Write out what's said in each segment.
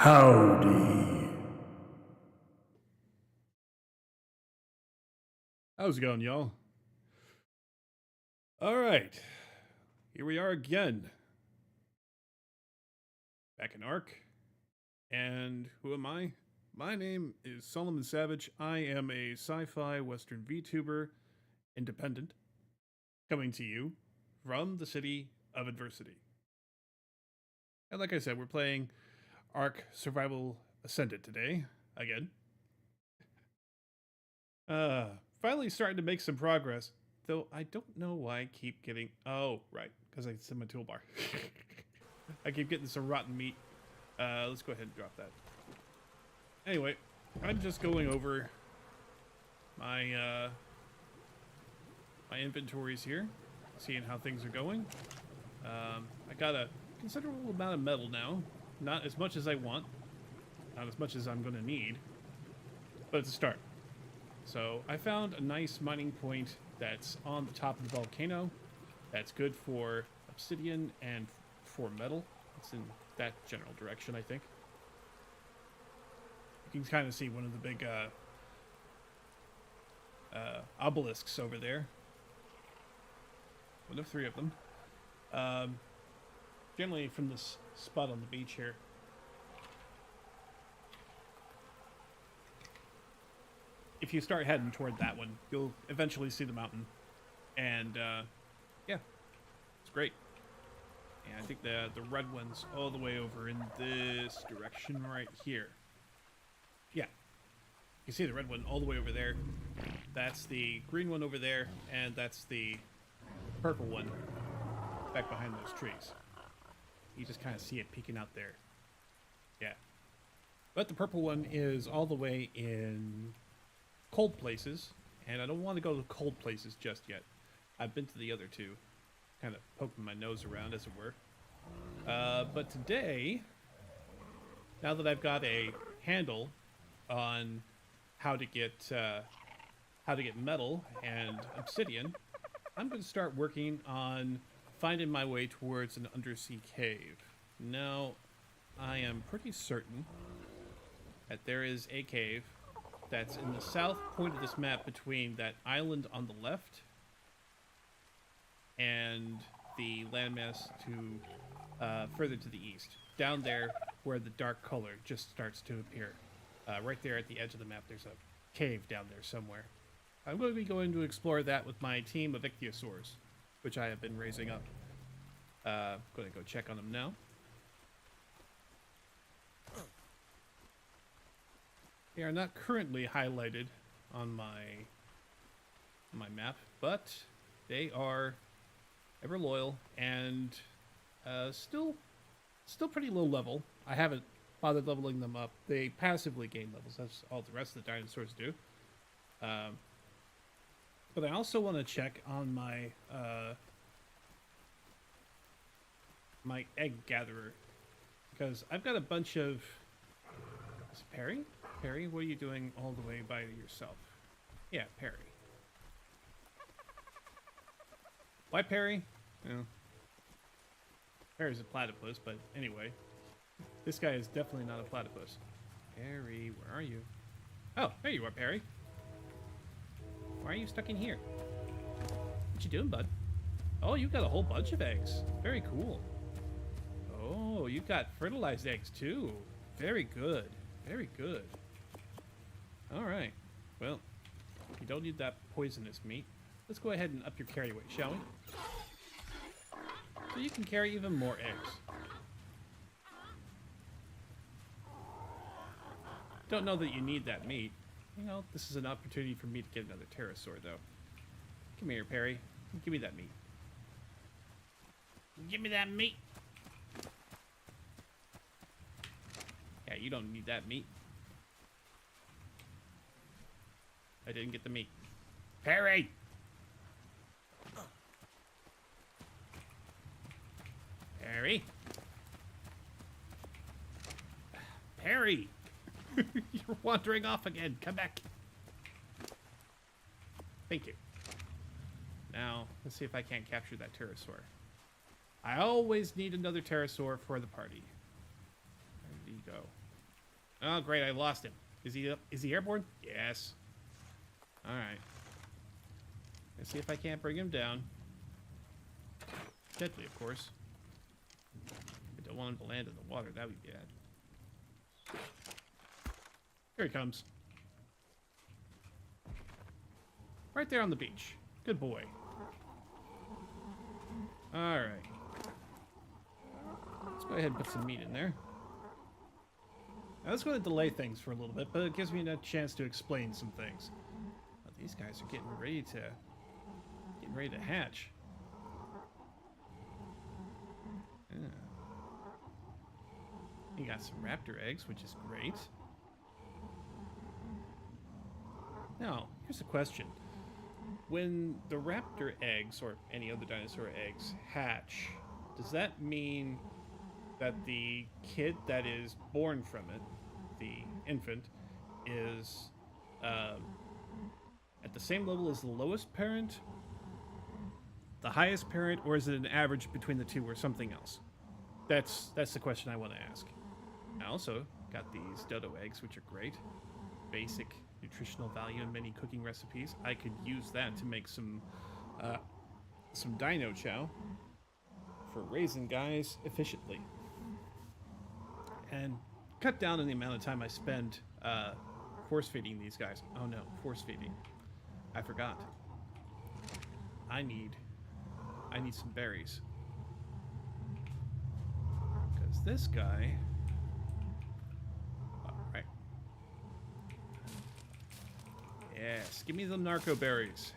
Howdy. How's it going, y'all? All right, here we are again, back in Ark. And who am I? My name is Solomon Savage. I am a sci-fi Western VTuber, independent, coming to you from the city of adversity. And like I said, we're playing Ark Survival Ascended today, again. Finally starting to make some progress. Though I don't know why I keep getting... Oh, right, because it's in my toolbar. I keep getting some rotten meat. Let's go ahead and drop that. Anyway, I'm just going over my my inventories here, seeing how things are going. I got a considerable amount of metal now. Not as much as I want. Not as much as I'm going to need. But it's a start. So I found a nice mining point that's on the top of the volcano. That's good for obsidian and for metal. It's in that general direction, I think. You can kind of see one of the big obelisks over there. One of three of them. Generally from this spot on the beach here. If you start heading toward that one, you'll eventually see the mountain. And, yeah, it's great. And I think the red one's all the way over in this direction right here. Yeah. You can see the red one all the way over there. That's the green one over there, and that's the purple one back behind those trees. You just kind of see it peeking out there. Yeah. But the purple one is all the way in cold places, and I don't want to go to cold places just yet. I've been to the other two, kind of poking my nose around, as it were. But today, now that I've got a handle on how to get metal and obsidian, I'm going to start working on finding my way towards an undersea cave. Now, I am pretty certain that there is a cave that's in the south point of this map between that island on the left and the landmass to further to the east. Down there where the dark color just starts to appear. Right there at the edge of the map, there's a cave down there somewhere. I'm going to be going to explore that with my team of ichthyosaurs, which I have been raising up. Going to go check on them now. They are not currently highlighted on my map, but they are ever loyal and still pretty low level. I haven't bothered leveling them up. They passively gain levels. That's all the rest of the dinosaurs do. But I also want to check on my my egg gatherer, because I've got a bunch of... Is it Perry? Perry, what are you doing all the way by yourself? Yeah, Perry. Why Perry? No. Perry's a platypus, but anyway. This guy is definitely not a platypus. Perry, where are you? Oh, there you are, Perry. Why are you stuck in here? What you doing, bud? Oh, you got a whole bunch of eggs. Very cool. Oh, you got fertilized eggs too. Very good. Very good. Alright. Well, you don't need that poisonous meat. Let's go ahead and up your carry weight, shall we? So you can carry even more eggs. Don't know that you need that meat. You know, this is an opportunity for me to get another pterosaur, though. Come here, Perry. Give me that meat. Give me that meat! Yeah, you don't need that meat. I didn't get the meat. Perry! Perry? Perry! You're wandering off again. Come back. Thank you. Now, let's see if I can't capture that pterosaur. I always need another pterosaur for the party. Where did he go? Oh, great, I lost him. Is he airborne? Yes. All right. Let's see if I can't bring him down. Gently, of course. I don't want him to land in the water. That would be bad. Here he comes. Right there on the beach. Good boy. All right. Let's go ahead and put some meat in there. Now, that's going to delay things for a little bit, but it gives me a chance to explain some things. Oh, these guys are getting ready to hatch. Yeah. You got some raptor eggs, which is great. Now, here's a question. When the raptor eggs, or any other dinosaur eggs, hatch, does that mean that the kid that is born from it, the infant, is at the same level as the lowest parent, the highest parent, or is it an average between the two or something else? That's the question I want to ask. I also got these dodo eggs, which are great. Basic nutritional value in many cooking recipes. I could use that to make some dino chow for raising guys efficiently. And cut down on the amount of time I spend force feeding these guys. Oh no, force feeding. I forgot. I need some berries. Because this guy... Alright. Yes, give me the narco berries.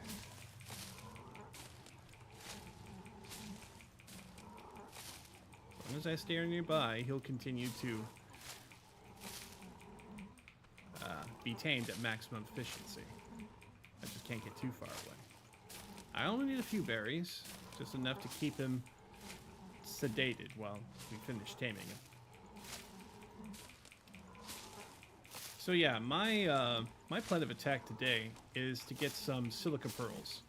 As long as I stay nearby, he'll continue to be tamed at maximum efficiency. I just can't get too far away. I only need a few berries, just enough to keep him sedated while we finish taming him. So yeah, my plan of attack today is to get some silica pearls,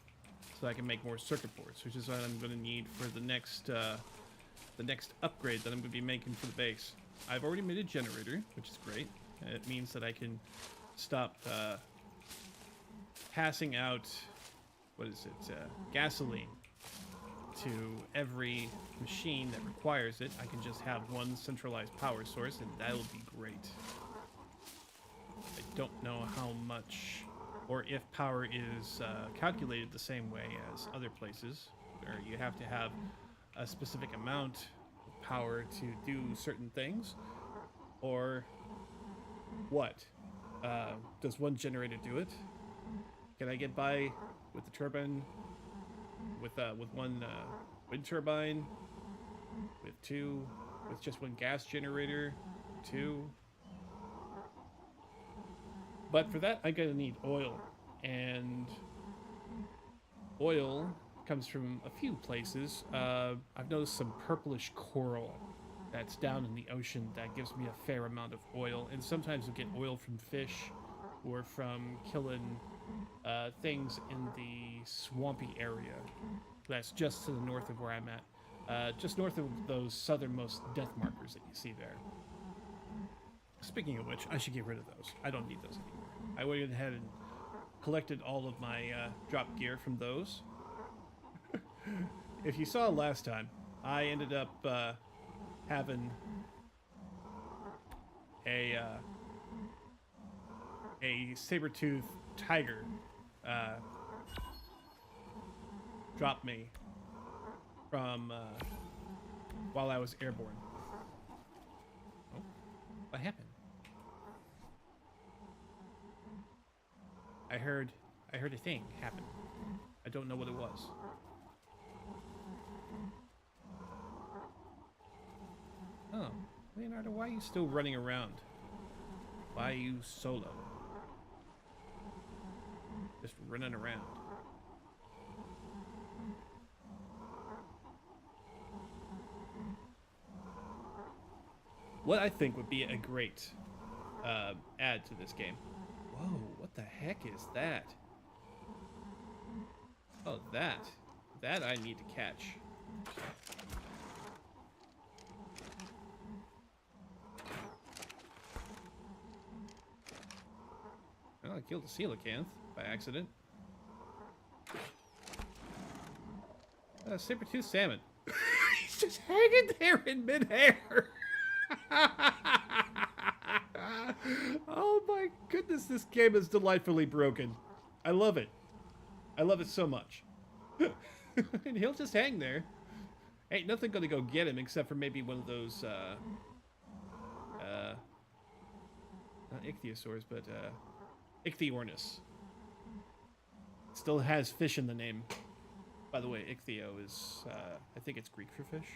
so I can make more circuit boards, which is what I'm going to need for the next upgrade that I'm going to be making for the base. I've already made a generator, which is great. It means that I can stop passing out, gasoline to every machine that requires it. I can just have one centralized power source, and that'll be great. I don't know how much, or if power is calculated the same way as other places, where you have to have a specific amount of power to do certain things, or what? Does one generator do it? Can I get by with the turbine, with one wind turbine, with two, with just one gas generator, two? But for that, I'm gonna need oil, and oil comes from a few places. I've noticed some purplish coral that's down in the ocean that gives me a fair amount of oil, and sometimes you'll get oil from fish or from killing things in the swampy area. That's just to the north of where I'm at, just north of those southernmost death markers that you see there. Speaking of which, I should get rid of those. I don't need those anymore. I went ahead and collected all of my drop gear from those. If you saw last time, I ended up having a saber-toothed tiger drop me from while I was airborne. Oh, what happened? I heard a thing happen. I don't know what it was. Oh, Leonardo, why are you still running around? Why are you solo? Just running around. What I think would be a great add to this game. Whoa, what the heck is that? Oh, that I need to catch. Oh, I killed a coelacanth by accident. Saber-tooth salmon. He's just hanging there in midair. Oh my goodness, this game is delightfully broken. I love it. I love it so much. And he'll just hang there. Ain't nothing gonna go get him except for maybe one of those, not ichthyosaurs, but, Ichthyornis. Still has fish in the name. By the way, ichthyo is, I think it's Greek for fish.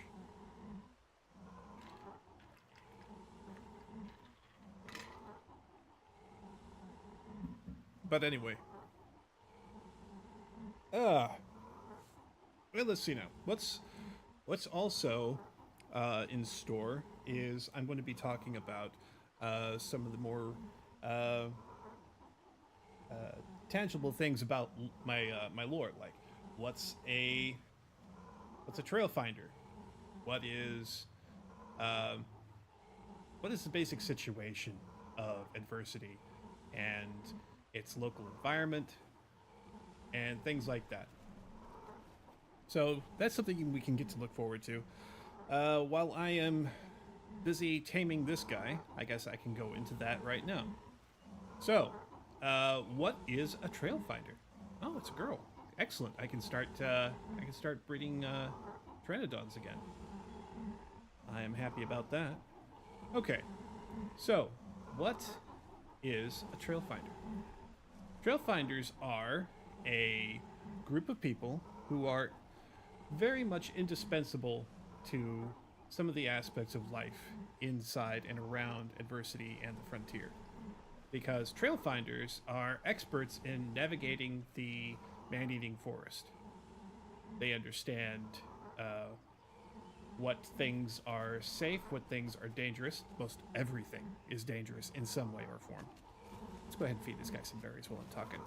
But anyway. Well, let's see now. What's also in store is I'm going to be talking about some of the more tangible things about my my lore, like what's a trail finder, what is the basic situation of adversity and its local environment and things like that. So that's something we can get to look forward to. While I am busy taming this guy, I guess I can go into that right now. So, what is a trail finder? Oh, it's a girl. Excellent. I can start breeding pteranodons again. I am happy about that. Okay. So, what is a trail finder? Trail finders are a group of people who are very much indispensable to some of the aspects of life inside and around adversity and the frontier. Because trail finders are experts in navigating the man-eating forest. They understand what things are safe, what things are dangerous. Most everything is dangerous in some way or form. Let's go ahead and feed this guy some berries while I'm talking.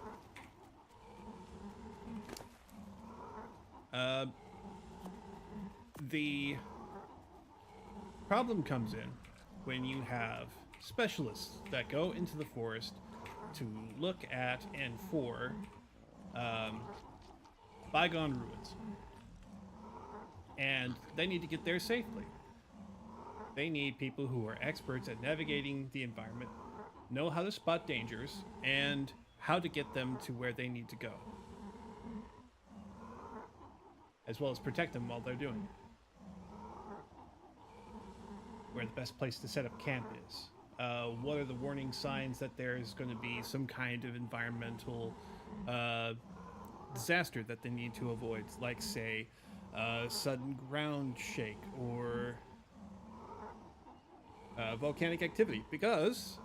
The problem comes in when you have specialists that go into the forest to look at and for bygone ruins. And they need to get there safely. They need people who are experts at navigating the environment, know how to spot dangers, and how to get them to where they need to go, as well as protect them while they're doing it. Where the best place to set up camp is. What are the warning signs that there's going to be some kind of environmental disaster that they need to avoid, like, say, sudden ground shake or volcanic activity. Because,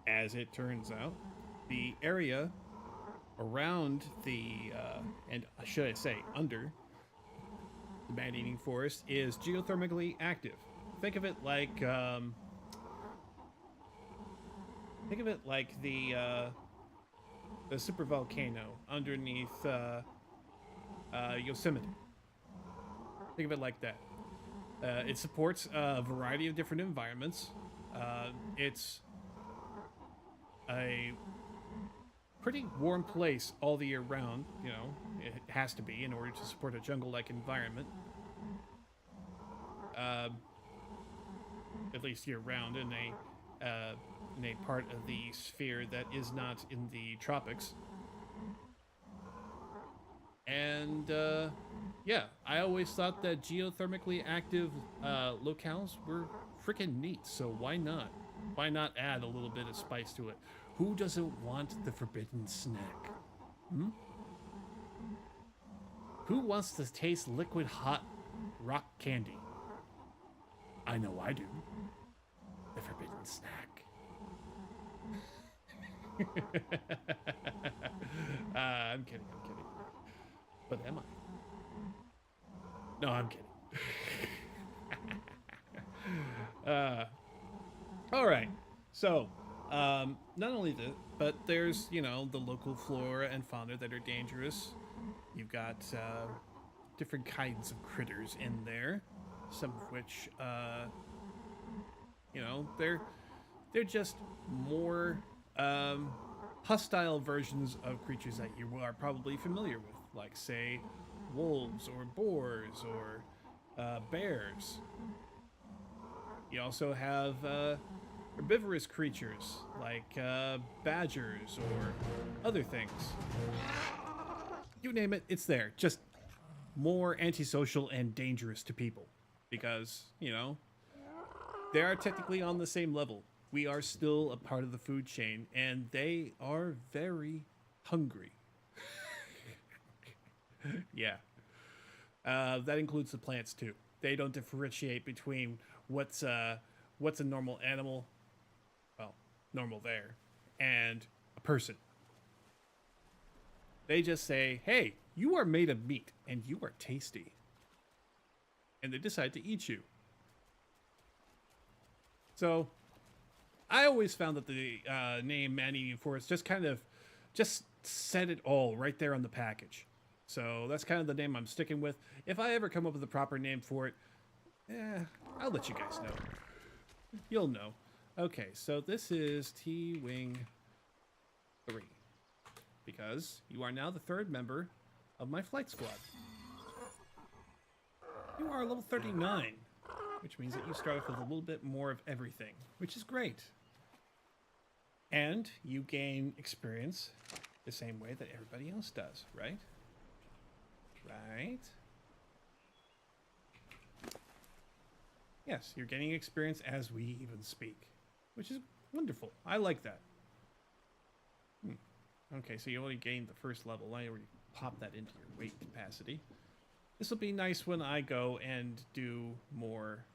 as it turns out, the area around the, and should I say, under the man-eating forest is geothermically active. Think of it like the super volcano underneath Yosemite. Think of it like that. It supports a variety of different environments. It's a pretty warm place all the year round. You know, it has to be in order to support a jungle-like environment. At least year-round in a part of the sphere that is not in the tropics. And yeah, I always thought that geothermically active locales were freaking neat. So why not? Why not add a little bit of spice to it? Who doesn't want the forbidden snack? Hmm? Who wants to taste liquid hot rock candy? I know I do. The forbidden snack. I'm kidding. But am I? No, I'm kidding. All right. So, not only that, but there's, you know, the local flora and fauna that are dangerous. You've got different kinds of critters in there, some of which, you know, they're just more hostile versions of creatures that you are probably familiar with, like, say, wolves or boars or bears. You also have herbivorous creatures like badgers or other things. You name it, it's there. Just more antisocial and dangerous to people because, you know, they are technically on the same level. We are still a part of the food chain, and they are very hungry. Yeah. That includes the plants, too. They don't differentiate between what's a normal animal, well, normal there, and a person. They just say, hey, you are made of meat, and you are tasty. And they decide to eat you. So, I always found that the name man-eating forest just said it all right there on the package. So that's kind of the name I'm sticking with. If I ever come up with a proper name for it, I'll let you guys know. You'll know. Okay, so this is T-Wing 3. Because you are now the third member of my flight squad. You are level 39, which means that you start off with a little bit more of everything, which is great. And you gain experience the same way that everybody else does, right? Right? Yes, you're gaining experience as we even speak, which is wonderful. I like that. Okay, so you only gained the first level. I already popped that into your weight capacity. This will be nice when I go and do more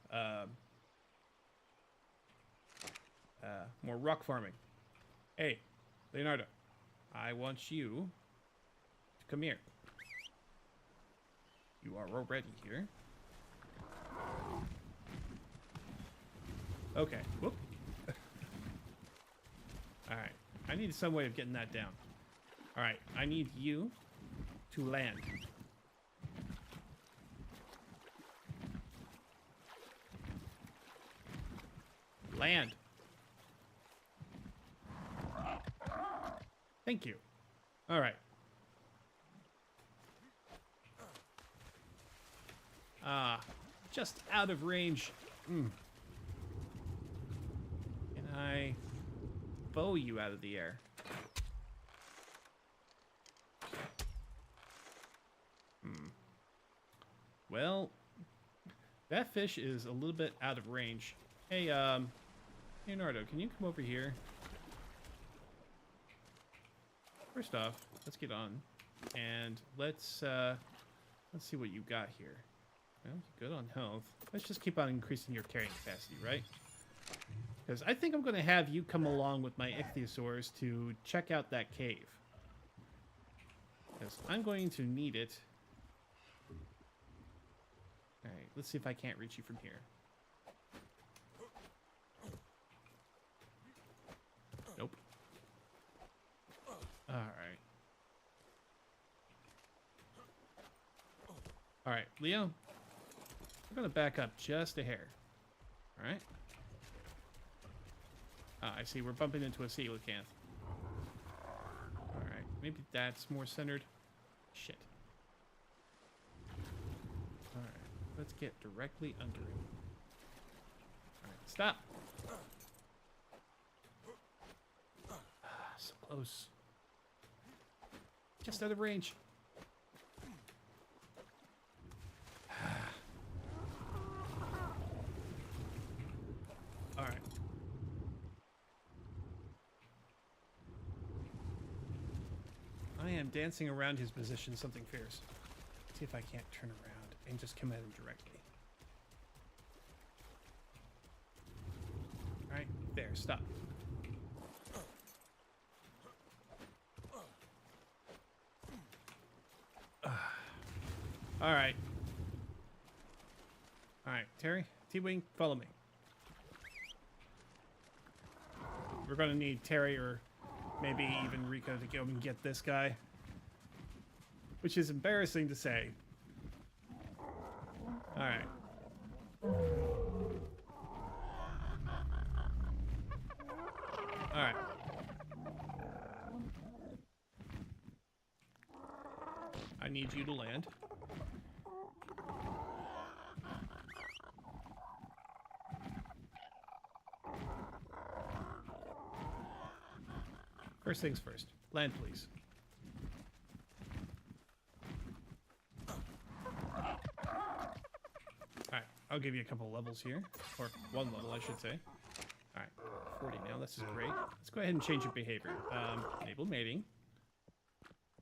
rock farming. Hey, Leonardo, I want you to come here. You are already here. Okay, whoop. Alright, I need some way of getting that down. Alright, I need you to land. Land. Thank you. Alright. Just out of range. Can I bow you out of the air? Well, that fish is a little bit out of range. Hey, Leonardo, can you come over here? First off, let's get on, and let's see what you got here. Well, good on health. Let's just keep on increasing your carrying capacity, right? Because I think I'm going to have you come along with my ichthyosaurs to check out that cave. Because I'm going to need it. Alright, let's see if I can't reach you from here. Nope. Alright. Alright, Leo. We're going to back up just a hair. Alright. I see. We're bumping into a coelacanth. Alright. Maybe that's more centered. Shit. Alright. Let's get directly under it. Alright. Stop. So close. Just out of range. Alright. I am dancing around his position something fierce. See if I can't turn around and just come at him directly. Alright, there, stop. Alright. Alright, Terry, T-Wing, follow me. We're gonna need Terry or maybe even Rico to go and get this guy. Which is embarrassing to say. Alright. Alright. I need you to land. First things first. Land, please. Alright, I'll give you a couple levels here. Or one level, I should say. Alright, 40 now. This is great. Let's go ahead and change your behavior. Enable mating.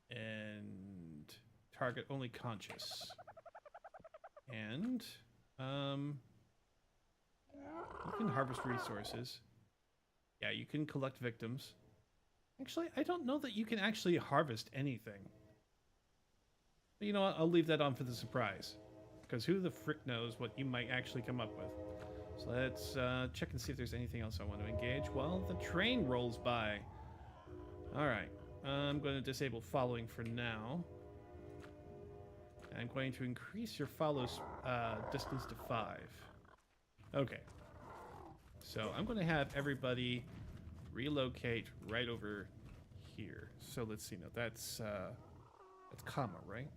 And target only conscious. And, you can harvest resources. Yeah, you can collect victims. Actually, I don't know that you can actually harvest anything. But you know what? I'll leave that on for the surprise. Because who the frick knows what you might actually come up with. So let's check and see if there's anything else I want to engage. Well, the train rolls by. Alright. I'm going to disable following for now. And I'm going to increase your follow distance to 5. Okay. So I'm going to have everybody relocate right over here. So let's see. Now that's comma, right?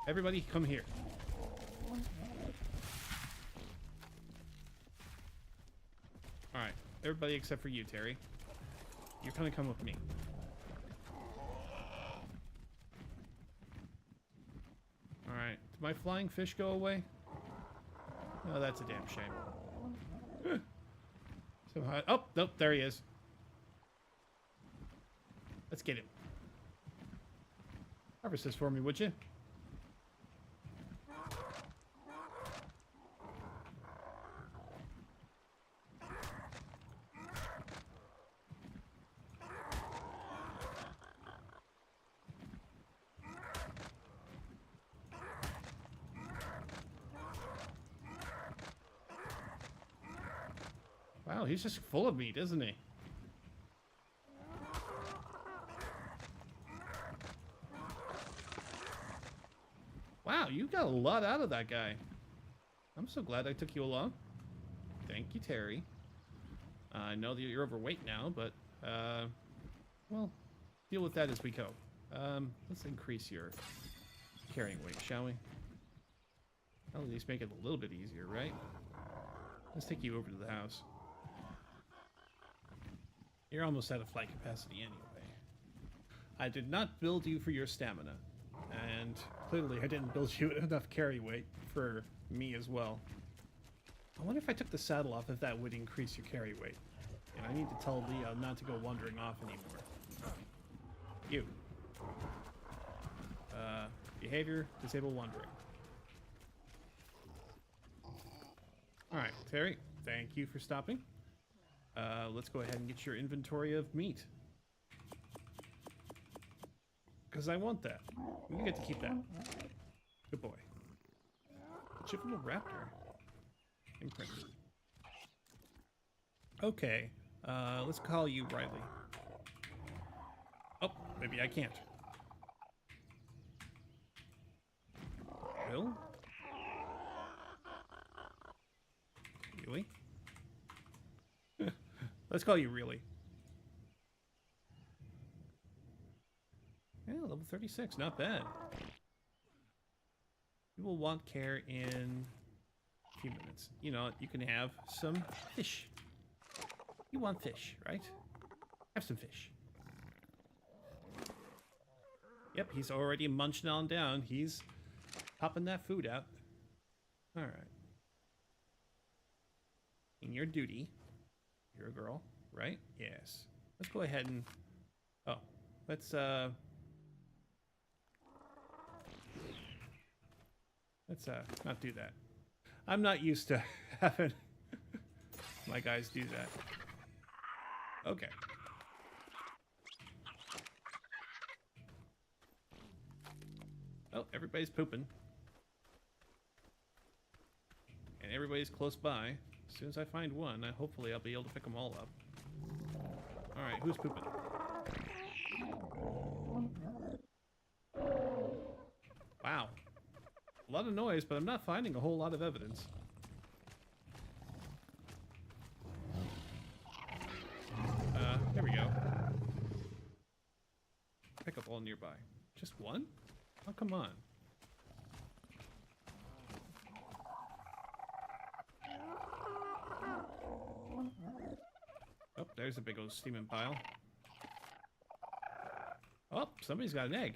Everybody come here. Alright. Everybody except for you, Terry. You're gonna come with me. Alright. Did my flying fish go away? Oh, that's a damn shame. Oh, nope, there he is. Let's get him. Harvest this for me, would you? Wow, he's just full of meat, isn't he? Wow, you got a lot out of that guy. I'm so glad I took you along. Thank you, Terry. I know that you're overweight now, but, well, deal with that as we go. Let's increase your carrying weight, shall we? I'll at least make it a little bit easier, right? Let's take you over to the house. You're almost out of flight capacity anyway. I did not build you for your stamina. And clearly I didn't build you enough carry weight for me as well. I wonder if I took the saddle off, if that would increase your carry weight. And I need to tell Leo not to go wandering off anymore. You. Behavior, disable wandering. Alright, Terry, thank you for stopping. Let's go ahead and get your inventory of meat. Because I want that. You get to keep that. Good boy. Chippable raptor. Imprinted. Okay. Let's call you Riley. Oh, maybe I can't. Bill? Really? Let's call you Really. Yeah, level 36, not bad. You will want care in a few minutes. You know, you can have some fish. You want fish, right? Have some fish. Yep, he's already munching on down. He's popping that food out. Alright. In your duty, you're a girl, right? Yes. Let's go ahead and... Oh, let's not do that. I'm not used to having my guys do that. Okay. Oh, everybody's pooping. And everybody's close by. As soon as I find one, hopefully I'll be able to pick them all up. Alright, who's pooping? Wow. A lot of noise, but I'm not finding a whole lot of evidence. There we go. Pick up all nearby. Just one? Oh, come on. Oh, there's a big old steaming pile. Oh, somebody's got an egg.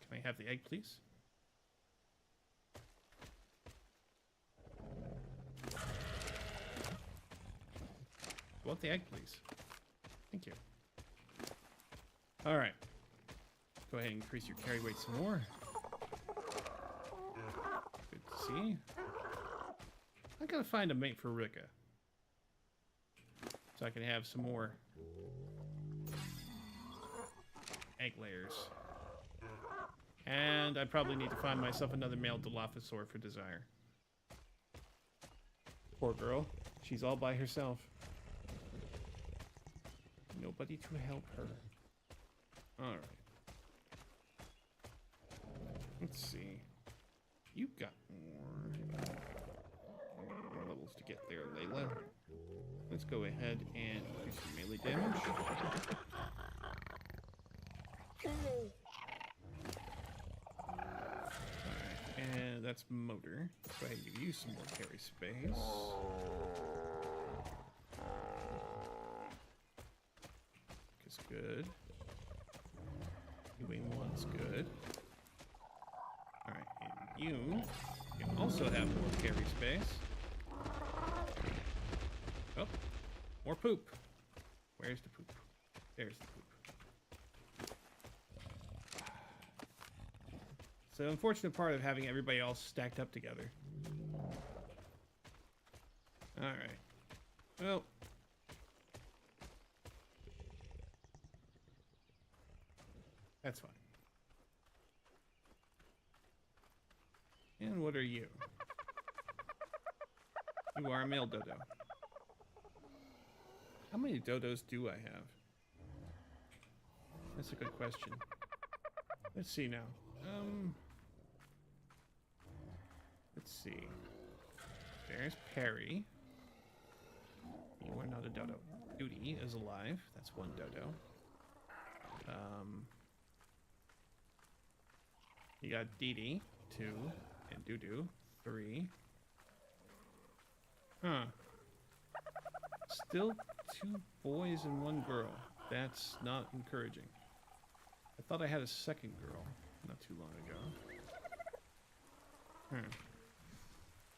Can I have the egg, please? I want the egg, please. Thank you. All right. Go ahead and increase your carry weight some more. Good to see. I gotta find a mate for Rika, so I can have some more egg layers. And I probably need to find myself another male Dilophosaur for Desire. Poor girl. She's all by herself. Nobody to help her. Alright. Let's see. You've got more levels to get there, Layla. Let's go ahead and increase your melee damage. Alright, and that's motor. Go ahead and give you some more carry space. Is good. Wing one's good. Alright, and you can also have more carry space. Oh, more poop. Where's the poop? There's the poop. It's the unfortunate part of having everybody all stacked up together. Alright. Well. That's fine. And what are you? You are a male dodo. How many dodos do I have? That's a good question. Let's see now. Let's see. There's Perry. You are not a dodo. Duty is alive. That's one dodo. You got Dee Dee, 2, and Doo-Doo, 3. Huh. Still 2 boys and 1 girl. That's not encouraging. I thought I had a second girl not too long ago.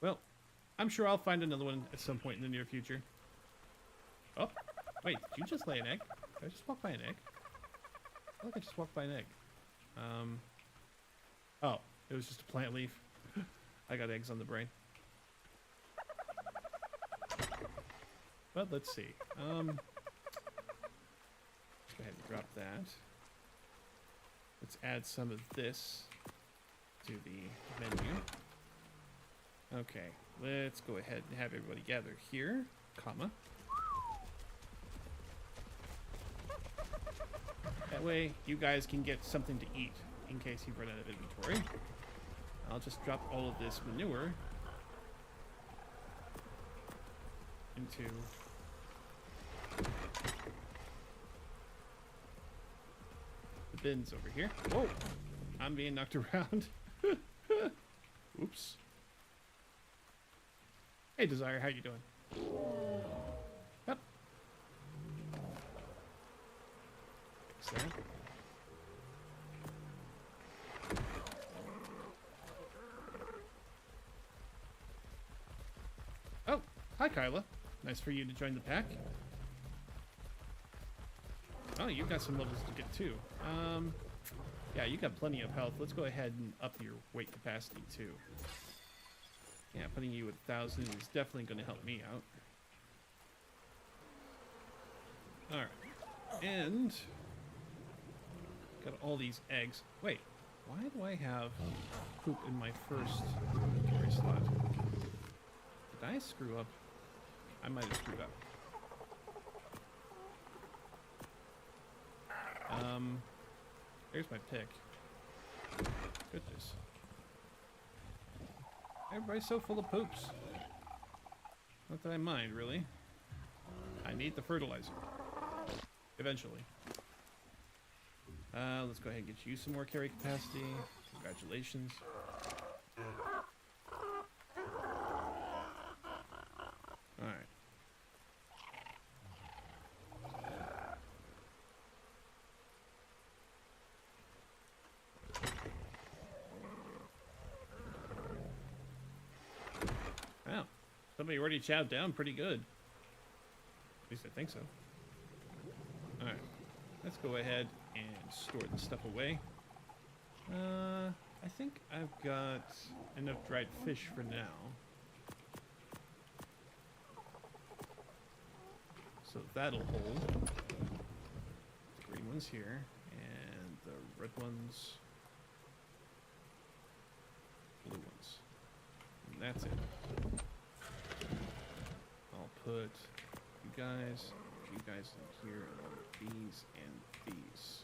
Well, I'm sure I'll find another one at some point in the near future. Oh, wait, did you just lay an egg? Did I just walk by an egg? I feel like I just walked by an egg. Oh, it was just a plant leaf. I got eggs on the brain. But let's see. Let's go ahead and drop that. Let's add some of this to the menu. Okay, let's go ahead and have everybody gather here, comma. That way you guys can get something to eat in case you run out of inventory. I'll just drop all of this manure into the bins over here. Whoa! I'm being knocked around. Oops. Hey, Desire, how you doing? Yep. Fix that. Oh, hi, Kyla. Nice for you to join the pack. Oh, you've got some levels to get too. Yeah, you got plenty of health. Let's go ahead and up your weight capacity too. Yeah, putting you at 1,000 is definitely going to help me out. Alright. And got all these eggs. Wait, why do I have poop in my first inventory slot? Did I screw up? I might have screwed up. There's my pick. Goodness. Everybody's so full of poops. Not that I mind, really. I need the fertilizer. Eventually. Let's go ahead and get you some more carry capacity. Congratulations. Alright. Wow. Somebody already chowed down pretty good. At least I think so. Alright. Let's go ahead and store this stuff away. I think I've got enough dried fish for now. So that'll hold. The green ones here, and the red ones, blue ones. And that's it. I'll put you guys in here, and these and these.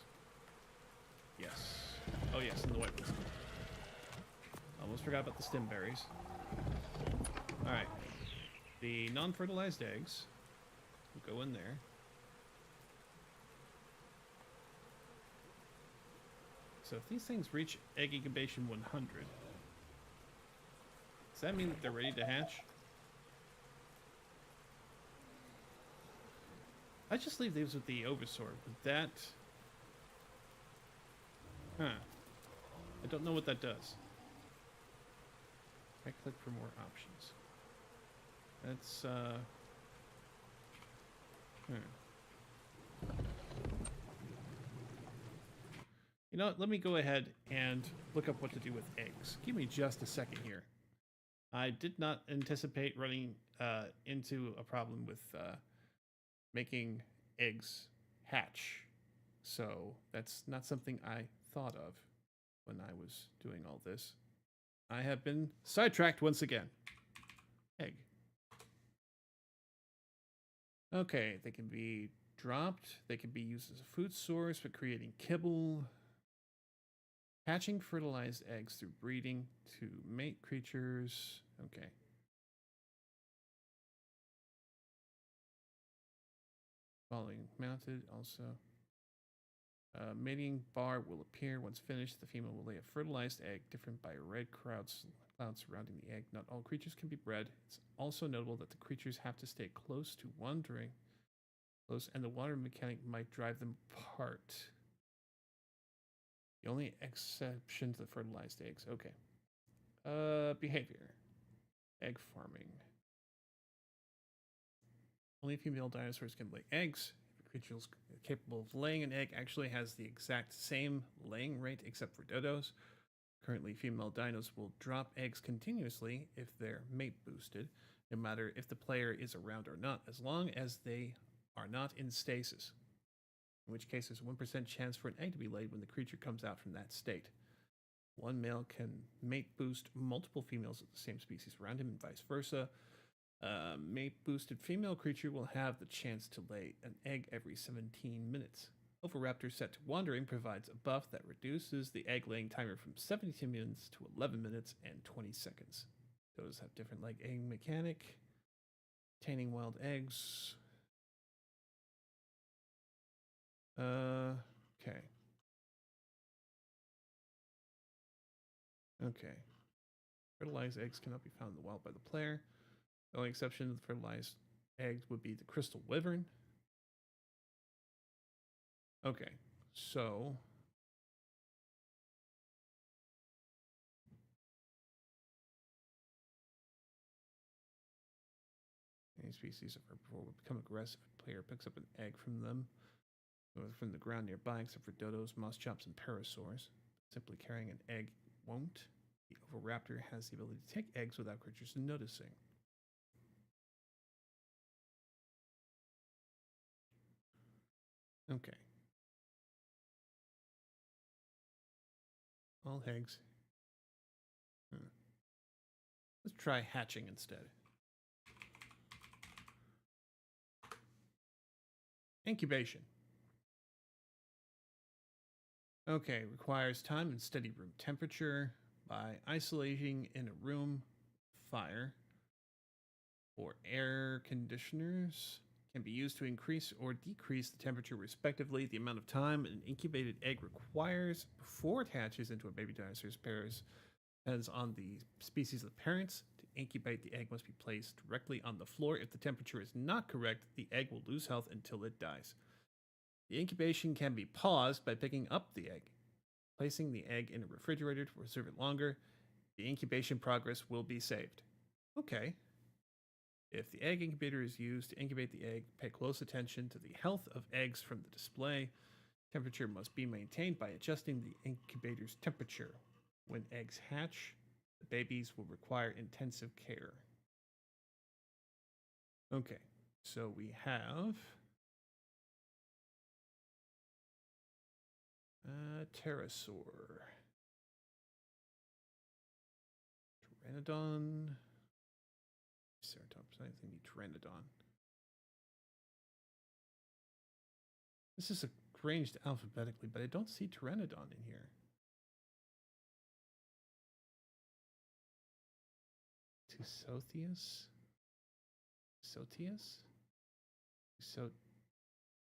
Yes. Oh yes, and the white ones. Almost forgot about the stem berries. Alright. The non-fertilized eggs will go in there. So if these things reach egg incubation 100, does that mean that they're ready to hatch? I just leave these with the oversort, but that... Huh. I don't know what that does. I click for more options. That's, You know what? Let me go ahead and look up what to do with eggs. Give me just a second here. I did not anticipate running into a problem with making eggs hatch. So that's not something I thought of when I was doing all this. I have been sidetracked once again. Egg. Okay, they can be dropped. They can be used as a food source for creating kibble. Hatching fertilized eggs through breeding to mate creatures. Okay. Following mounted also. Mating bar will appear once finished. The female will lay a fertilized egg, different by red clouds surrounding the egg. Not all creatures can be bred. It's also notable that the creatures have to stay close to wandering. And the water mechanic might drive them apart. The only exception to the fertilized eggs. Okay. Behavior. Egg farming. Only female dinosaurs can lay eggs. If a creature is capable of laying an egg actually has the exact same laying rate except for dodos. Currently, female dinos will drop eggs continuously if they're mate boosted, no matter if the player is around or not, as long as they are not in stasis. In which case, there's a 1% chance for an egg to be laid when the creature comes out from that state. One male can mate boost multiple females of the same species around him, and vice versa. Mate boosted female creature will have the chance to lay an egg every 17 minutes. Oviraptor set to wandering provides a buff that reduces the egg laying timer from 72 minutes to 11 minutes and 20 seconds. Those have different egg mechanic. Obtaining wild eggs. Okay. Okay. Fertilized eggs cannot be found in the wild by the player. The only exception to the fertilized eggs would be the crystal wyvern. Okay, so any species of herbivore will become aggressive if the player picks up an egg from them from the ground nearby, except for dodos, moss chops, and parasaurs. Simply carrying an egg won't. The oviraptor has the ability to take eggs without creatures noticing. Okay. All eggs. Let's try hatching instead. Incubation. Okay, requires time and steady room temperature. By isolating in a room fire or air conditioners can be used to increase or decrease the temperature respectively. The amount of time an incubated egg requires before it hatches into a baby dinosaur's pairs depends on the species of the parents. To incubate, the egg must be placed directly on the floor. If the temperature is not correct, the egg will lose health until it dies. The incubation can be paused by picking up the egg, placing the egg in a refrigerator to preserve it longer. The incubation progress will be saved. Okay. If the egg incubator is used to incubate the egg, pay close attention to the health of eggs from the display. Temperature must be maintained by adjusting the incubator's temperature. When eggs hatch, the babies will require intensive care. Okay, so we have pterosaur, pteranodon, ceratops. I think need pteranodon. This is arranged alphabetically, but I don't see pteranodon in here. Tusothius? Sotius?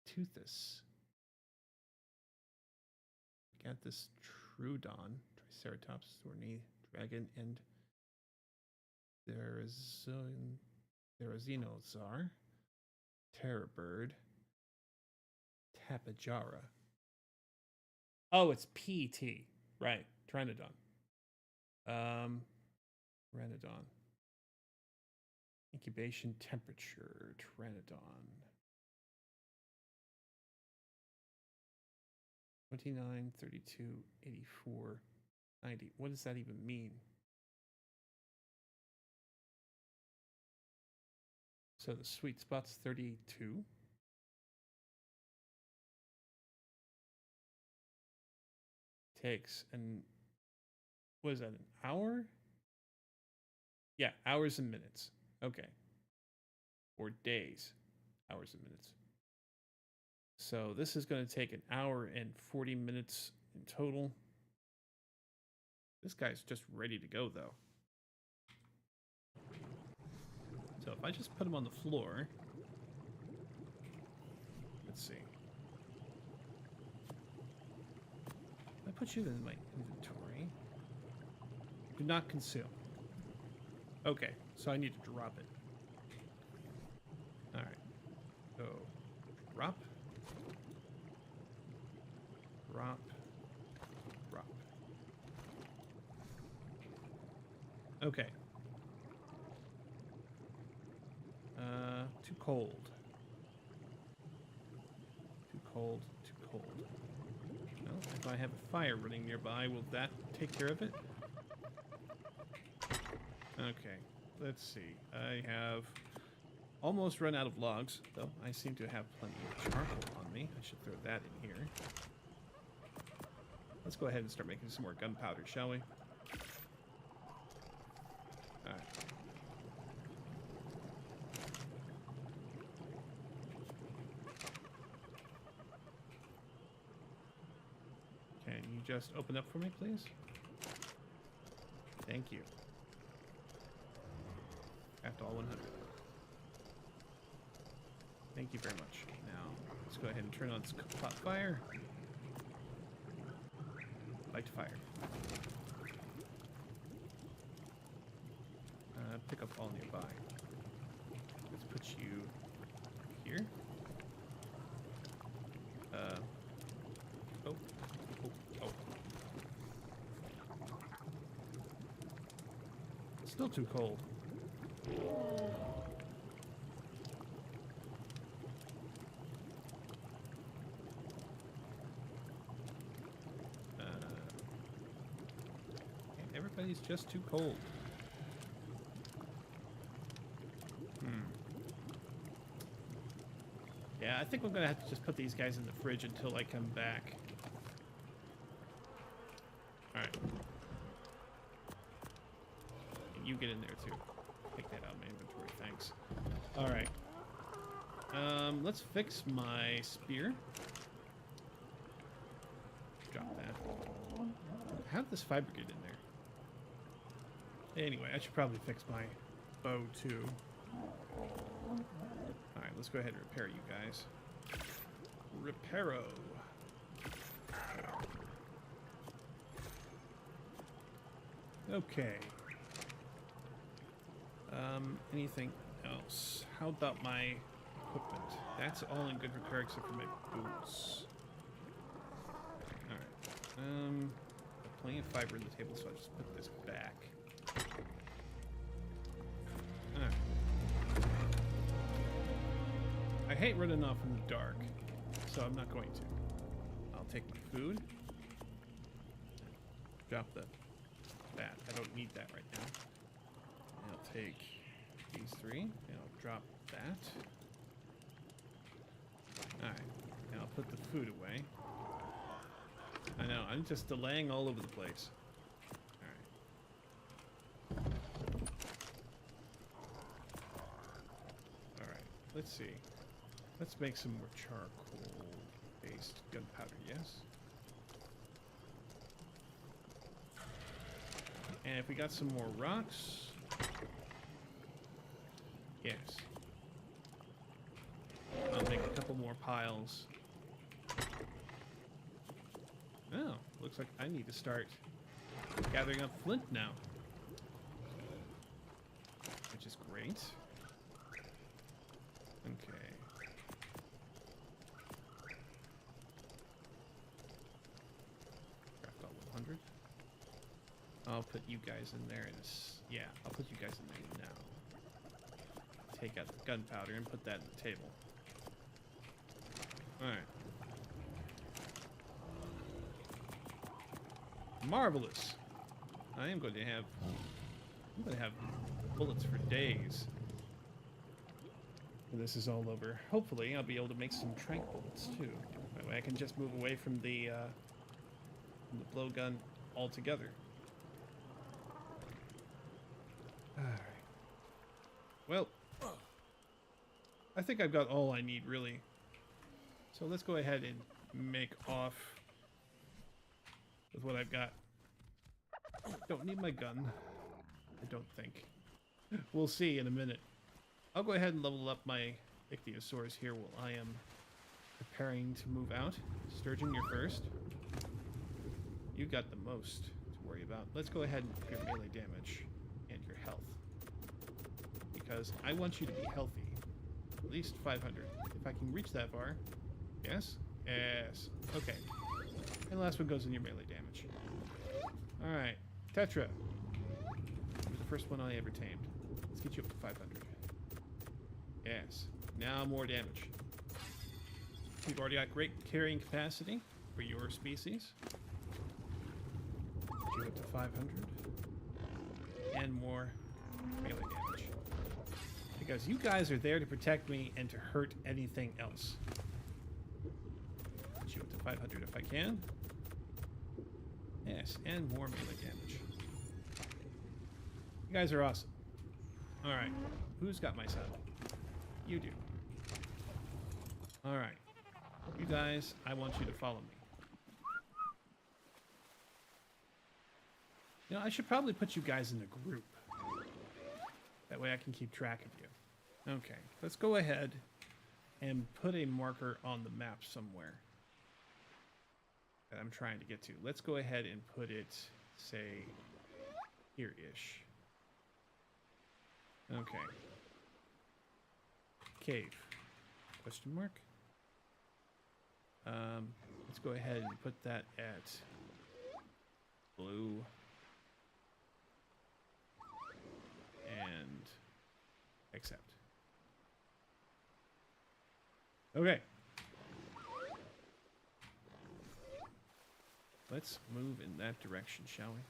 Toothus. Got this Trudon, Triceratops, Thorny Dragon, and Therizinosaur, Terror Bird, Tapajara. Oh, it's PT. Right. Pteranodon. Pteranodon. Incubation temperature. Pteranodon. 29, 32, 84, 90. What does that even mean? So the sweet spot's 32. Takes what is that, an hour? Yeah, hours and minutes. Okay. Or days. Hours and minutes. So this is going to take an hour and 40 minutes in total. This guy's just ready to go, though. So if I just put him on the floor, let's see. I put you in my inventory. Do not consume. Okay, so I need to drop it. All right. So drop. Drop. Drop. Okay. Too cold. Too cold. Too cold. Well, if I have a fire running nearby, will that take care of it? Okay. Let's see. I have almost run out of logs, though I seem to have plenty of charcoal on me. I should throw that in here. Let's go ahead and start making some more gunpowder, shall we? Alright. Can you just open up for me, please? Thank you. After all 100. Thank you very much. Now, let's go ahead and turn on this pot fire. Light fire. Pick up all nearby. Let's put you here. Oh. Still too cold. Everybody's just too cold. Yeah, I think we're gonna have to just put these guys in the fridge until I come back. Alright. You get in there too. Take that out of my inventory, thanks. Alright. Let's fix my spear. Drop that. How did this fiber get in there? Anyway, I should probably fix my bow too. Alright, let's go ahead and repair you guys. Reparo. Okay. Anything else? How about my equipment? That's all in good repair except for my boots. Alright. Got plenty of fiber in the table, so I'll just put this back. Alright. I hate running off in the dark, so I'm not going to. I'll take my food. Drop that. I don't need that right now. And I'll take these three, and I'll drop that. Alright, and I'll put the food away. I know, I'm just delaying all over the place. Alright, let's see. Let's make some more charcoal-based gunpowder, yes? And if we got some more rocks... Yes. I'll make a couple more piles. Oh, looks like I need to start gathering up flint now. Which is great. Okay. Craft all 100. I'll put you guys in there yeah, I'll put you guys in there now. Take out the gunpowder and put that in the table. Alright. Marvelous. I'm going to have bullets for days. When this is all over. Hopefully I'll be able to make some tranq bullets too. That way I can just move away from the blowgun altogether. Alright. Well, I think I've got all I need, really. So let's go ahead and make off with what I've got. Don't need my gun. I don't think. We'll see in a minute. I'll go ahead and level up my ichthyosaurs here while I am preparing to move out. Sturgeon, you're first. You got the most to worry about. Let's go ahead and your melee damage and your health. Because I want you to be healthy. At least 500. If I can reach that far. Yes? Yes. Okay. And the last one goes in your melee damage. Alright. Tetra. You're the first one I ever tamed. Let's get you up to 500. Yes. Now more damage. You've already got great carrying capacity for your species. Get you up to 500. And more melee damage. Because you guys are there to protect me and to hurt anything else. Get you up to 500 if I can. Yes, and more melee damage. You guys are awesome. Alright, who's got my saddle? You do. Alright. You guys, I want you to follow me. You know, I should probably put you guys in a group. That way I can keep track of you. Okay, let's go ahead and put a marker on the map somewhere that I'm trying to get to. Let's go ahead and put it, say, here-ish. Okay. Cave. Question mark? Let's go ahead and put that at blue. And accept. Okay. Let's move in that direction, shall we?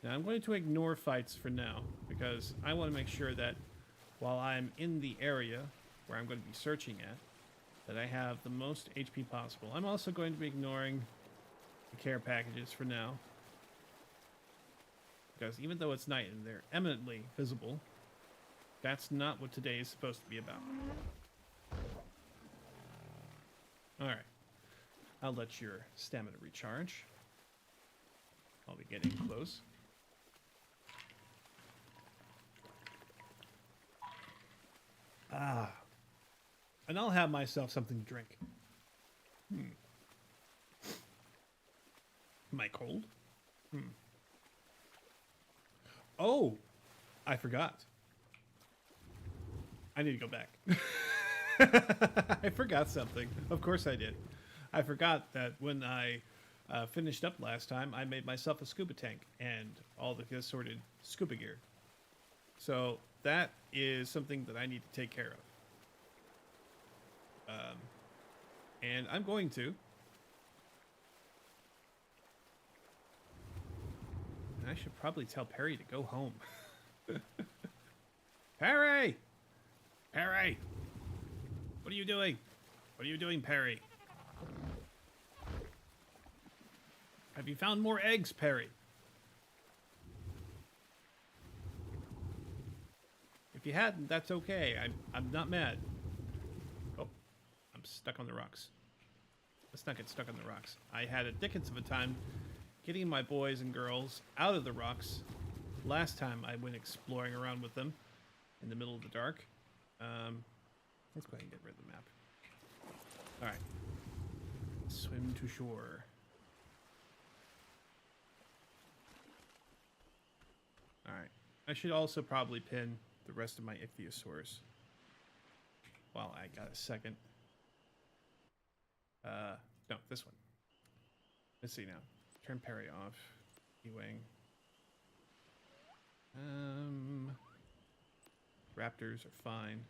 Now I'm going to ignore fights for now, because I want to make sure that while I'm in the area where I'm going to be searching at, that I have the most HP possible. I'm also going to be ignoring the care packages for now, because even though it's night and they're eminently visible, that's not what today is supposed to be about. Alright. I'll let your stamina recharge. I'll be getting close. Ah. And I'll have myself something to drink. Am I cold? Oh, I forgot. I need to go back. I forgot something. Of course I did. I forgot that when I finished up last time, I made myself a scuba tank and all the assorted scuba gear. So that is something that I need to take care of. And I'm going to. And I should probably tell Perry to go home. Perry! Perry! What are you doing? What are you doing, Perry? Have you found more eggs, Perry? If you hadn't, that's okay. I'm not mad. Oh, I'm stuck on the rocks. Let's not get stuck on the rocks. I had a dickens of a time getting my boys and girls out of the rocks last time I went exploring around with them in the middle of the dark. Let's go ahead and get rid of the map. All right. Swim to shore. All right. I should also probably pin the rest of my ichthyosaurs while I got a second. No, this one. Let's see now. Turn Perry off. E-wing. Raptors are fine.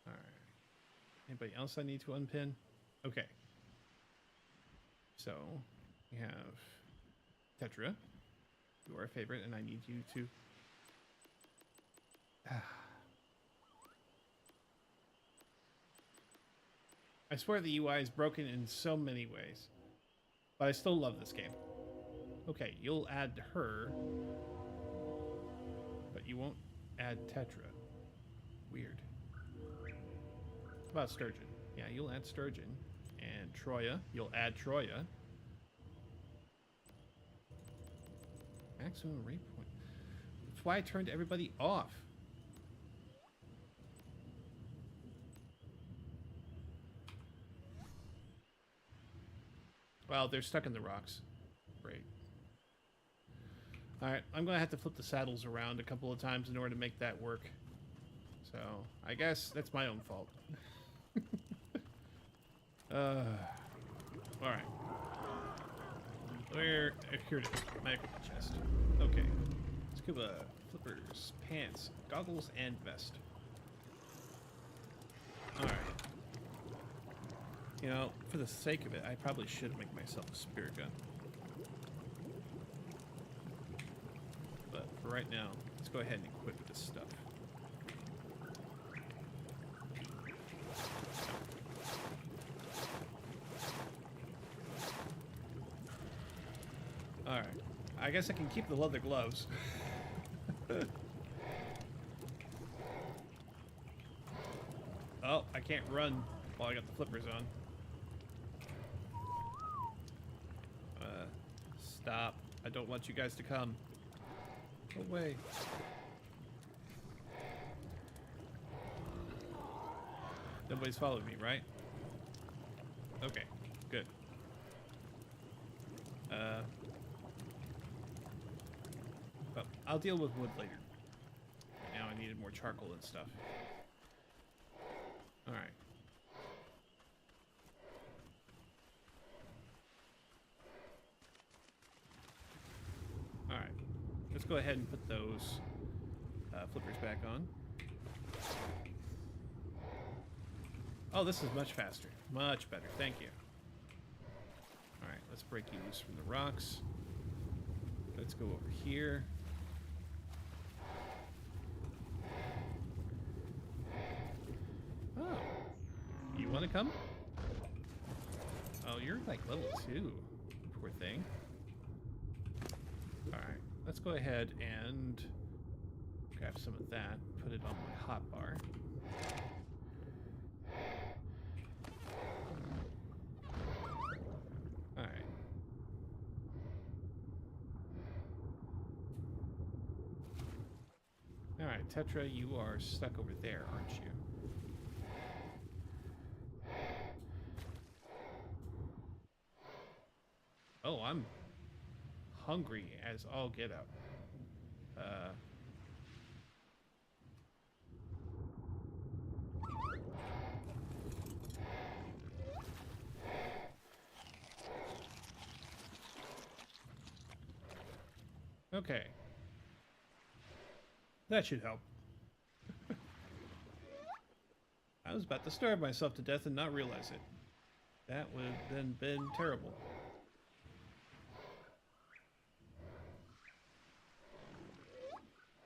All right. Anybody else I need to unpin? Okay. So we have Tetra. You are a favorite, and I need you to. I swear the UI is broken in so many ways, but I still love this game. Okay, you'll add her, but you won't add Tetra. Weird. How about Sturgeon? Yeah, you'll add Sturgeon. And Troya, you'll add Troya. Maximum rate point. That's why I turned everybody off. Well, they're stuck in the rocks. Great. Alright, I'm going to have to flip the saddles around a couple of times in order to make that work. So, I guess that's my own fault. Alright. Here it is. My equipment chest. Okay. Scuba, flippers, pants, goggles, and vest. Alright. You know, for the sake of it, I probably should make myself a spirit gun. But for right now, let's go ahead and equip this stuff. Alright. I guess I can keep the leather gloves. Oh, I can't run while I got the flippers on. Stop. I don't want you guys to come. Go away. Nobody's followed me, right? Okay, good. But I'll deal with wood later. Right now I needed more charcoal and stuff. Alright. Alright. Let's go ahead and put those flippers back on. Oh, this is much faster. Much better. Thank you. Alright, let's break you loose from the rocks. Let's go over here. Oh. You want to come? Oh, you're like level 2. Poor thing. Alright. let's go ahead and grab some of that, put it on my hot bar. Alright. Alright, Tetra, you are stuck over there, aren't you? Oh, I'm hungry as all get out. Okay. That should help. I was about to starve myself to death and not realize it. That would have then been terrible.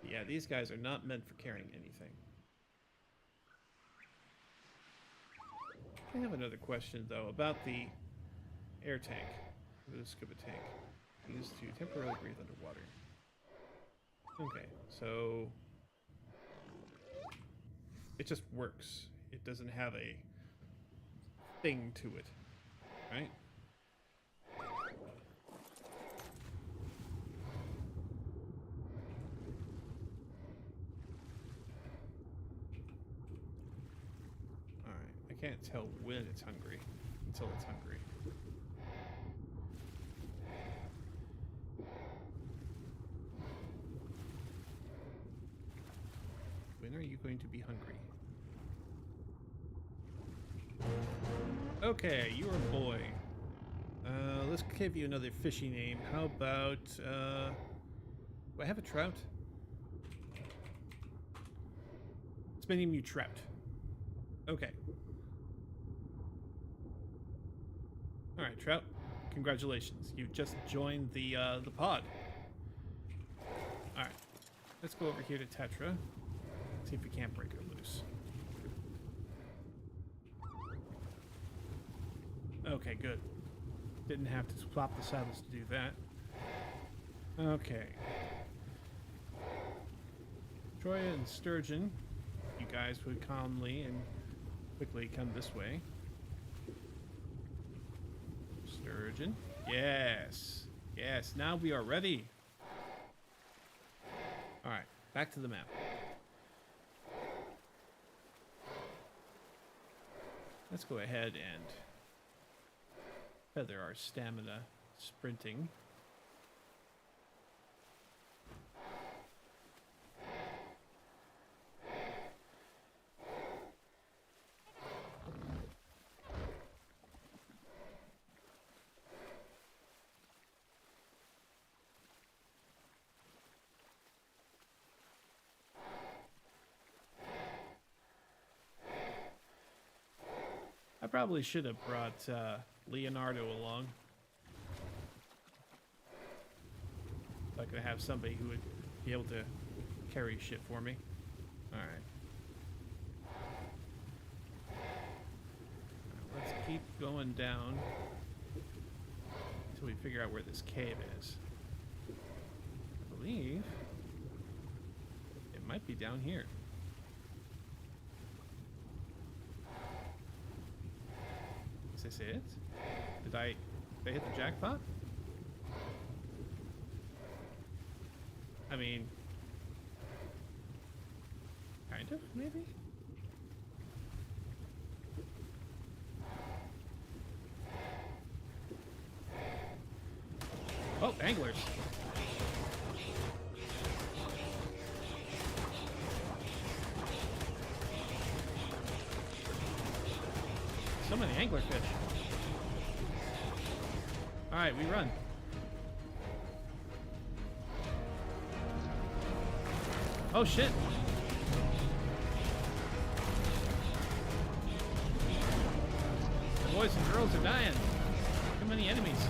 Yeah, these guys are not meant for carrying anything. I have another question, though, about the air tank, the scuba tank, used to temporarily breathe underwater. Okay, so it just works. It doesn't have a thing to it, right? I can't tell when it's hungry until it's hungry. When are you going to be hungry? Okay, you're a boy. Let's give you another fishy name. How about, do I have a trout? Let's name you Trout. Okay. All right, Trout. Congratulations. You've just joined the pod. All right. Let's go over here to Tetra. See if we can't break her loose. Okay, good. Didn't have to swap the saddles to do that. Okay. Troya and Sturgeon, you guys would calmly and quickly come this way. Sturgeon. Yes. Yes, now we are ready. Alright, back to the map. Let's go ahead and feather our stamina sprinting. I probably should have brought Leonardo along. So I could have somebody who would be able to carry shit for me. Alright. Let's keep going down until we figure out where this cave is. I believe it might be down here. Is this it? Did I hit the jackpot? I mean, kind of, maybe? Oh, anglers. So many anglerfish. Alright, we run. Oh shit. The boys and girls are dying. Too many enemies.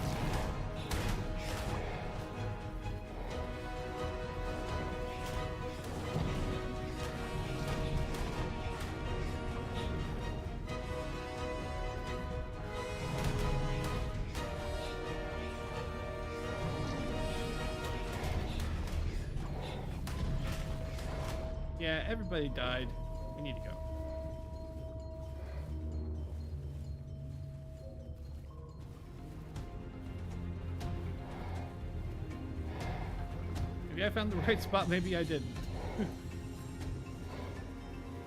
Yeah, everybody died. We need to go. Maybe I found the right spot, maybe I didn't.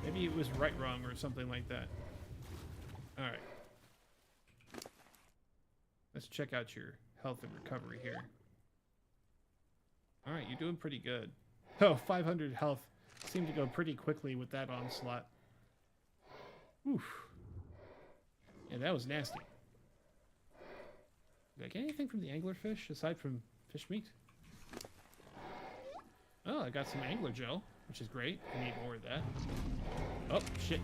Maybe it was right wrong or something like that. Alright. Let's check out your health and recovery here. Alright, you're doing pretty good. Oh, 500 health. Seemed to go pretty quickly with that onslaught. Oof. Yeah, that was nasty. Did I get anything from the anglerfish aside from fish meat? Oh, I got some angler gel, which is great. I need more of that. Oh, shit.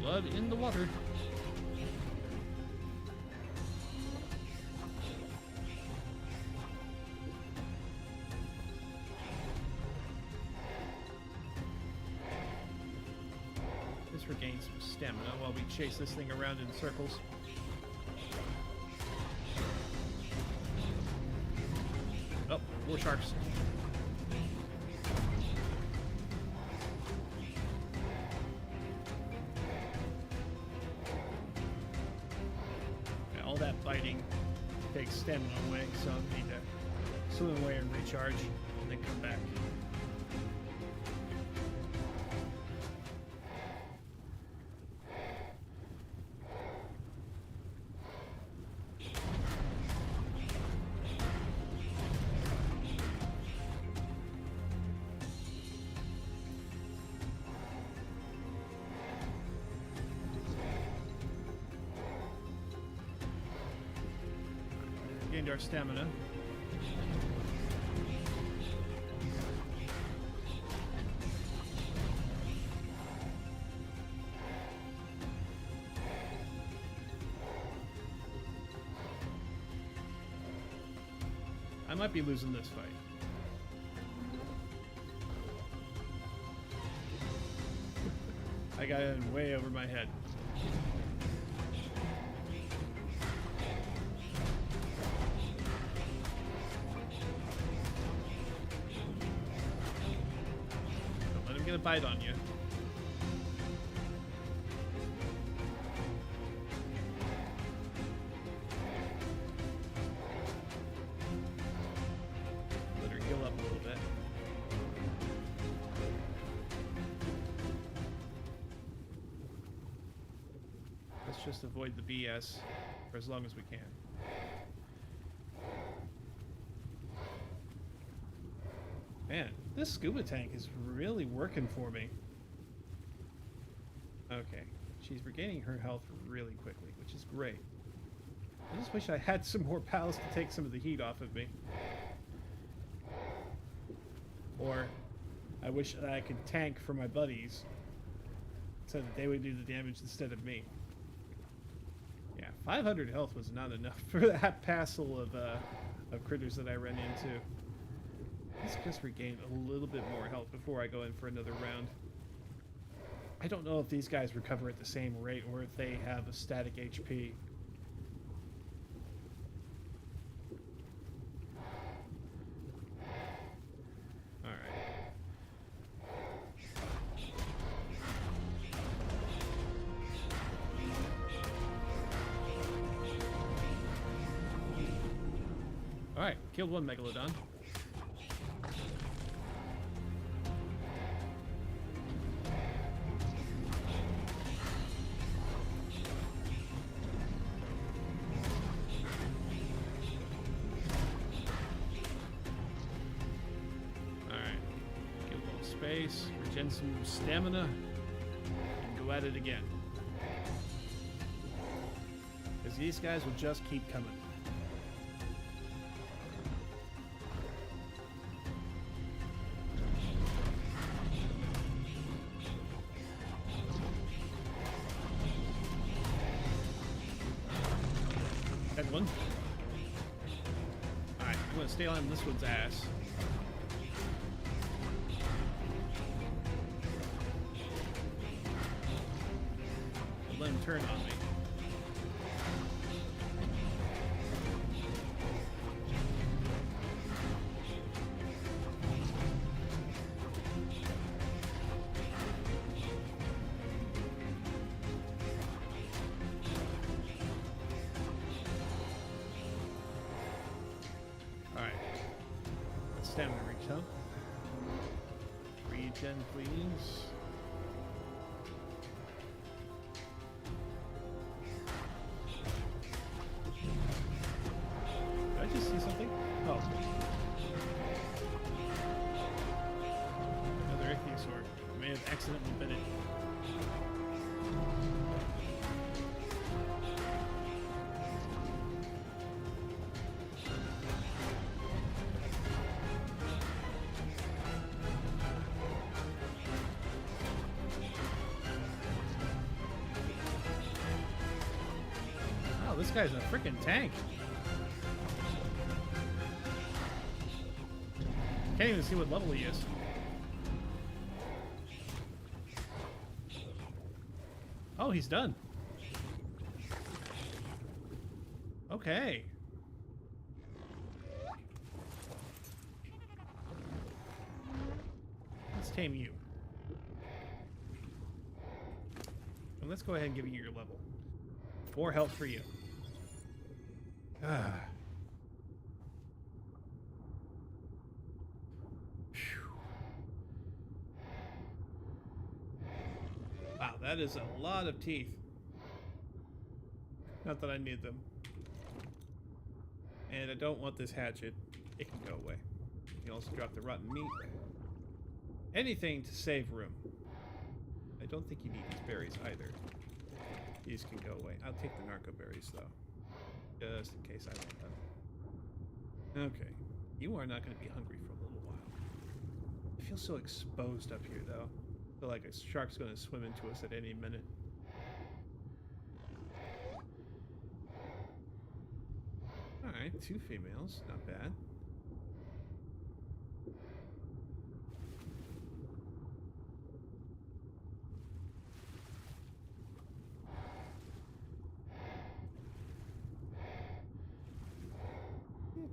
Blood in the water. This regains some stamina while we chase this thing around in circles. Oh, more sharks. All that biting takes stamina away, so I need to swim away and recharge, and then come back. Gained our stamina. I might be losing this fight. I got it way over my head. Get a bite on you. Let her heal up a little bit. Let's just avoid the BS for as long as we can. Man, this scuba tank is really working for me. Okay, she's regaining her health really quickly, which is great. I just wish I had some more pals to take some of the heat off of me. Or I wish that I could tank for my buddies so that they would do the damage instead of me. Yeah, 500 health was not enough for that passel of critters that I ran into. Let's just regain a little bit more health before I go in for another round. I don't know if these guys recover at the same rate or if they have a static HP. Alright, killed one megalodon. Space, regen some stamina, and go at it again. Because these guys will just keep coming. That one. Alright, I'm going to stay on this one's ass. let him turn on me. Alright. Stamina reach up. Regen, please. Did I just see something? Oh. Another ichthyosaur. I may have accidentally bit it. This guy's a freaking tank. Can't even see what level he is. Oh, he's done. Okay. Let's tame you. And let's go ahead and give you your level. 4 health for you. Ah. Wow, that is a lot of teeth. Not that I need them. And I don't want this hatchet. It can go away. You can also drop the rotten meat. Anything to save room. I don't think you need these berries either. These can go away. I'll take the narco berries though. Just in case I want them. Okay. You are not going to be hungry for a little while. I feel so exposed up here, though. I feel like a shark's going to swim into us at any minute. Alright, 2 females. Not bad.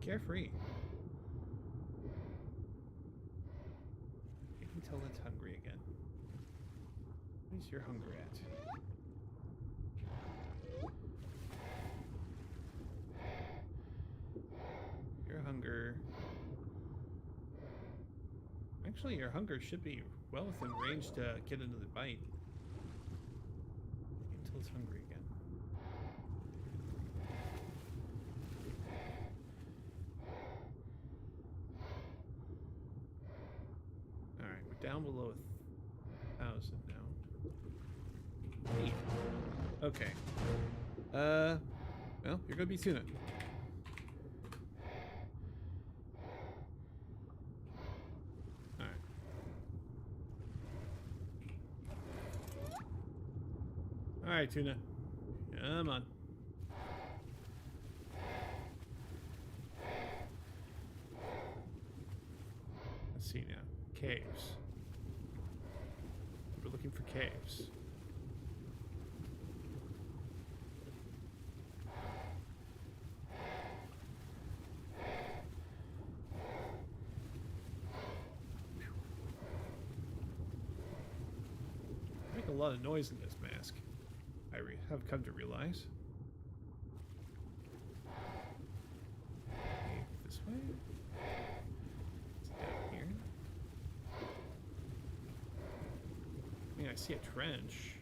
Carefree. You can tell it's hungry again. Where's your hunger at? Your hunger... Actually, your hunger should be well within range to get another bite. Until it's hungry again. Down below 1,000 now. Hey. Okay. Well, you're gonna be tuna. Alright. Alright, tuna. Come on. Let's see now. Caves. We're looking for caves. Make a lot of noise in this mask. I have come to realize. Okay, this way. It's down here. I mean, I see a trench.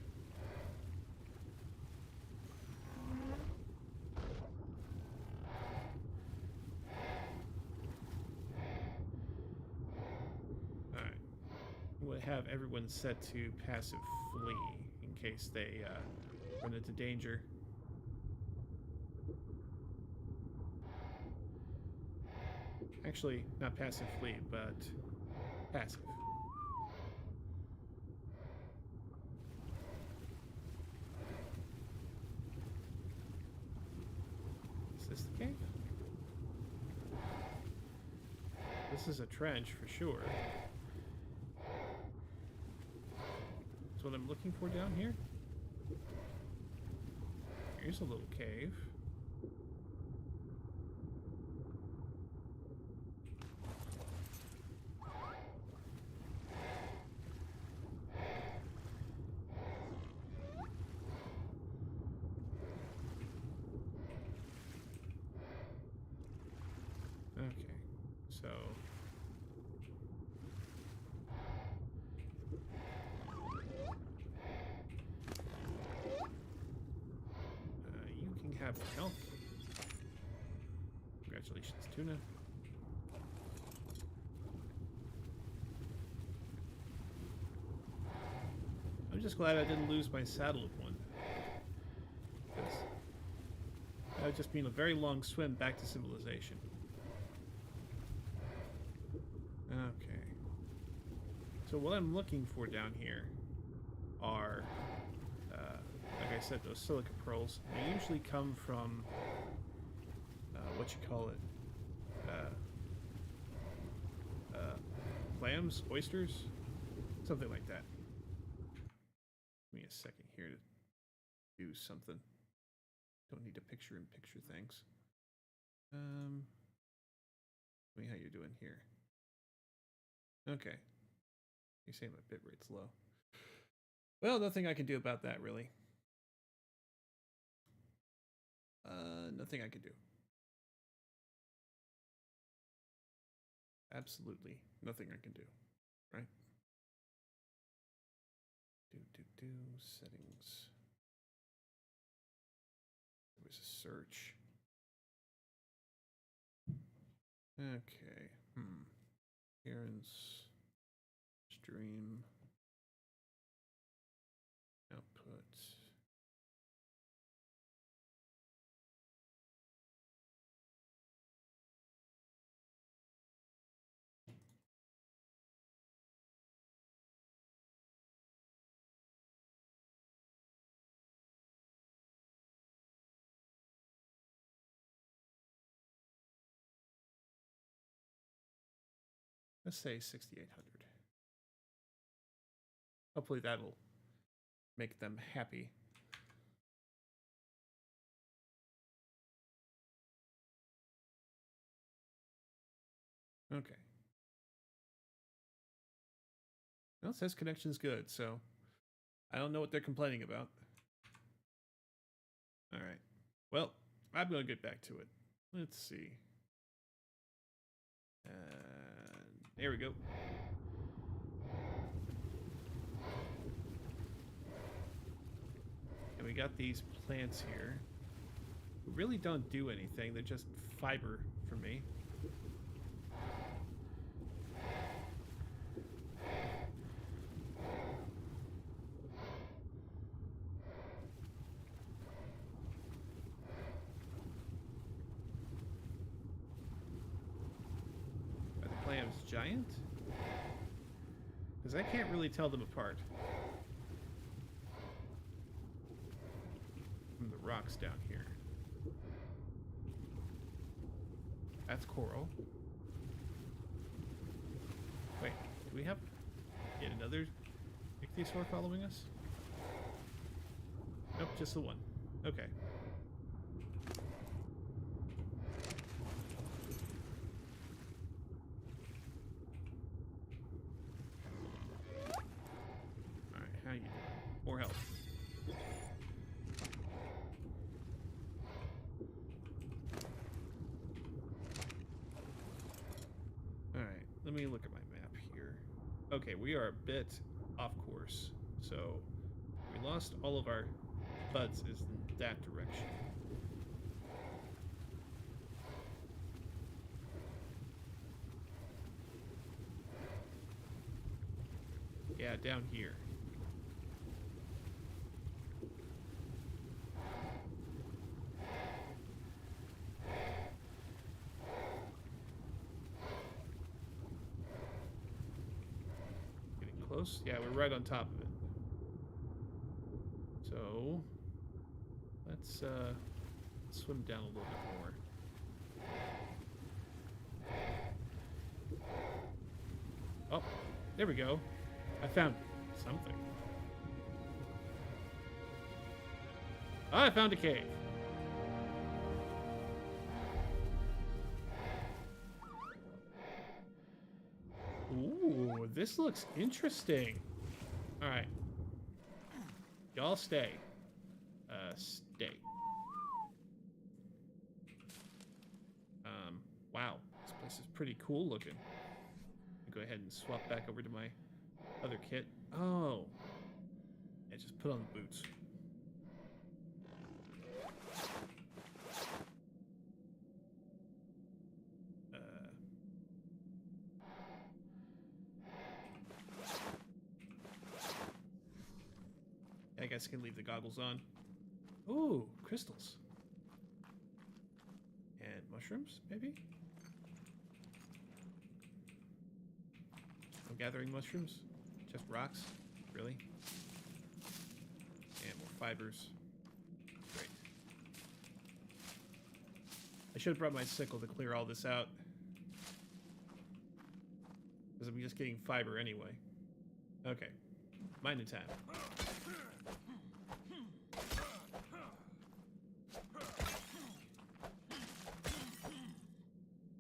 Alright. I'm going to have everyone set to passive flee in case they run into danger. Actually, not passive flee, but passive. Is this the cave? This is a trench for sure. That's what I'm looking for down here. Here's a little cave. Okay, so you can have milk. Congratulations, tuna. I'm just glad I didn't lose my saddle of one. That would just mean a very long swim back to civilization. Okay. So what I'm looking for down here are, like I said, those silica pearls. They usually come from, what you call it, clams, oysters, something like that. Give me a second here to do something. Don't need to picture-in-picture things. Tell me how you're doing here. Okay. You're saying my bit rate's low. Well, nothing I can do about that, really. Nothing I can do. Absolutely nothing I can do, right? Settings. There was a search. Okay. Appearance. Stream. Output. Let's say 6,800. Hopefully that'll make them happy. Okay. Well, it says connection's good, so I don't know what they're complaining about. All right. Well, I'm going to get back to it. Let's see. There we go. And we got these plants here. Who really don't do anything. They're just fiber for me. Are the clams giant? Because I can't really tell them apart from the rocks down here. That's coral. Wait, do we have yet another ichthyosaur following us? Nope, just the one. Okay. Alright, how you doing? More health. Alright, let me look at my map here. Okay, we are a bit off course. So, we lost all of our buds is in that direction. Yeah, down here. Getting close? Yeah, we're right on top of it. So, let's swim down a little bit more. Oh, there we go. I found something. I found a cave. Ooh, this looks interesting. All right. Y'all stay. Stay. Wow. This place is pretty cool looking. Go ahead and swap back over to my other kit. Oh. Yeah, just put on the boots. I guess I can leave the goggles on. Ooh, crystals. And mushrooms, maybe? I'm gathering mushrooms? Just rocks? Really? And more fibers. Great. I should have brought my sickle to clear all this out. Because I'm just getting fiber anyway. Okay. Mining time.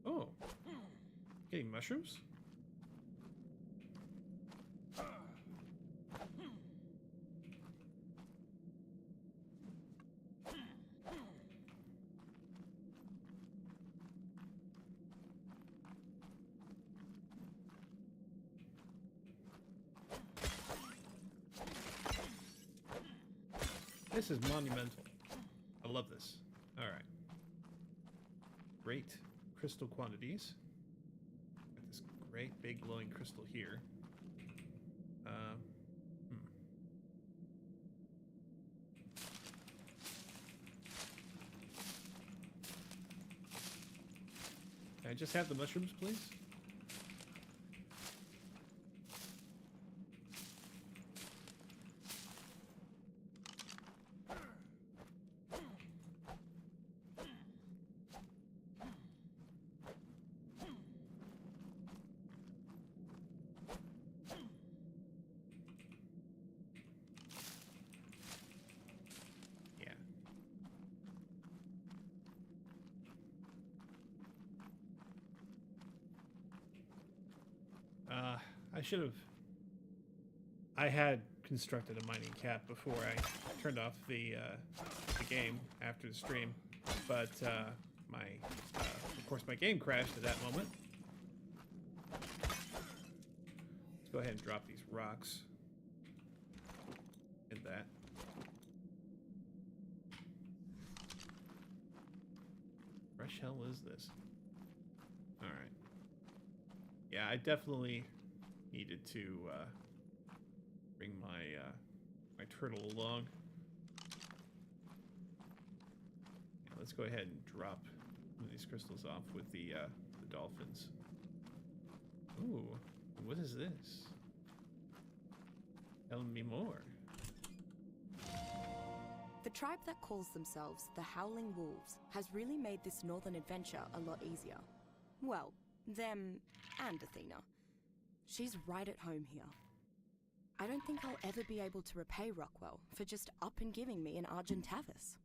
Oh. Getting mushrooms? This is monumental. I love this. All right. Great crystal quantities. Got this great big glowing crystal here. Can I just have the mushrooms, please? I should have... I had constructed a mining cap before I turned off the game after the stream, but of course my game crashed at that moment. Let's go ahead and drop these rocks. And that. Fresh hell is this? Alright. Yeah, I definitely needed to bring my my turtle along. Yeah, let's go ahead and drop one of these crystals off with the dolphins. Ooh, what is this? Tell me more. The tribe that calls themselves the Howling Wolves has really made this northern adventure a lot easier. Well, them and Athena. She's right at home here. I don't think I'll ever be able to repay Rockwell for just up and giving me an Argentavis.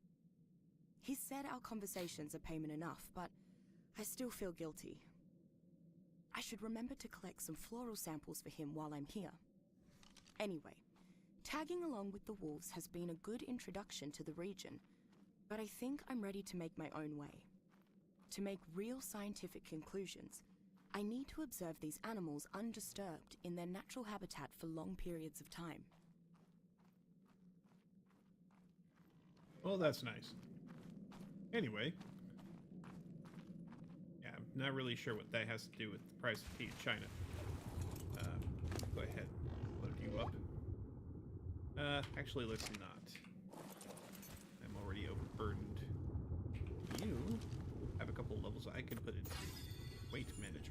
He said our conversations are payment enough, but I still feel guilty. I should remember to collect some floral samples for him while I'm here. Anyway, tagging along with the wolves has been a good introduction to the region, but I think I'm ready to make my own way. To make real scientific conclusions, I need to observe these animals undisturbed in their natural habitat for long periods of time. Well, that's nice. Anyway. Yeah, I'm not really sure what that has to do with the price of tea in China. Go ahead. Load you up. Actually, let's not. I'm already overburdened. You have a couple levels I can put into weight management.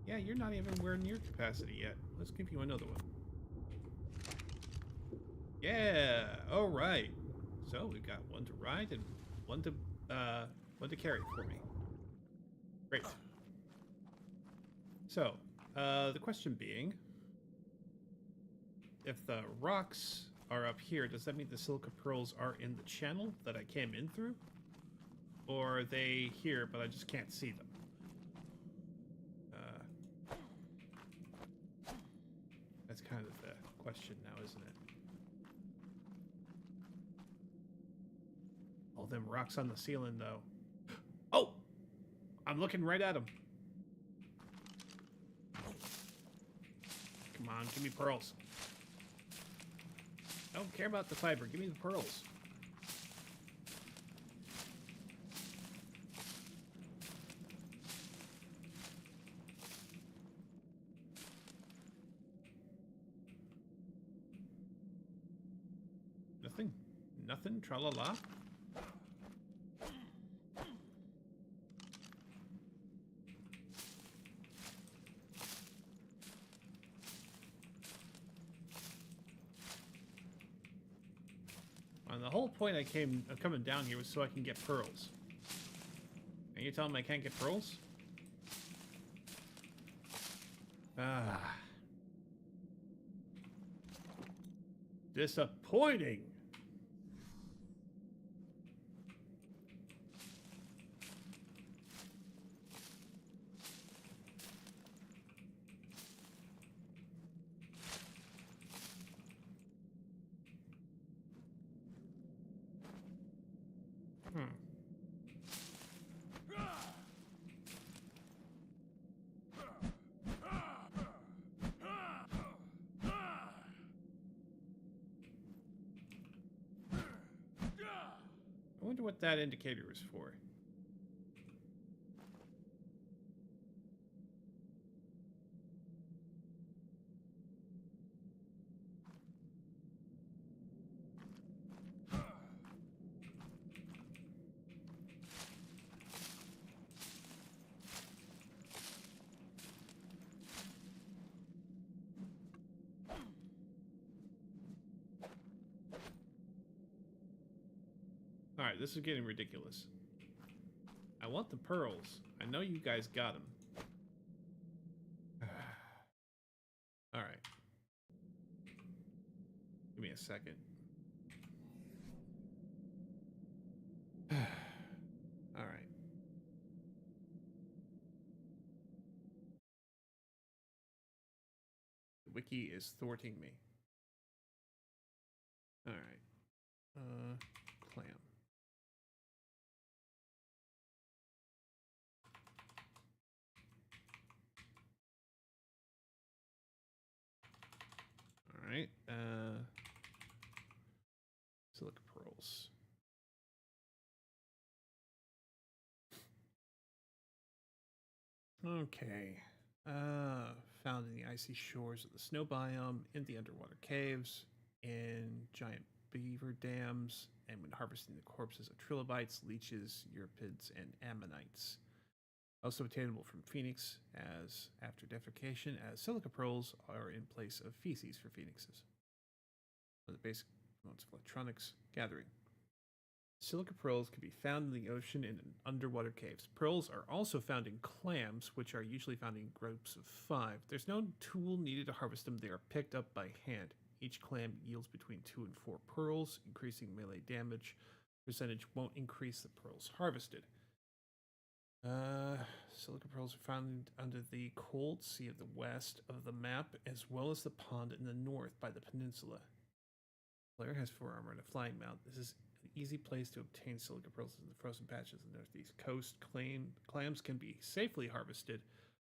Yeah, you're not even where near capacity yet. Let's give you another one. Yeah, all right. So we've got one to ride and one to carry for me. Great. So, the question being, if the rocks are up here, does that mean the silica pearls are in the channel that I came in through? Or are they here, but I just can't see them? That's kind of the question now, isn't it? All them rocks on the ceiling, though. Oh! I'm looking right at them. Come on, give me pearls. I don't care about the fiber. Give me the pearls. Nothing? Nothing? Tra-la-la? And the whole point of coming down here was so I can get pearls. And you telling me I can't get pearls? Ah. Disappointing. I wonder what that indicator is for. Alright, this is getting ridiculous. I want the pearls. I know you guys got them. Alright. Give me a second. Alright. The wiki is thwarting me. Alright. Clam. Alright. Silica pearls. Okay. Found in the icy shores of the snow biome, in the underwater caves, in giant beaver dams, and when harvesting the corpses of trilobites, leeches, euripids, and ammonites. Also obtainable from phoenix, as after defecation, as silica pearls are in place of feces for phoenixes. One of the basic components of electronics gathering. Silica pearls can be found in the ocean and in underwater caves. Pearls are also found in clams, which are usually found in groups of 5. There's no tool needed to harvest them. They are picked up by hand. Each clam yields between 2 and 4 pearls. Increasing melee damage percentage won't increase the pearls harvested. Silica pearls are found under the cold sea of the west of the map, as well as the pond in the north by the peninsula. The player has 4 armor and a flying mount. This is an easy place to obtain silica pearls in the frozen patches of the northeast coast. Clams can be safely harvested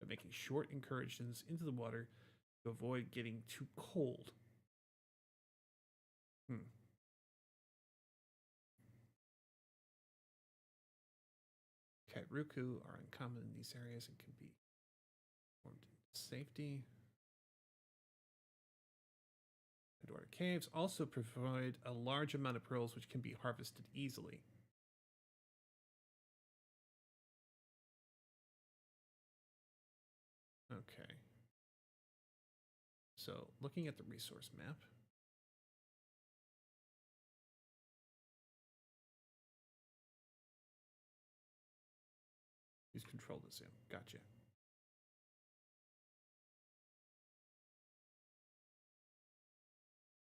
by making short incursions into the water to avoid getting too cold. Kairuku are uncommon in these areas and can be formed in safety. Underwater caves also provide a large amount of pearls which can be harvested easily. Okay. So, looking at the resource map. Use control to zoom. Gotcha.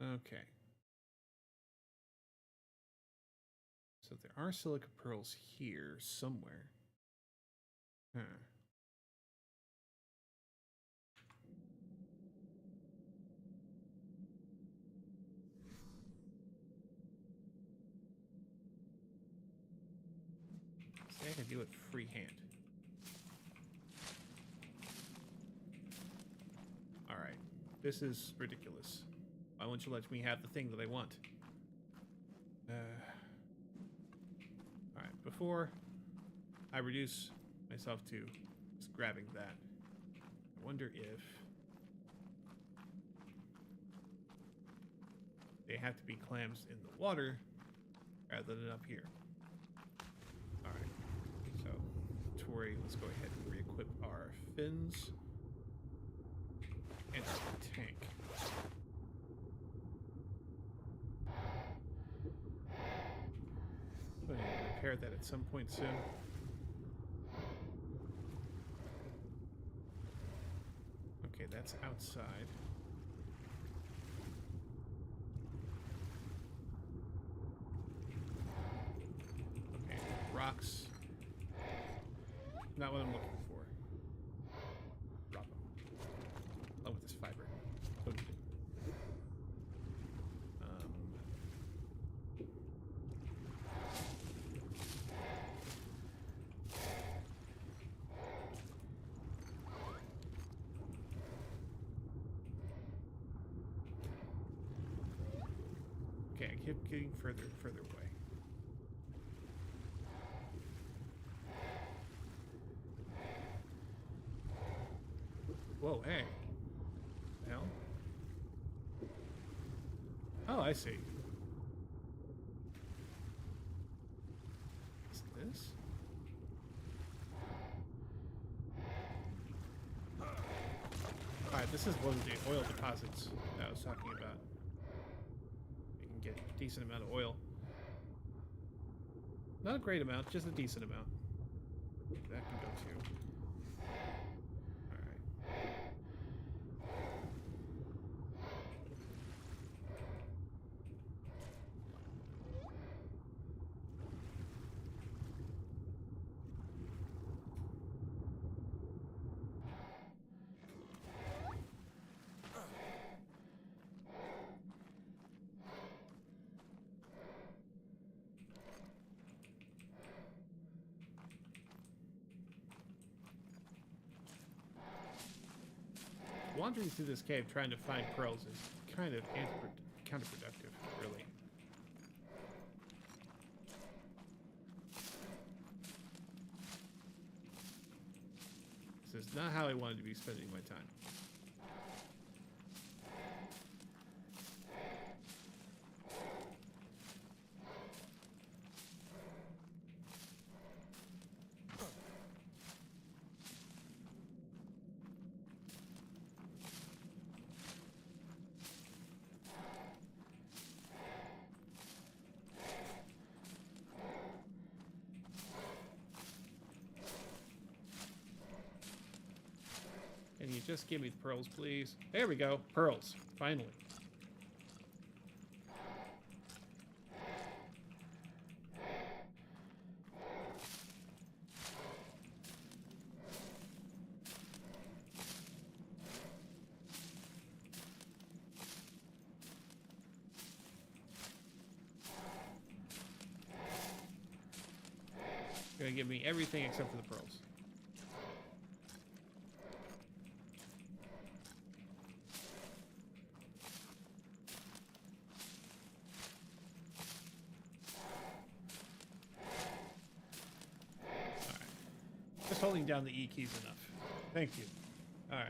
Okay. So there are silica pearls here somewhere. Huh. See, I can do it freehand. Alright. This is ridiculous. Why won't you let me have the thing that I want? Alright, before I reduce myself to just grabbing that, I wonder if they have to be clams in the water rather than up here. Alright, so Tori, let's go ahead and re-equip our fins and our tank. I'm going to repair that at some point soon. Okay, that's outside. Okay, rocks. Not what I'm looking for. Drop them. Along with this fiber. Don't need it. Okay, I keep getting further and further away. Whoa, hey. The hell? Oh, I see. What's this? Alright, this is one of the oil deposits that I was talking about. You can get a decent amount of oil. Not a great amount, just a decent amount. That can go too. Wandering through this cave trying to find pearls is kind of counterproductive, really. This is not how I wanted to be spending my time. Can you just give me the pearls, please? There we go. Pearls. Finally. You're gonna give me everything except for the pearls. Holding down the E keys enough. Thank you. All right.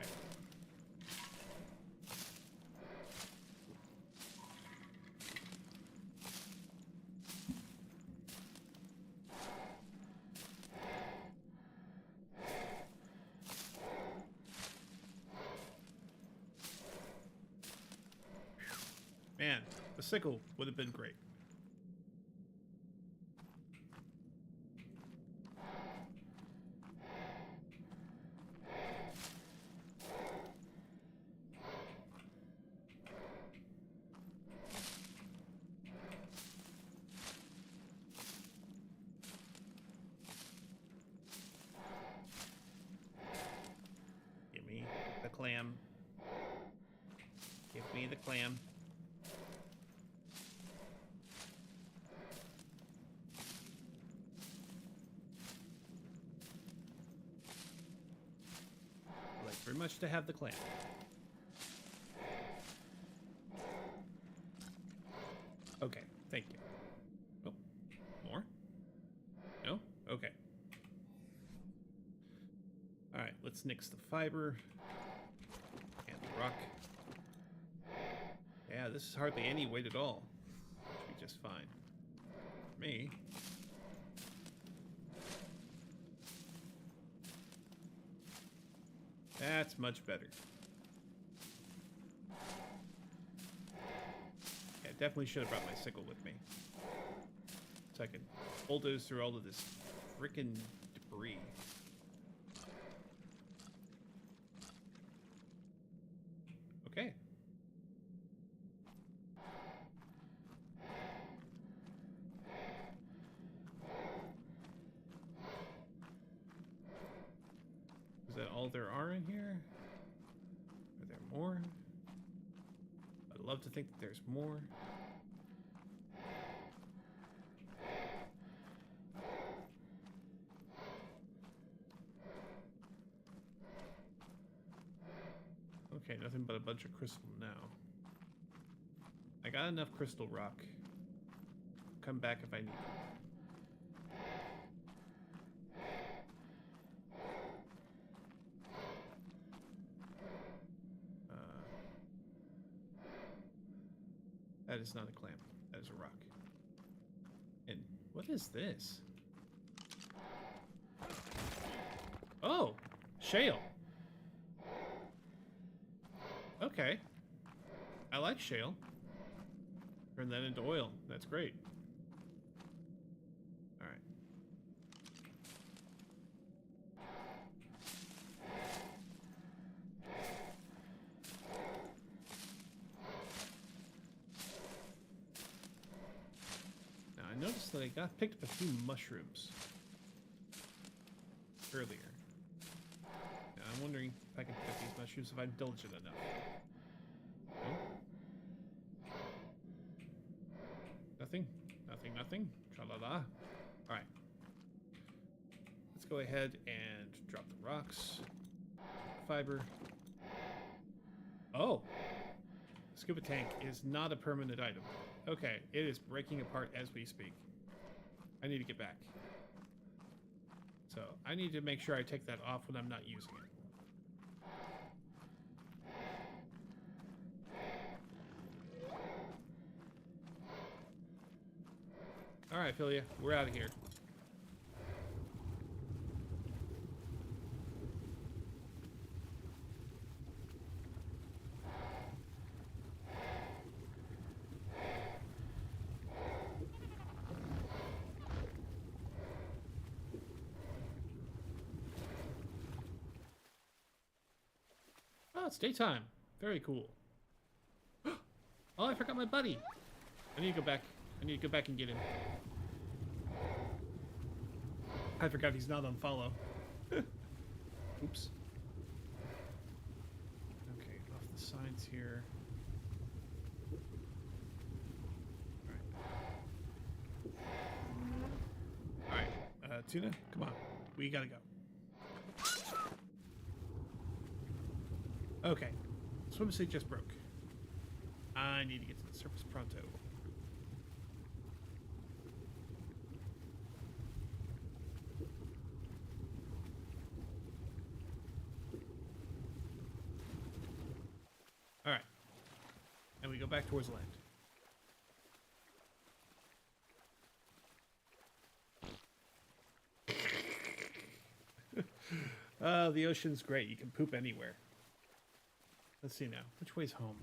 Man, the sickle would have been great. clam. Give me the clam. I'd like very much to have the clam. Okay, thank you. Oh, more? No? Okay. Alright, let's nix the fiber. And the rock. Yeah, this is hardly any weight at all. Should be just fine. For me. That's much better. Yeah, definitely should have brought my sickle with me. So I could bulldoze through all of this frickin' debris. Okay. Is that all there are in here? Are there more? I'd love to think that there's more. Okay, nothing but a bunch of crystal now. I got enough crystal rock. Come back if I need it. That is not a clam. That is a rock. And what is this? Oh! Shale! Okay. I like shale. Turn that into oil. That's great. Alright. Now I noticed that I picked up a few mushrooms earlier. Now I'm wondering if I can pick up these mushrooms if I'm diligent enough. Nothing, nothing, nothing. Tra-la-la. Alright. Let's go ahead and drop the rocks. Fiber. Oh! Scuba tank is not a permanent item. Okay, it is breaking apart as we speak. I need to get back. So, I need to make sure I take that off when I'm not using it. Alright, Philia, we're out of here. Oh, it's daytime. Very cool. Oh, I forgot my buddy. I need to go back. I need to go back and get him. I forgot he's not on follow. Oops. Okay, off the sides here. Alright. Tuna, come on. We gotta go. Okay. Swim suit just broke. I need to get to the surface pronto. Alright. And we go back towards land. The ocean's great. You can poop anywhere. Let's see now. Which way's home?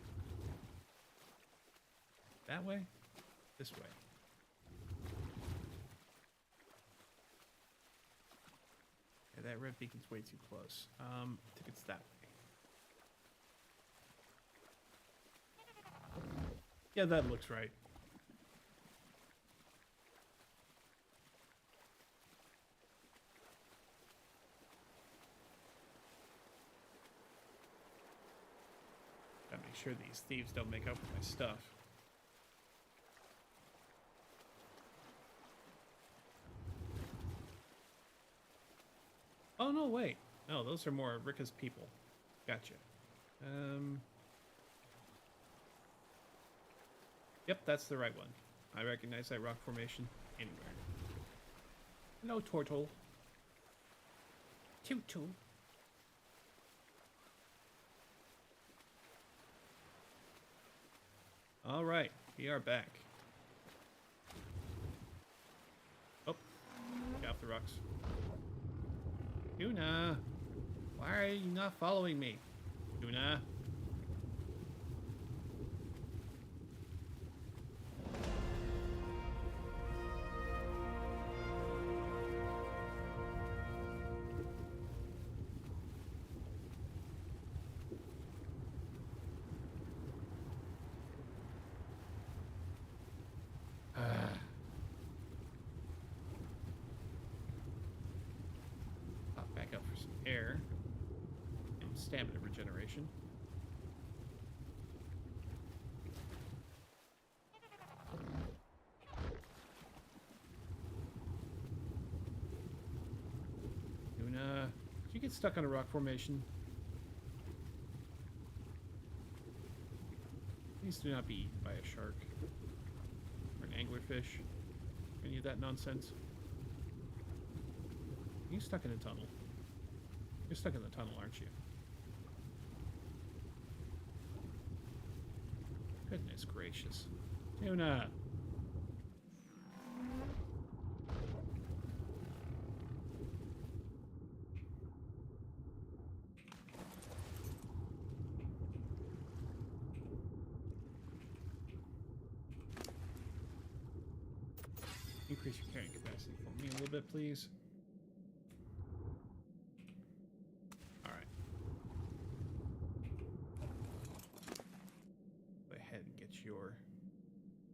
That way? This way. Yeah, that red beacon's way too close. I think it's that way. Yeah, that looks right. make sure these thieves don't make up with my stuff. Oh, no, wait. No, those are more Rika's people. Gotcha. Yep, that's the right one. I recognize that rock formation anywhere. Hello, Turtle. Tutu. All right, we are back. Oh, get off the rocks. Tuna, why are you not following me? Tuna. Pop back up for some air and stamina regeneration. Tuna, did you get stuck on a rock formation? Please do not be eaten by a shark or an anglerfish. Any of that nonsense. Are you stuck in a tunnel? You're stuck in the tunnel, aren't you? Goodness gracious. Tuna! Increase your carrying capacity for me a little bit, please. Alright. Go ahead and get your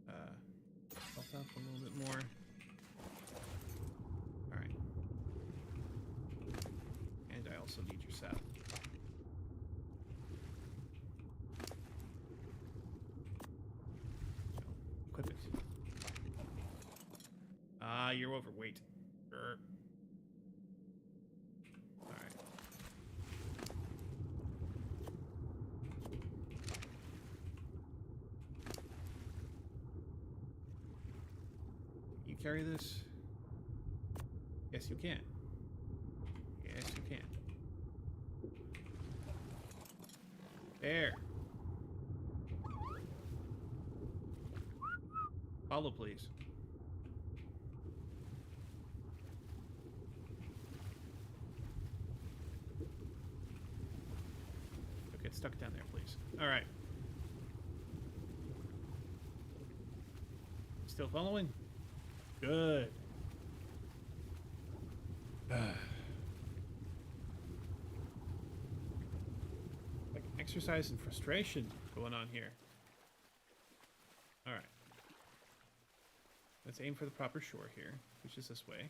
health up a little bit more. Alright. And I also need your sap. So, equip it. Ah, you're overweight. Alright. You carry this? Yes, you can. Yes, you can. There. Follow, please. Get stuck down there, please. All right. Still following? Good. Like exercise and frustration going on here. All right. Let's aim for the proper shore here, which is this way.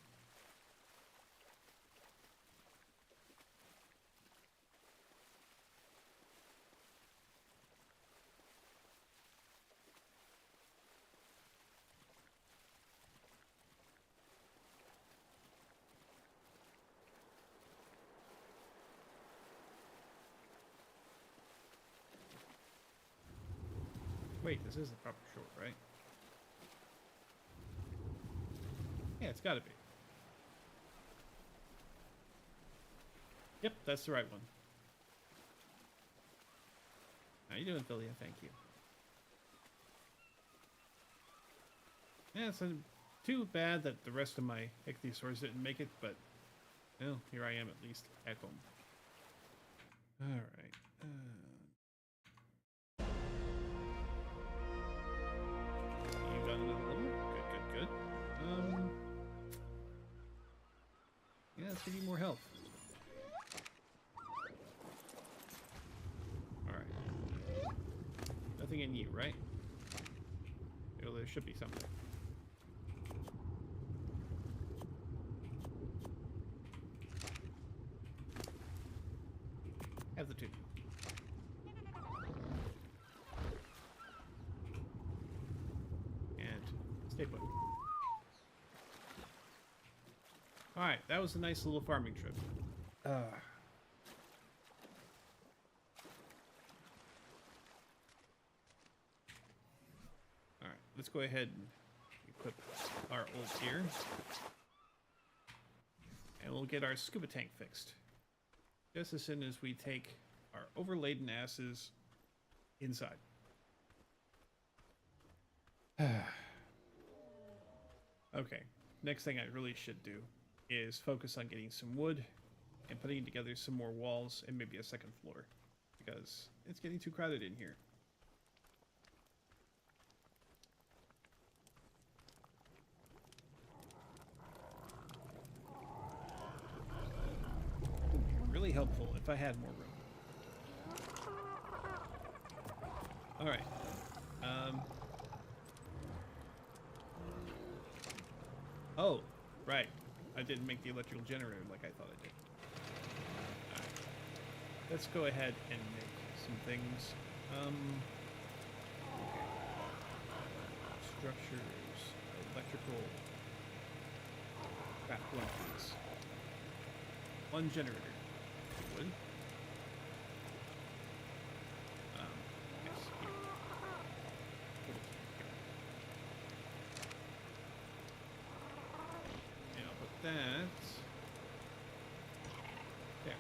Wait, this is the proper shore, right? Yeah, it's gotta be. Yep, that's the right one. How you doing, Philia? Thank you. Yeah, it's too bad that the rest of my ichthyosaurs didn't make it, but well, here I am at least at home. Alright. You got another level? Good. Yeah, let's give you more health. Alright. Nothing in you, right? Oh, there should be something. Have the two. Hey, buddy. Alright, that was a nice little farming trip. Alright, let's go ahead and equip our old gear. And we'll get our scuba tank fixed. Just as soon as we take our overladen asses inside. Okay, next thing I really should do is focus on getting some wood and putting together some more walls and maybe a second floor, because it's getting too crowded in here. It would be really helpful if I had more room. All right. Oh, right. I didn't make the electrical generator like I thought I did. All right. Let's go ahead and make some things. Okay. Structures, electrical. Crap, one please. One generator. Wood. Yes, here. And I'll put that there.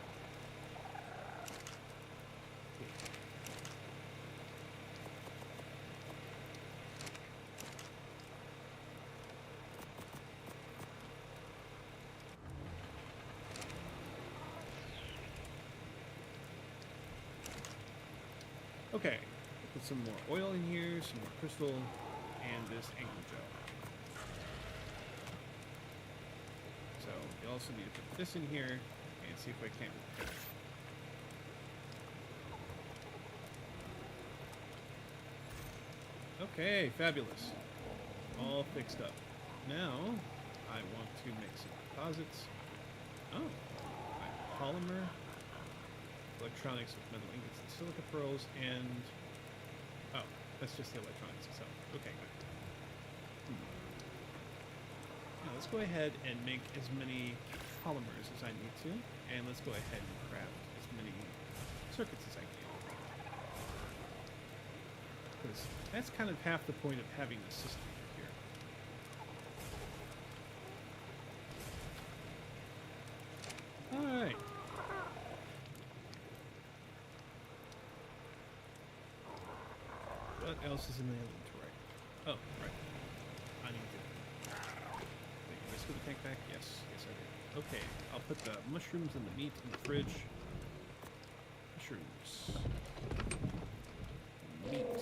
Okay, put some more oil in here, some more crystal, and this angler gel. So you also need to put this in here and see if I can't repair it. Okay, fabulous. All fixed up. Now, I want to make some deposits. Oh, right, polymer, electronics with metal ingots and silica pearls, and... oh, that's just the electronics itself. Okay, good. Now, let's go ahead and make as many polymers as I need to, and let's go ahead and craft as many circuits as I can. Because that's kind of half the point of having a system here. Alright. What else is in the inventory? Oh, right. I need to... wait, did I put the tank back? Yes. Yes, I did. Okay, I'll put the mushrooms and the meat in the fridge. Mushrooms. Meat.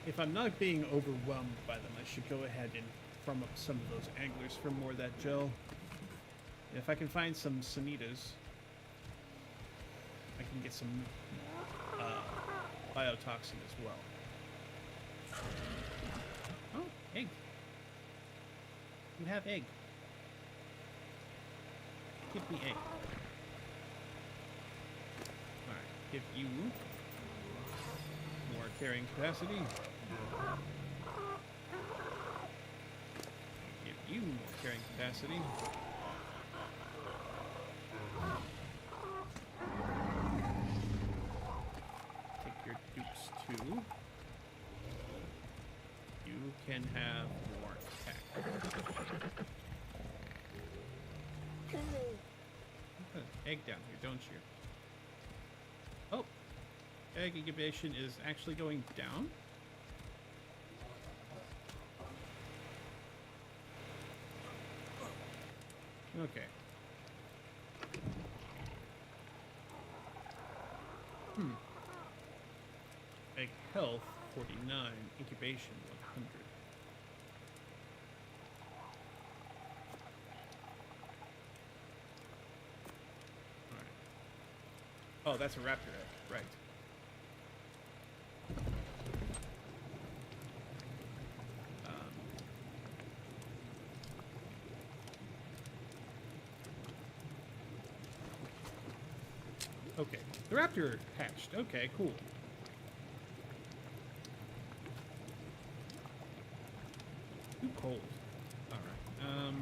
If I'm not being overwhelmed by them, I should go ahead and farm up some of those anglers for more of that gel. If I can find some sanitas, I can get some biotoxin as well. Oh, egg. You have egg. Give me egg. Alright, give you more carrying capacity. Give you more carrying capacity. Take your dukes too. You can have more attack. You put an egg down here, don't you? Oh! Egg incubation is actually going down? Okay. Egg health, 49. Incubation, 100. Alright. Oh, that's a raptor egg. Right. Okay, the raptor hatched. Okay, cool. Too cold. All right.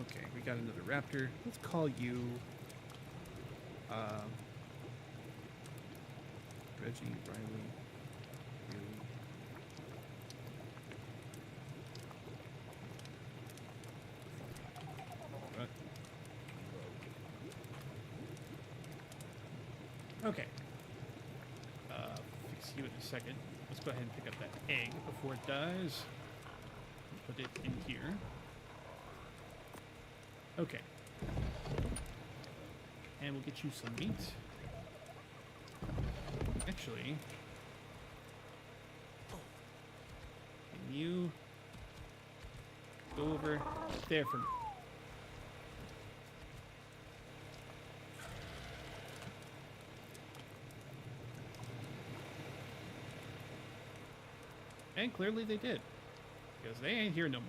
Okay, we got another raptor. Let's call you Reggie, Riley, you. What? Okay. Fix you in a second. Let's go ahead and pick up that egg before it dies. Put it in here. Okay. And we'll get you some meat. Actually, can you go over there for me? And clearly they did, because they ain't here no more.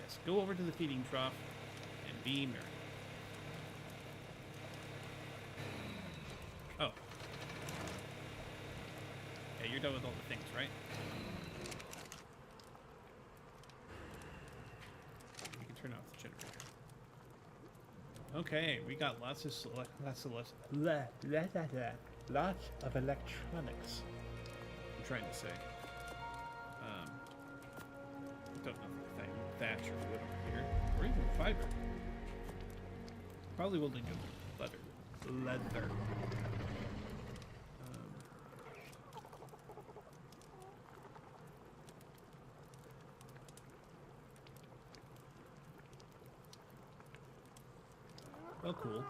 Yes, go over to the feeding trough and be merry. Oh. Yeah, you're done with all the things, right? You can turn off the generator. Okay, we got lots of electronics. I'm trying to say. Don't know if thatch or wood over here, or even fiber. Probably welding of leather. Well, cool.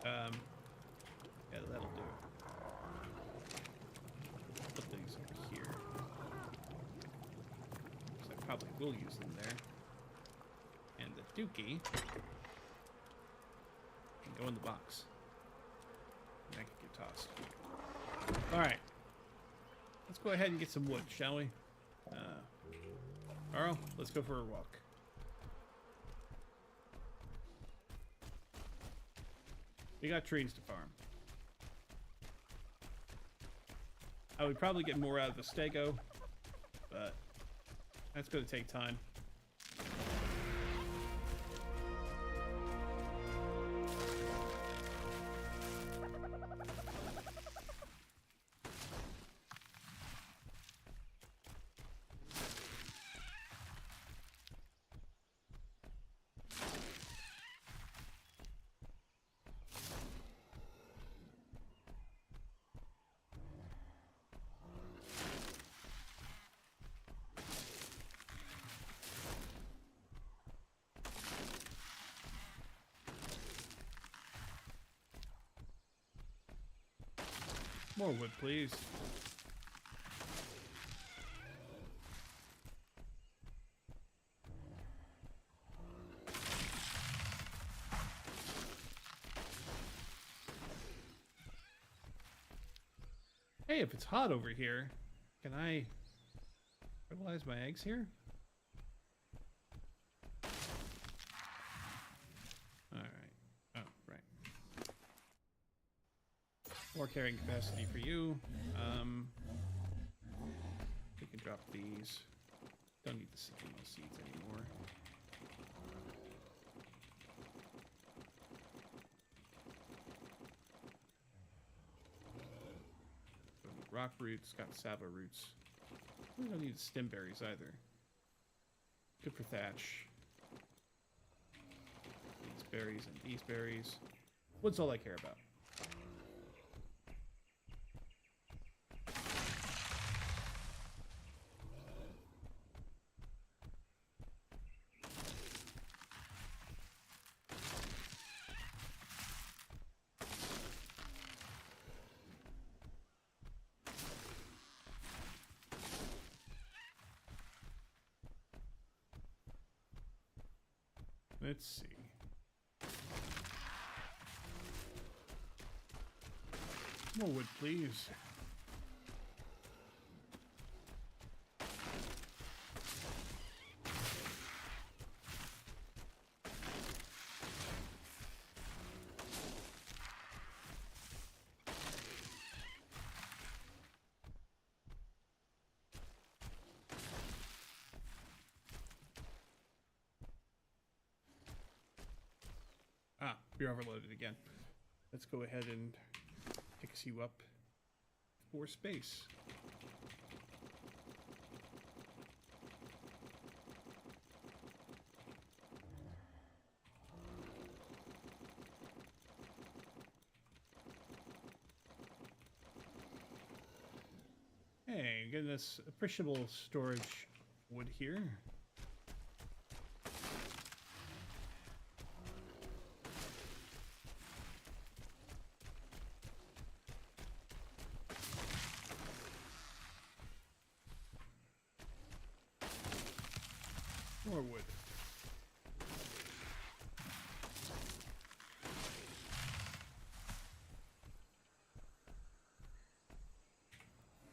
Yeah, that'll do it. Put these over here. So I probably will use them there. And the dookie can go in the box. And that can get tossed. Alright. Let's go ahead and get some wood, shall we? Carl, let's go for a walk. We got trees to farm. I would probably get more out of the stego, but that's going to take time. More wood, please. Hey, if it's hot over here, can I fertilize my eggs here? More carrying capacity for you. We can drop these. Don't need the signal seeds anymore. Don't need rock roots. Got saba roots. We don't need stem berries either. Good for thatch. These berries and these berries. Wood's all I care about. Let's see. More wood, please. you're overloaded again. Let's go ahead and fix you up for space. Hey, getting this appreciable storage wood here. More wood.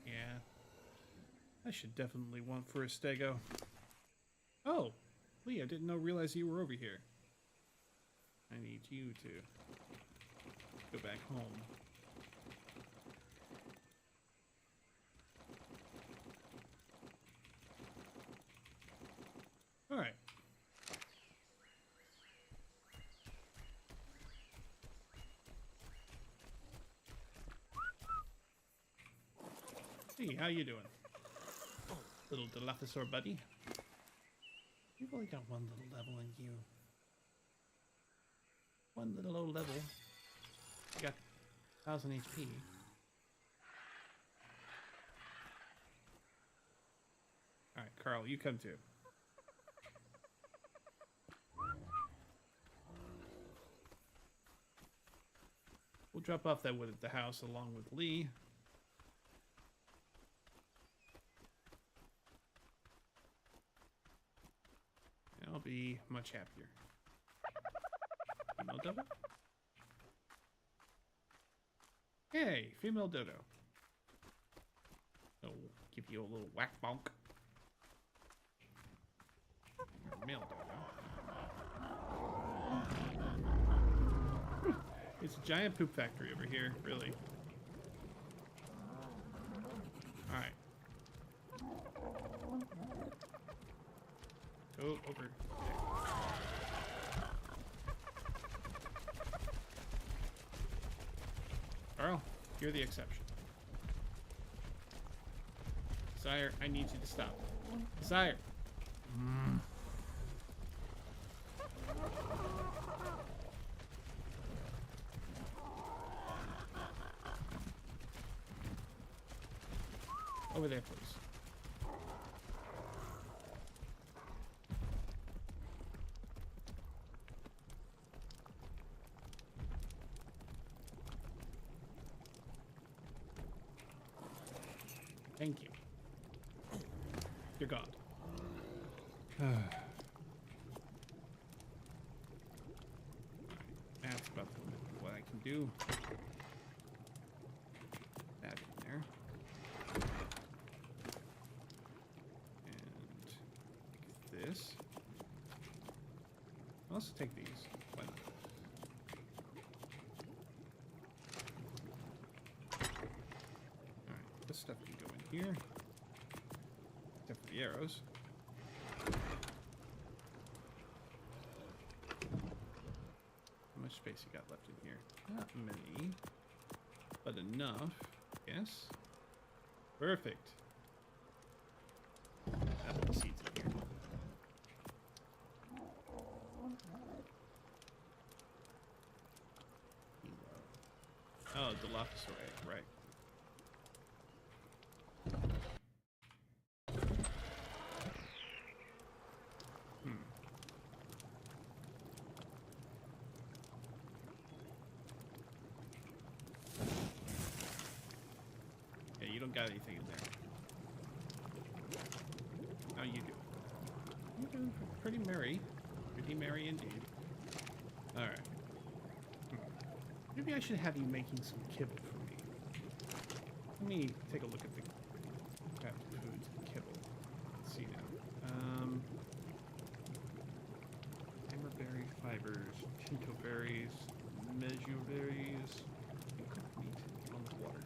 Yeah. I should definitely want for a stego. Oh, Lee, I didn't realize you were over here. I need you to go back home. All right. Hey, how you doing? Little Dilophosaur buddy. You've only got one little level in you. One little old level. You got 1,000 HP. Alright, Carl, you come too. We'll drop off that wood at the house along with Lee. And I'll be much happier. Female dodo? Hey, female dodo. I'll give you a little whack bonk. You're a male dodo. It's a giant poop factory over here, really. Alright. Go over there. Carl, you're the exception. Sire, I need you to stop. Sire! Over there, please. Thank you. You're gone. That's about what I can do. That in there. This. I'll also take these. Why not? Alright, this stuff can go in here. Except for the arrows. How much space you got left in here? Not many. But enough. Yes. Perfect. Apple seeds in here. Oh, Dilophosaur egg, right. Yeah, you don't got anything in there. How you doing? You're doing pretty merry. Pretty merry indeed. Alright. Maybe I should have you making some kibble for me. Let me take a look at the foods and kibble. Let's see now. Hammerberry fibers, tinto berries, measure berries, and cooked meat on the water.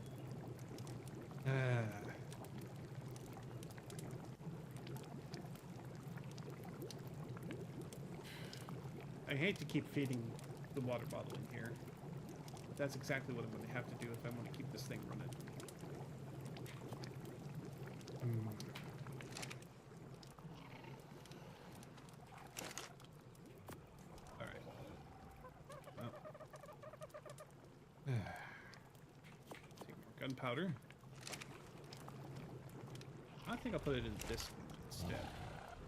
I hate to keep feeding the water bottle in here. But that's exactly what I'm going to have to do if I want to keep this thing running. Alright. Well. Take more gunpowder. I think I'll put it in this instead.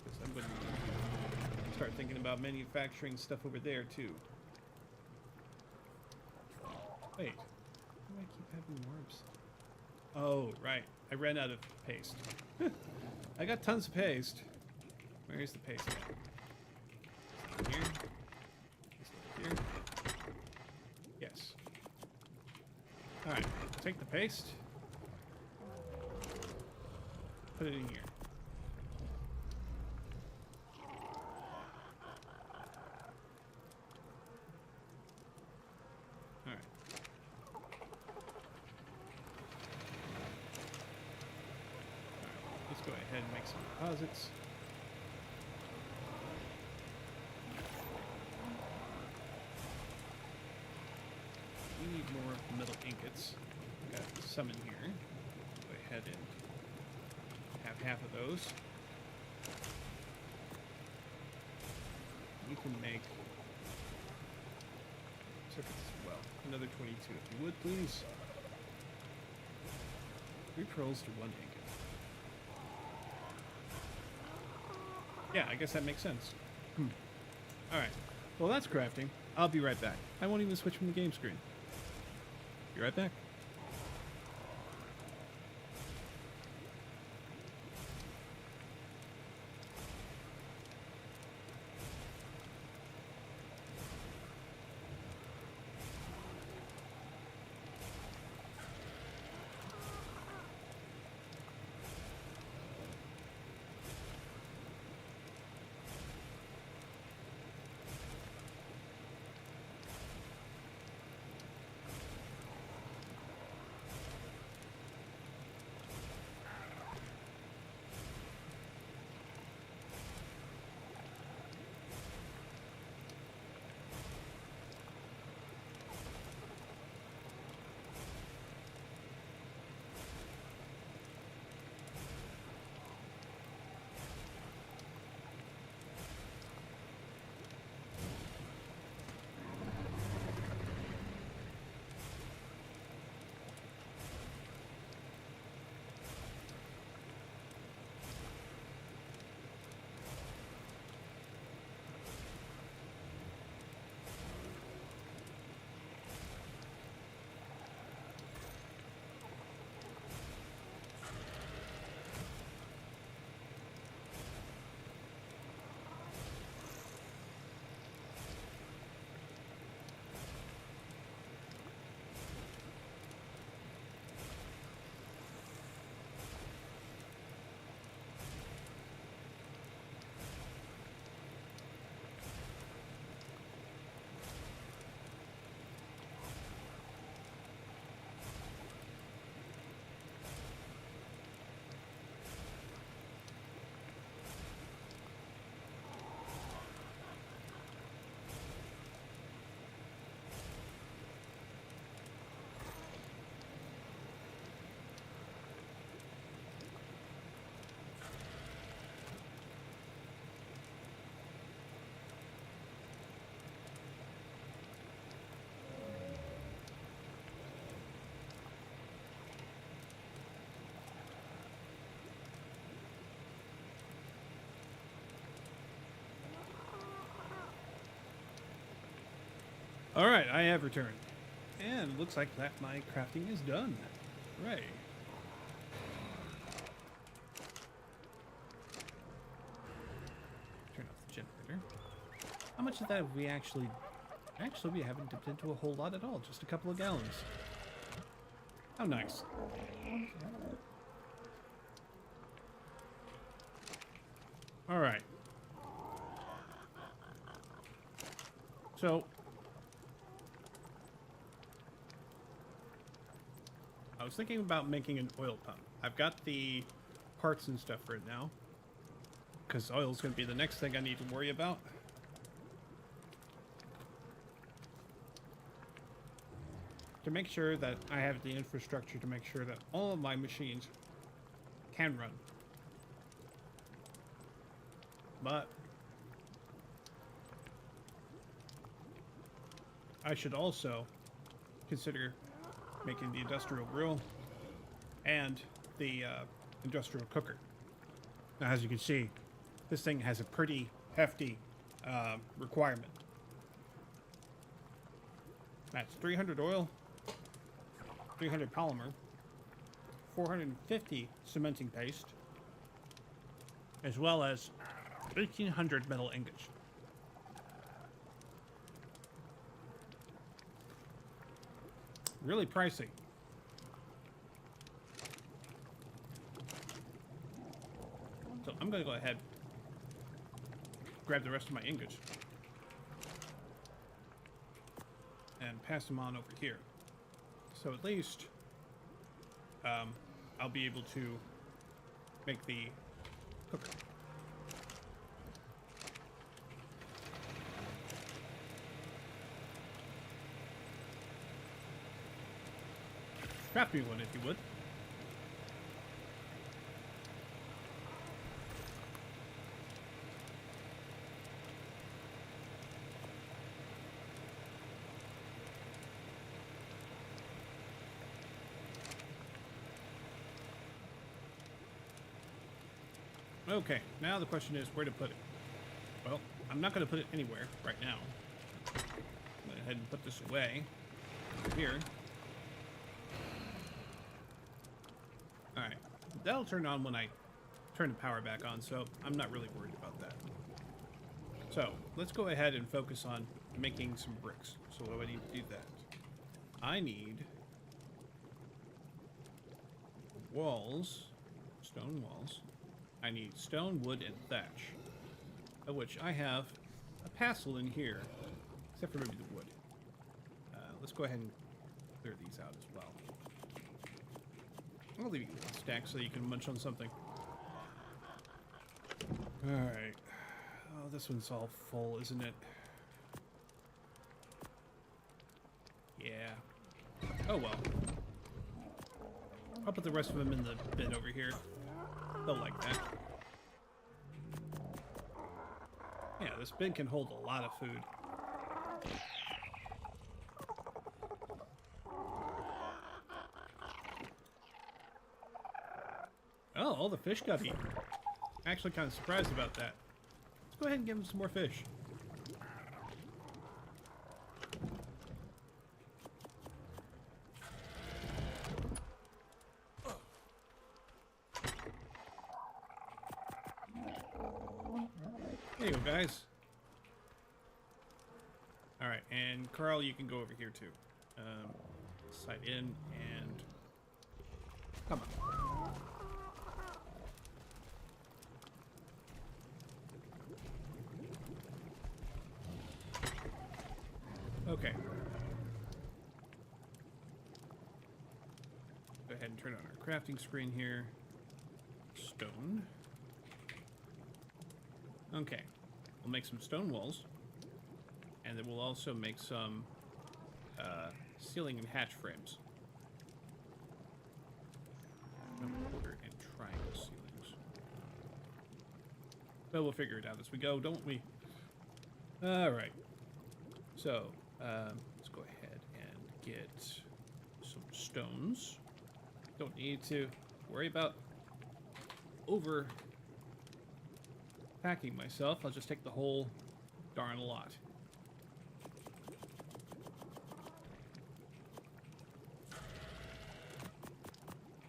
Because I'm going to start thinking about manufacturing stuff over there too. Wait. Why do I keep having worms? Oh, right. I ran out of paste. I got tons of paste. Where is the paste at? Here? Is it here? Yes. Alright. Take the paste. Put it in here. Alright. Let's go ahead and make some deposits. We need more metal ingots. Got some in here. Go ahead and have half of those. You can make circuits as well. Another 22 if you would, please. 3 pearls to 1 ingot. Yeah, I guess that makes sense. Alright. Well, that's crafting. I'll be right back. I won't even switch from the game screen. Be right back. Alright, I have returned. And it looks like that my crafting is done. Hooray. Turn off the generator. How much of that have we actually... Actually, we haven't dipped into a whole lot at all. Just a couple of gallons. How nice. Alright. So... I was thinking about making an oil pump. I've got the parts and stuff for it now. Because oil's going to be the next thing I need to worry about. to make sure that I have the infrastructure to make sure that all of my machines can run. But I should also consider making the industrial grill and the industrial cooker. Now, as you can see, this thing has a pretty hefty requirement. That's 300 oil, 300 polymer, 450 cementing paste, as well as 1,800 metal ingots. Really pricey. So I'm going to go ahead, grab the rest of my ingots, and pass them on over here. So at least I'll be able to make the cooker. Craft me one if you would. Okay, now the question is where to put it. Well, I'm not going to put it anywhere right now. I'm going to go ahead and put this away over here. Alright, that'll turn on when I turn the power back on, so I'm not really worried about that. So, let's go ahead and focus on making some bricks. So what do I need to do that? I need walls, stone walls. I need stone, wood, and thatch, of which I have a passel in here, except for maybe the wood. Let's go ahead and clear these out as well. I'll leave you a stack so you can munch on something. Alright. Oh, this one's all full, isn't it? Yeah. Oh well. I'll put the rest of them in the bin over here. They'll like that. Yeah, this bin can hold a lot of food. Oh, all the fish got eaten. Actually kind of surprised about that. Let's go ahead and give them some more fish. There you go, guys. Alright, and Carl, you can go over here too. Slide in and... Come on. Okay. Go ahead and turn on our crafting screen here. Stone. Okay. We'll make some stone walls. And then we'll also make some ceiling and hatch frames. Quarter and triangle ceilings. But we'll figure it out as we go, don't we? Alright. So, let's go ahead and get some stones. Don't need to worry about over packing myself. I'll just take the whole darn lot.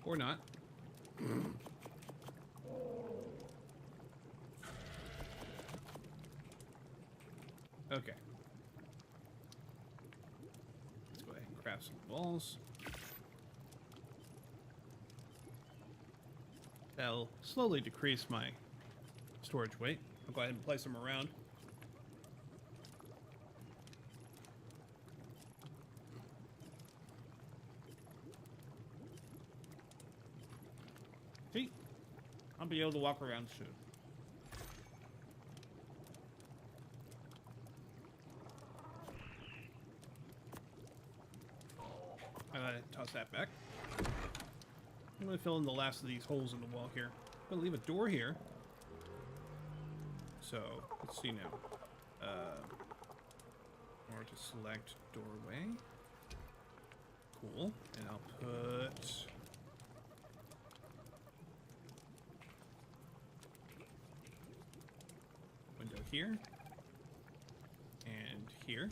Or not. Okay. Let's go ahead and craft some walls. That'll slowly decrease my storage weight. I'll go ahead and place them around. See? I'll be able to walk around soon. Toss that back. I'm going to fill in the last of these holes in the wall here. I'm going to leave a door here. So, let's see now. Or to select doorway. Cool. And I'll put... window here. And here.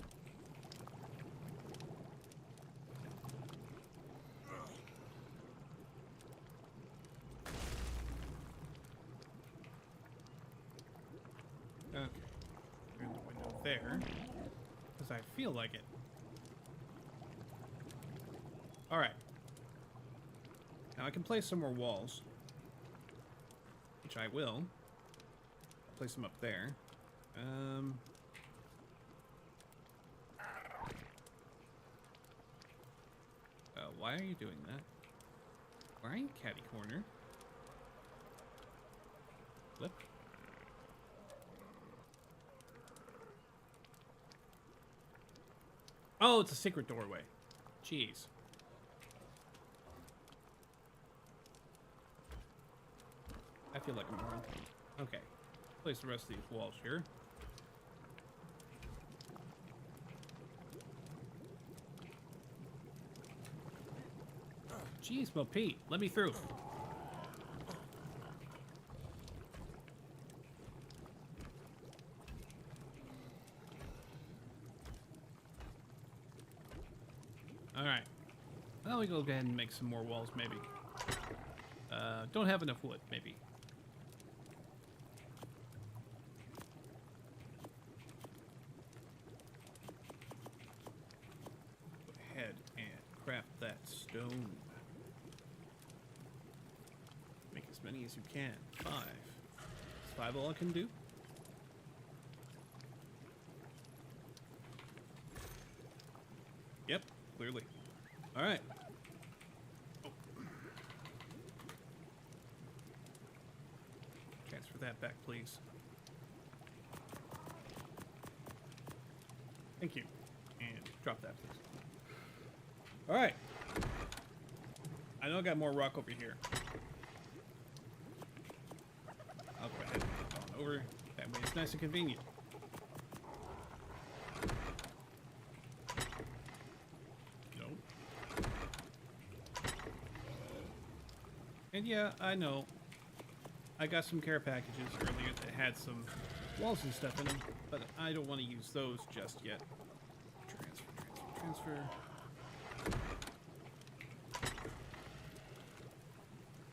Okay. Turn the window there. Because I feel like it. Alright. Now I can place some more walls. Which I will. Place them up there. Why are you doing that? Why are you catty corner? Flip. Oh, it's a secret doorway. Jeez. I feel like I'm wrong. Okay. Place the rest of these walls here. Jeez, Mo Pete, let me through. Alright. Well, we go ahead and make some more walls, maybe. Don't have enough wood, maybe. Go ahead and craft that stone. Make as many as you can. 5. Is 5 all I can do? Yep, clearly. Alright. Oh. Transfer that back, please. Thank you. And drop that, please. Alright. I know I got more rock over here. I'll go ahead and put it on over. That way it's nice and convenient. And yeah, I know. I got some care packages earlier that had some walls and stuff in them, but I don't want to use those just yet. Transfer.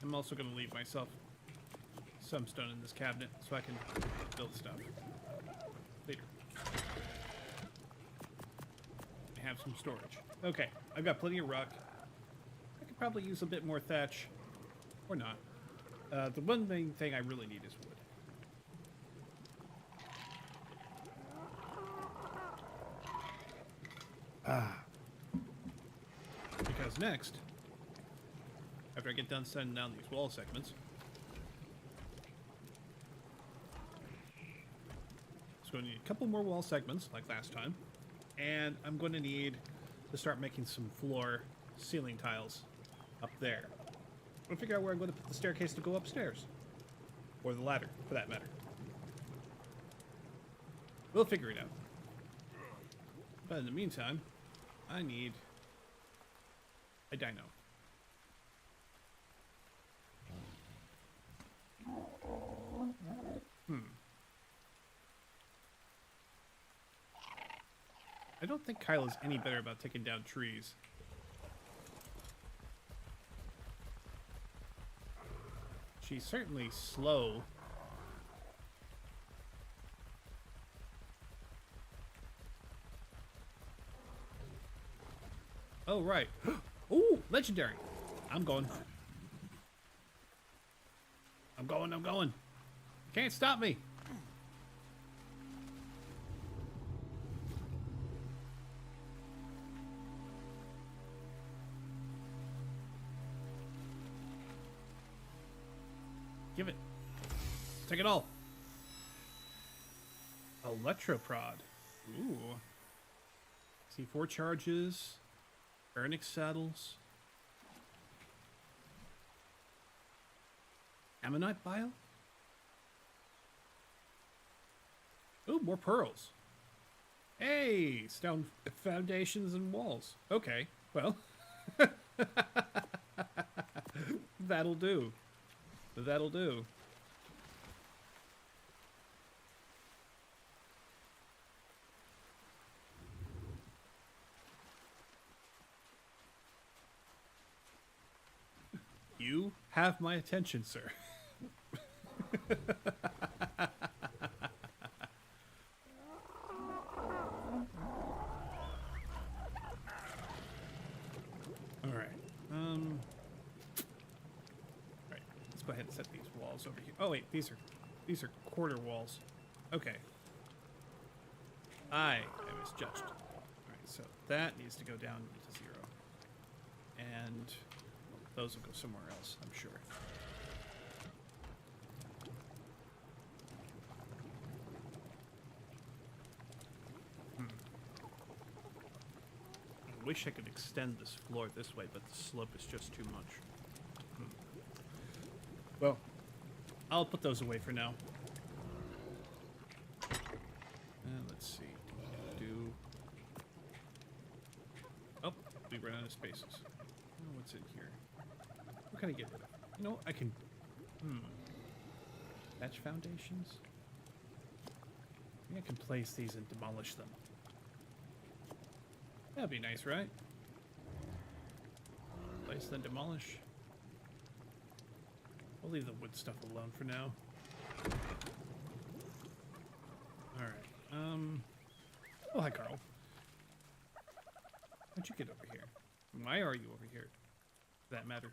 I'm also going to leave myself some stone in this cabinet so I can build stuff later. I have some storage. Okay, I've got plenty of rock. I could probably use a bit more thatch. Or not. The one main thing I really need is wood. Because next, after I get done sending down these wall segments, it's going to need a couple more wall segments, like last time, and I'm going to need to start making some floor ceiling tiles up there. I'm gonna figure out where I'm going to put the staircase to go upstairs. Or the ladder, for that matter. We'll figure it out. But in the meantime, I need a dino. I don't think Kyla's any better about taking down trees. She's certainly slow. Oh, right. Ooh, legendary. I'm going. I'm going. You can't stop me. Give it. Take it all. Electroprod. Ooh. See, 4 charges. Ernix saddles. Ammonite bile? Ooh, more pearls. Hey, stone foundations and walls. Okay, well. That'll do. That'll do. You have my attention, sir. All right. Right. Let's go ahead and set these walls over here. Oh wait, these are quarter walls. Okay. I misjudged. All right, so that needs to go down to 0, and those will go somewhere else, I'm sure. I wish I could extend this floor this way, but the slope is just too much. Well, I'll put those away for now. And let's see. Oh, we ran out of spaces. Oh, what's in here? What can I get rid of? You know, I can... Thatch foundations? I think I can place these and demolish them. That'd be nice, right? Place, then demolish. I'll leave the wood stuff alone for now. Alright, oh, hi, Carl. How'd you get over here? Why are you over here? For that matter.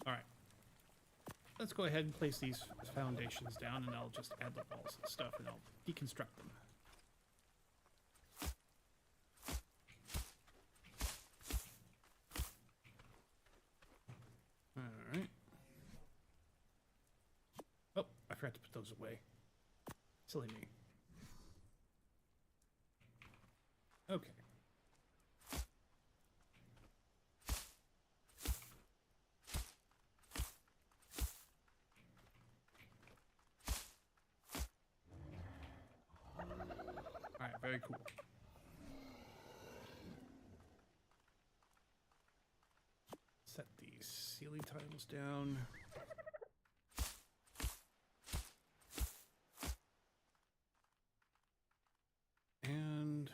Alright. Let's go ahead and place these foundations down, and I'll just add the walls and stuff, and I'll deconstruct them. Alright. Oh, I forgot to put those away. Silly me. Okay. Alright, very cool. Set these ceiling tiles down. And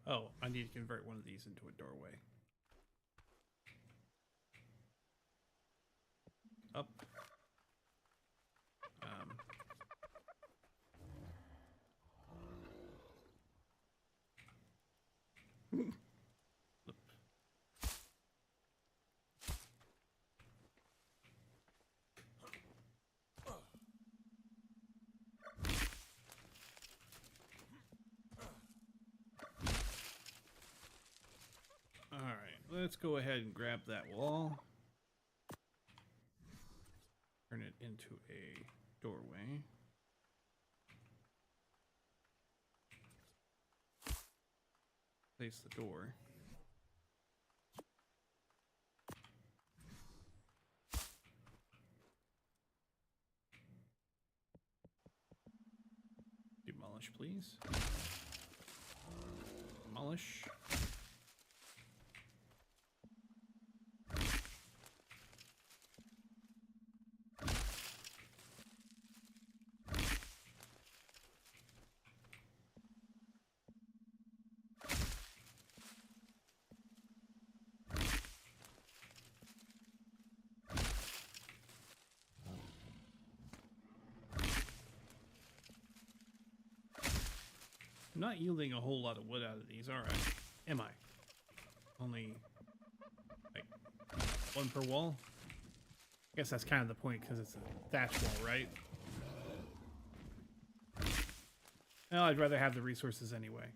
oh, I need to convert one of these into a doorway. Up. Alright, let's go ahead and grab that wall. Turn it into a doorway. Place the door. Demolish, please. Demolish. I'm not yielding a whole lot of wood out of these, are I? Am I? Only, like, one per wall? I guess that's kind of the point, because it's a thatch wall, right? Well, I'd rather have the resources anyway.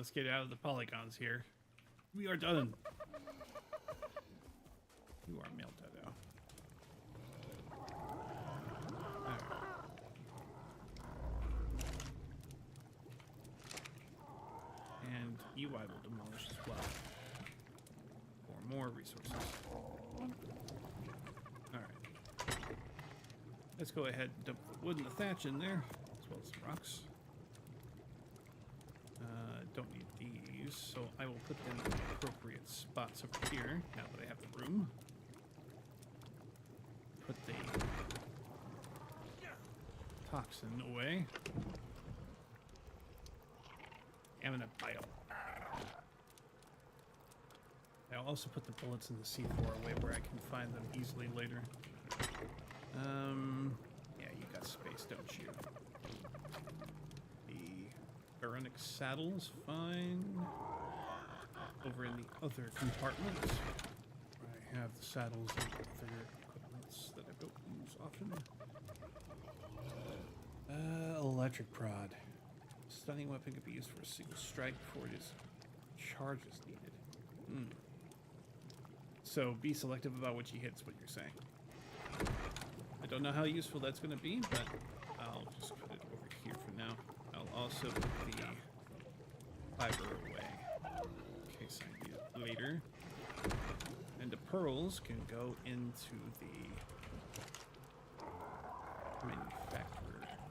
let's get out of the polygons here. We are done. You are melted out. Alright. And you I will demolish as well. For more resources. Alright. Let's go ahead and dump the wood and the thatch in there, as well as the rocks. Don't need these, so I will put them in the appropriate spots over here, now that I have the room. Put the toxin away. I'm gonna bite them. I'll also put the bullets in the C4 away where I can find them easily later. Yeah, you got space, don't you? The Baronic saddle's fine. Over in the other compartment, I have the saddles and other equipments that I don't use often. Electric prod. Stunning weapon could be used for a single strike before it is charge is needed. So be selective about what you hit is what you're saying. I don't know how useful that's going to be, but I'll just put it over here for now. I'll also put the fiber away in case I need it later. And the pearls can go into the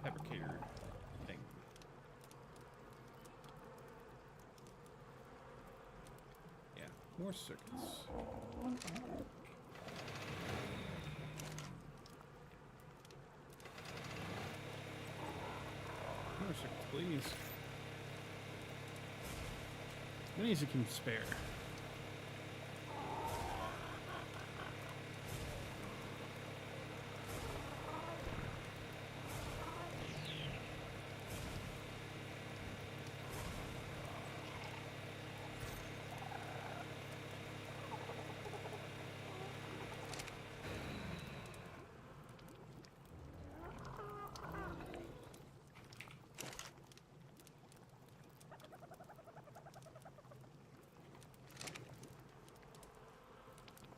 fabricator thing. Yeah, more circuits. More circuits, please. How many as you can spare?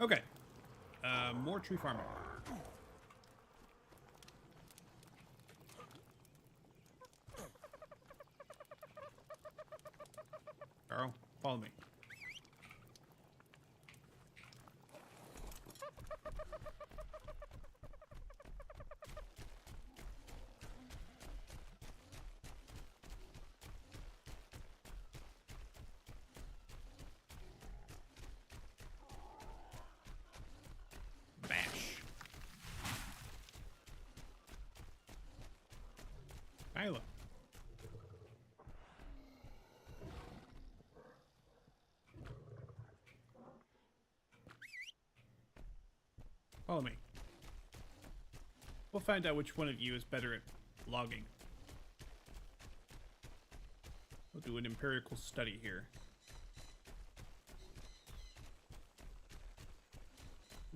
Okay. More tree farming. Carl, follow me. Kyla. Follow me. We'll find out which one of you is better at logging. We'll do an empirical study here.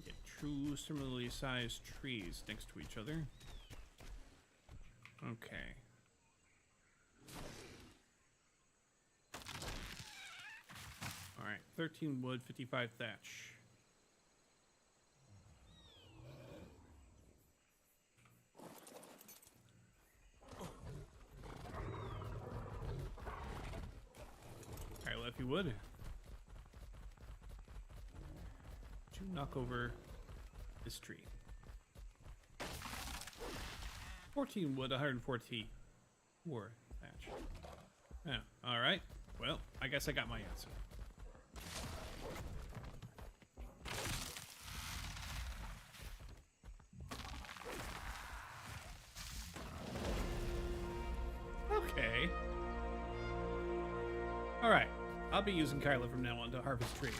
Get true similarly sized trees next to each other. Okay. Alright, 13 wood, 55 thatch. Alright, if you would. To knock over this tree. 14 wood, 114 war thatch. Yeah, alright. Well, I guess I got my answer. Okay. Alright. I'll be using Kyla from now on to harvest trees.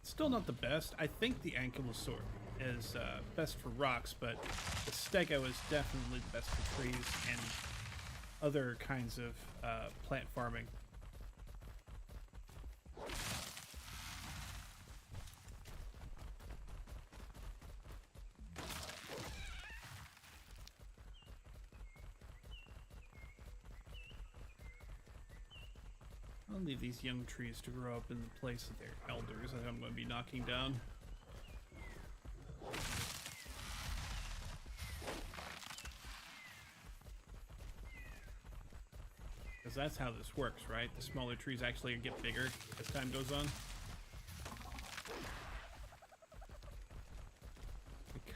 Still not the best. I think the Ankylosaur is best for rocks, but the Stego is definitely the best for trees and other kinds of plant farming. I'll leave these young trees to grow up in the place of their elders that I'm going to be knocking down. Because that's how this works, right? The smaller trees actually get bigger as time goes on.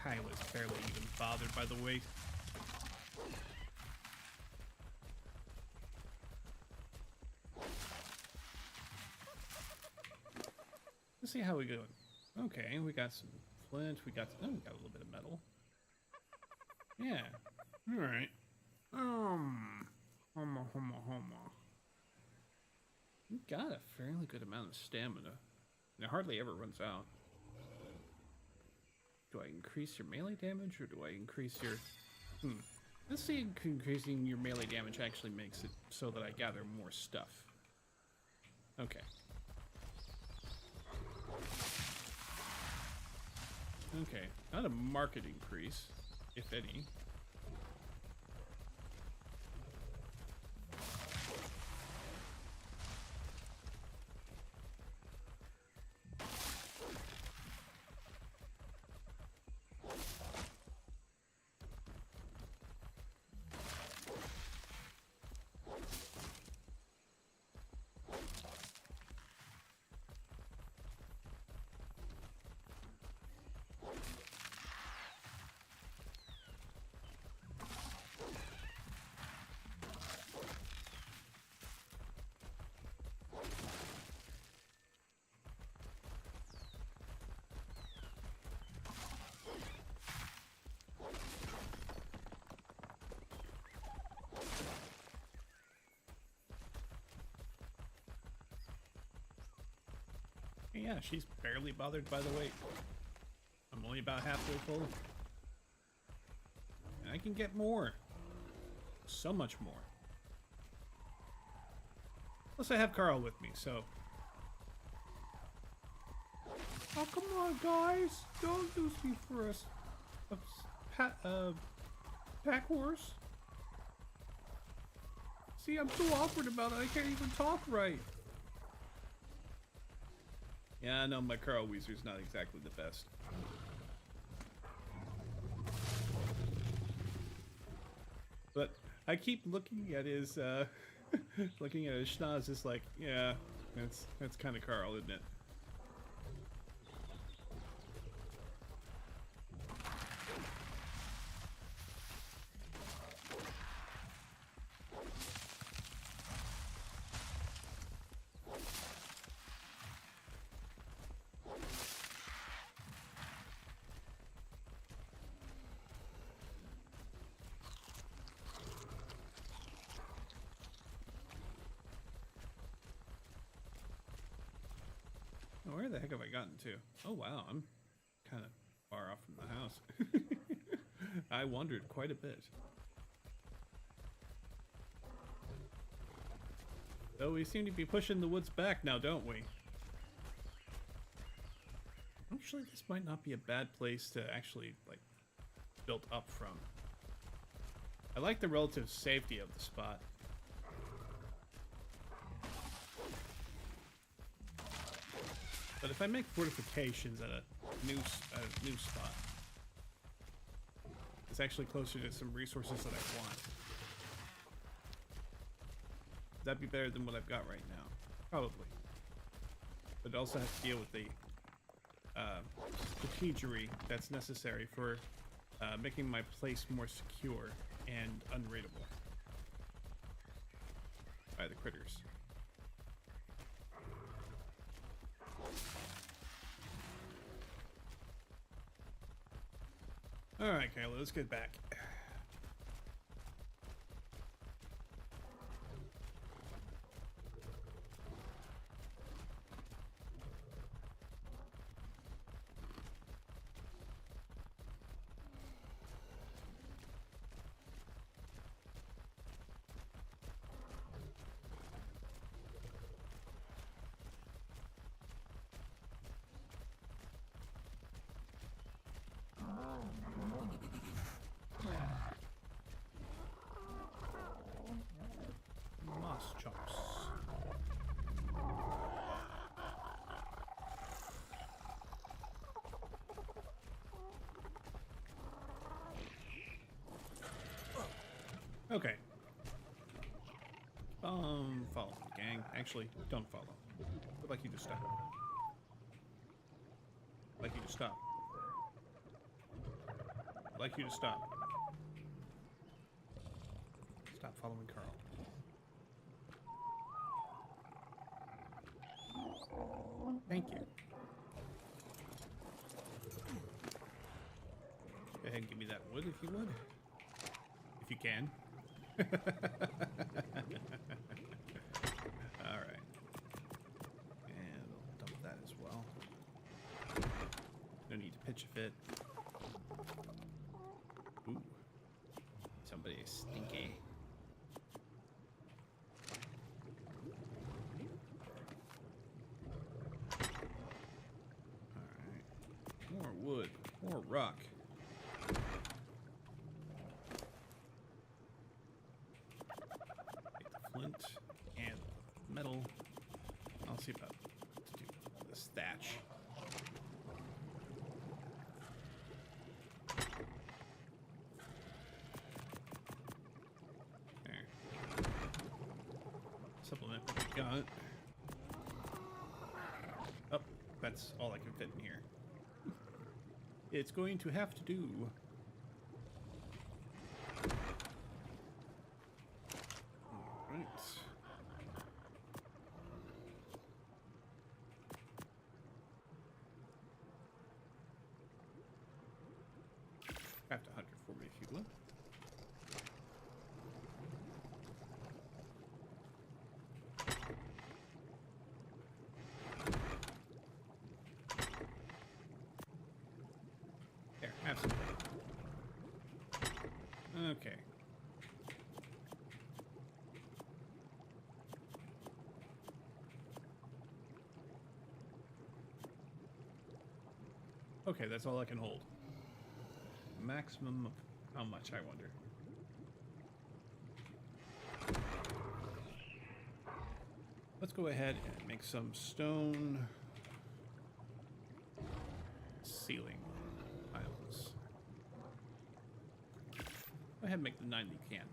Kyla's barely even bothered by the weight. Let's see how we doing. Okay, we got some flint. We got a little bit of metal. Yeah. All right. Homo. You got a fairly good amount of stamina. And it hardly ever runs out. Do I increase your melee damage, or do I increase your... Let's see if increasing your melee damage actually makes it so that I gather more stuff. Okay. Okay, not a market increase, if any. Yeah, she's barely bothered by the weight. I'm only about halfway full. And I can get more. So much more. Plus I have Carl with me, so... Oh, come on, guys! Don't use me for a pack horse. See, I'm so awkward about it, I can't even talk right. Yeah, I know my Carl Weezer's not exactly the best. But I keep looking at his schnoz, just like, yeah, that's kind of Carl, isn't it? Where the heck have I gotten to? Oh wow, I'm kind of far off from the house. I wandered quite a bit. Though we seem to be pushing the woods back now, don't we? Actually, this might not be a bad place to actually, like, build up from. I like the relative safety of the spot. But if I make fortifications at a new spot, it's actually closer to some resources that I want. That'd be better than what I've got right now, probably. But it also has to deal with the strategery that's necessary for making my place more secure and unraidable by the critters. Alright, Kyla, let's get back. Moss chops. Okay. Follow me, gang. Actually, don't follow. I'd like you to stop. I'd like you to stop. I'd like you to stop. Stop following Carl. Thank you. Go ahead and give me that wood if you would. If you can. Alright. And I'll dump that as well. No need to pitch a fit. Ooh. Somebody is stinky. Alright. More wood. More rock. Flint and metal. I'll see about this thatch. There. Supplement what we got. Oh, that's all I can fit in here. It's going to have to do. Craft 100 for me if you will. There, have some. Okay. Okay, that's all I can hold. Maximum of how much, I wonder. Let's go ahead and make some stone ceiling tiles. Go ahead and make the 9 you can.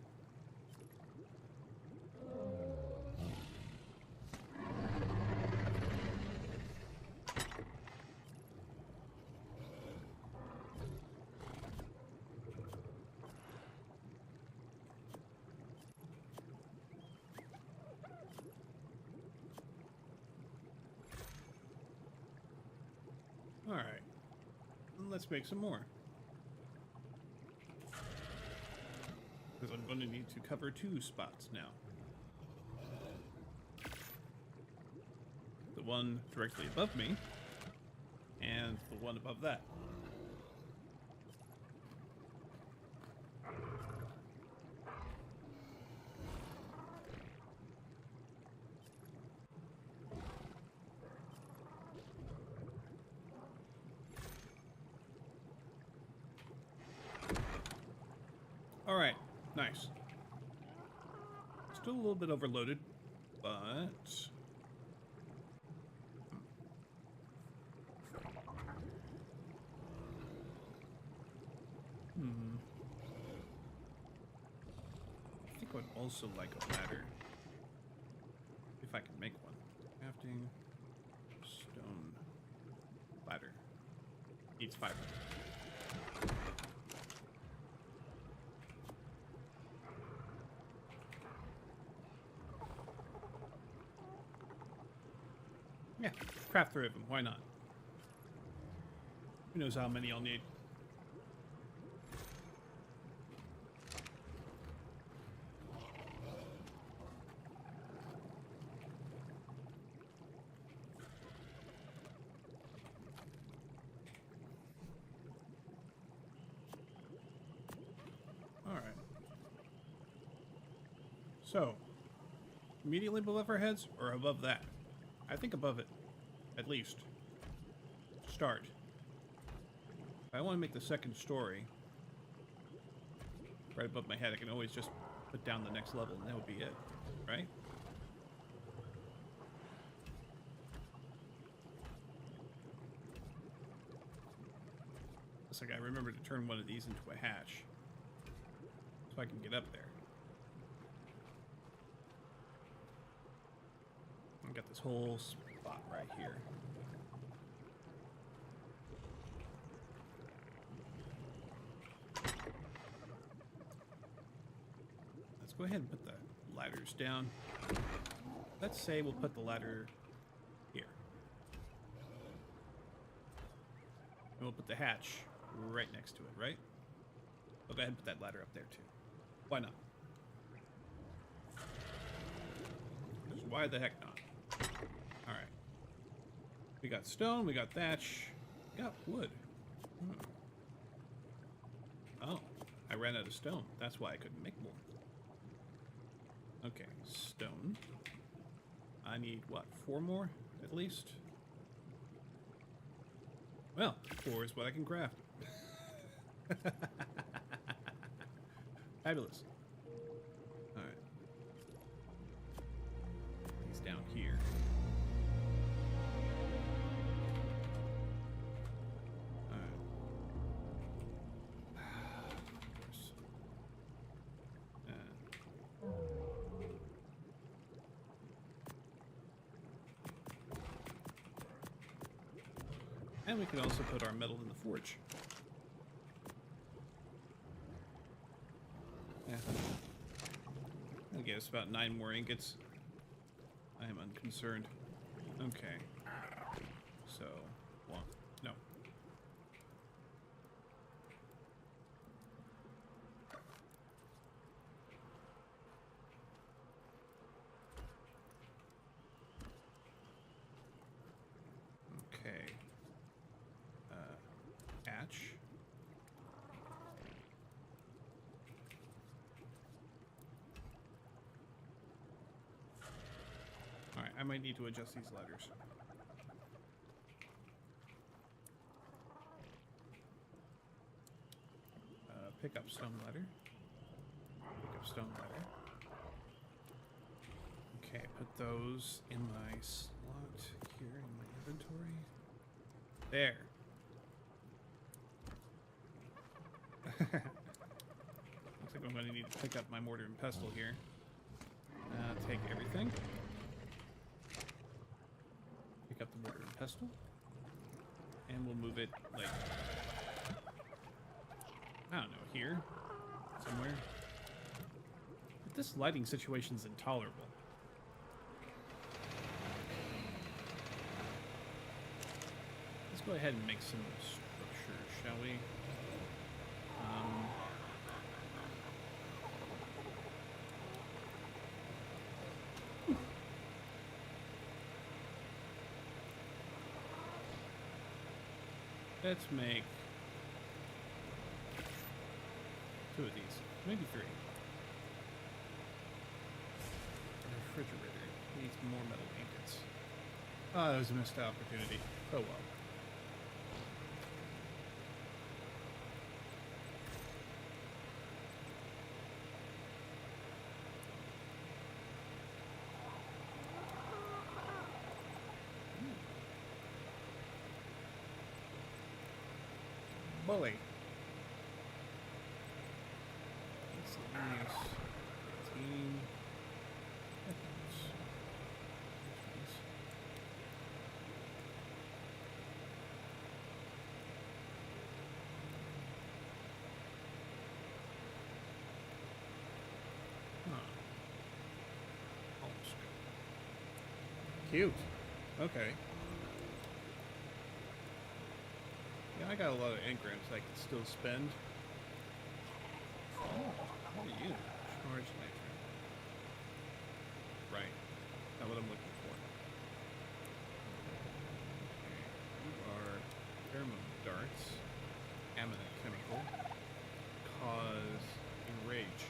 Alright, let's make some more. Because I'm going to need to cover 2 spots now. The one directly above me, and the one above that. Alright, nice. Still a little bit overloaded, but... I think I would also like a ladder. If I can make one. Crafting... stone... ladder. Needs fiber. Yeah, craft 3 of them. Why not? Who knows how many I'll need. All right. So, immediately above our heads or above that? I think above it, at least. Start. If I want to make the second story right above my head, I can always just put down the next level and that would be it, right? Looks like I remember to turn one of these into a hatch so I can get up there. We got this whole spot right here. Let's go ahead and put the ladders down. Let's say we'll put the ladder here. And we'll put the hatch right next to it, right? We'll go ahead and put that ladder up there too. Why not? Why the heck not? Alright. We got stone, we got thatch, we got wood. Oh, I ran out of stone. That's why I couldn't make more. Okay, stone. I need, what, 4 more, at least? Well, 4 is what I can craft. Fabulous. Alright. He's down here. Alright. Of course. And we can also put our metal in the forge. Yeah. That'll get us about 9 more ingots. I am unconcerned. Okay. So, well, no. Okay. Hatch. Alright, I might need to adjust these ladders. Pick up stone ladder. Pick up stone ladder. Okay, put those in my slot here in my inventory. There. Looks like I'm going to need to pick up my mortar and pestle here. Take everything. Pick up the mortar and pestle. And we'll move it, like, I don't know, here? Somewhere? But this lighting situation's intolerable. Let's go ahead and make some structure, shall we? Let's make 2 of these, maybe 3. The refrigerator needs more metal ingots. Oh, that was a missed opportunity. Oh well. Bully. Miscellaneous 18. Cute. Okay. Yeah, I got a lot of engrams I can still spend. Oh, what are you? Charge nitro. Right. Not what I'm looking for. Okay. You are pheromone darts. Ammonite chemical. Cause enrage.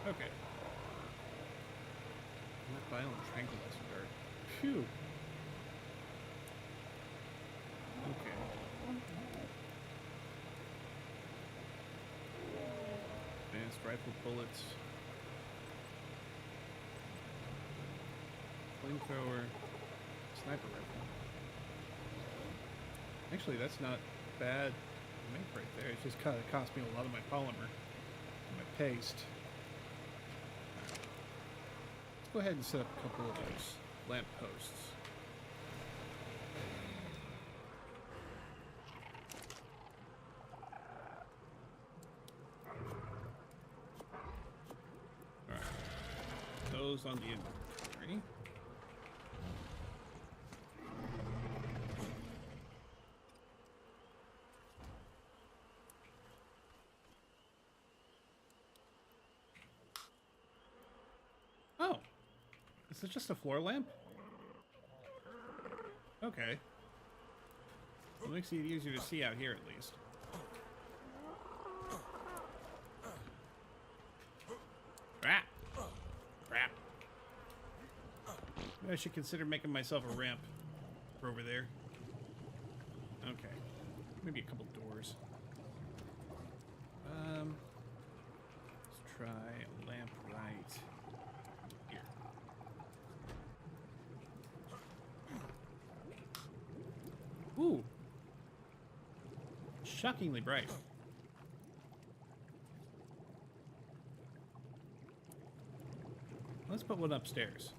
Okay. Violent tranquilizer dart. Phew. Okay. Advanced rifle bullets. Flamethrower. Sniper rifle. Actually, that's not bad to make right there. It just kind of cost me a lot of my polymer. And my paste. Let's go ahead and set up a couple of those. lampposts. Alright. Those on the inventory. Oh. Is it just a floor lamp? Okay. It makes it easier to see out here at least. Crap! Crap. Maybe I should consider making myself a ramp for over there. Okay. Maybe a couple doors. Let's try a lamp right here. Ooh. Shockingly bright. Let's put one upstairs.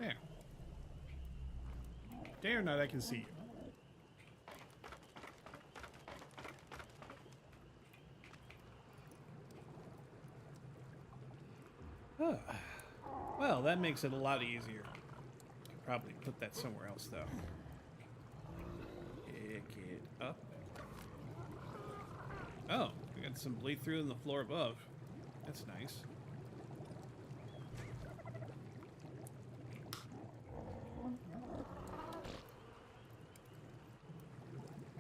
There. Day or night, I can see you. Oh. Well, that makes it a lot easier. Could probably put that somewhere else, though. Pick it up. Oh, we got some bleed through in the floor above. That's nice.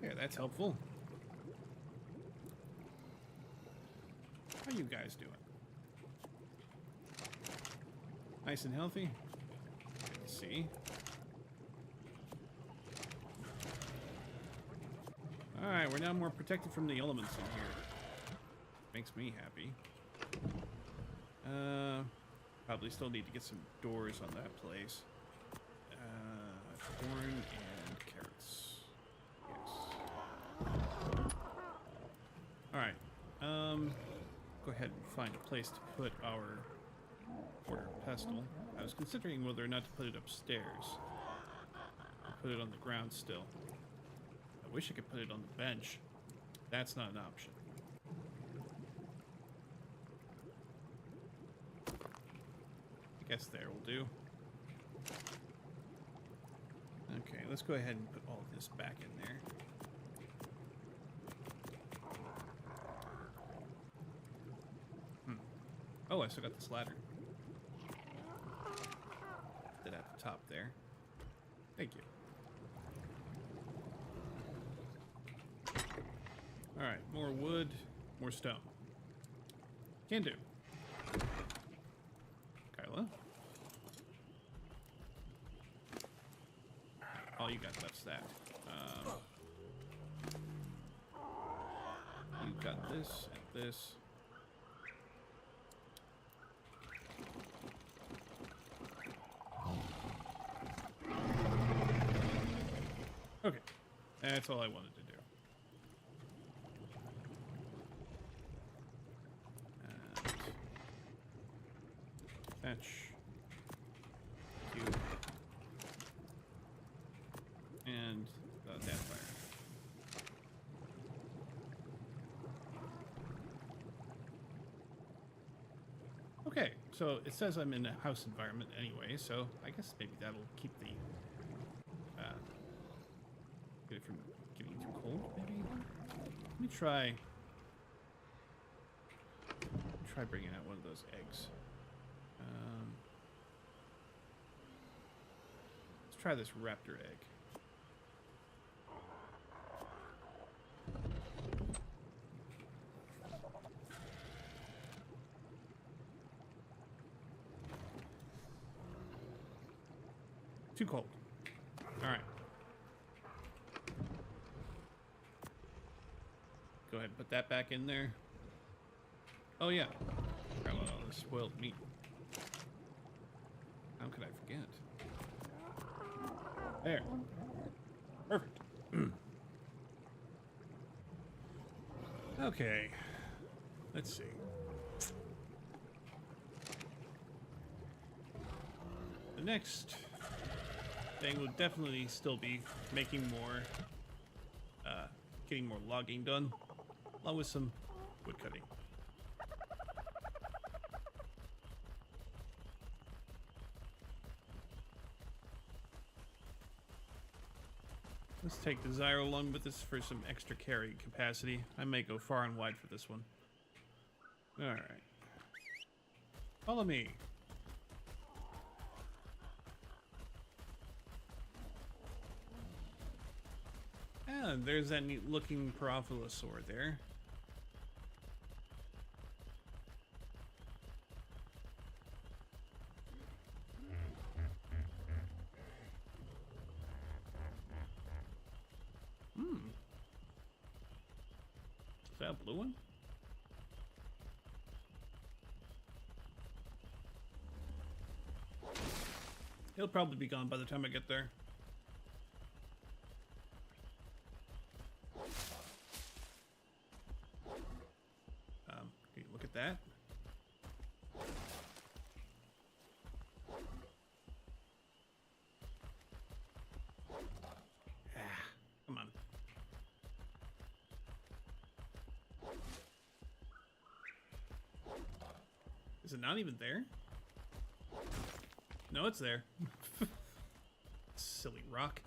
Yeah, that's helpful. How you guys doing? Nice and healthy? Good to see. Alright, we're now more protected from the elements in here. Makes me happy. Probably still need to get some doors on that place. Corn and carrots. Yes. Alright. Go ahead and find a place to put our mortar and pestle. I was considering whether or not to put it upstairs. Or put it on the ground still. I wish I could put it on the bench. That's not an option. I guess there will do. Okay, let's go ahead and put all of this back in there. Oh, I still got this ladder. Put it at the top there. Thank you. Alright, more wood, more stone. Can do. Kyla. All you got left's that. You got this and this. Okay, that's all I wanted to do. And fetch. Cube. And that fire. Okay, so it says I'm in a house environment anyway, so I guess maybe that'll keep the get it from getting too cold, maybe? Let me try bringing out one of those eggs. Let's try this raptor egg. Too cold. All right. Go ahead and put that back in there. Oh, yeah. Grab all this spoiled meat. How could I forget? There. Perfect. Okay. Let's see. The next thing will definitely still be making more, getting more logging done, along with some wood cutting. Let's take the Zyro along with us for some extra carry capacity. I may go far and wide for this one. Alright. Follow me. And there's that neat looking Paraphilosaur there. Is that a blue one? He'll probably be gone by the time I get there. Can you look at that? Come on. Is it not even there? No, it's there. Silly rock.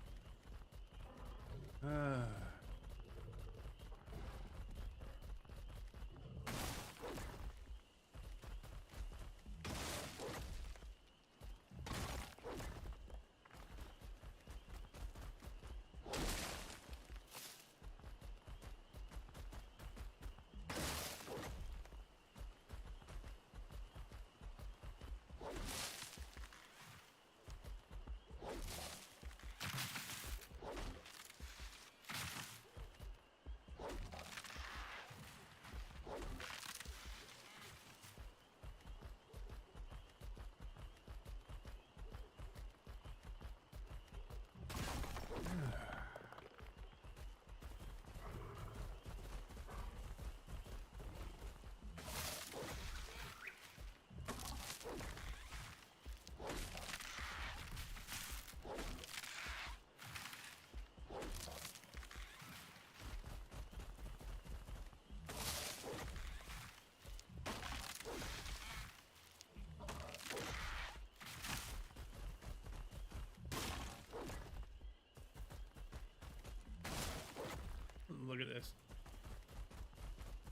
Look at this.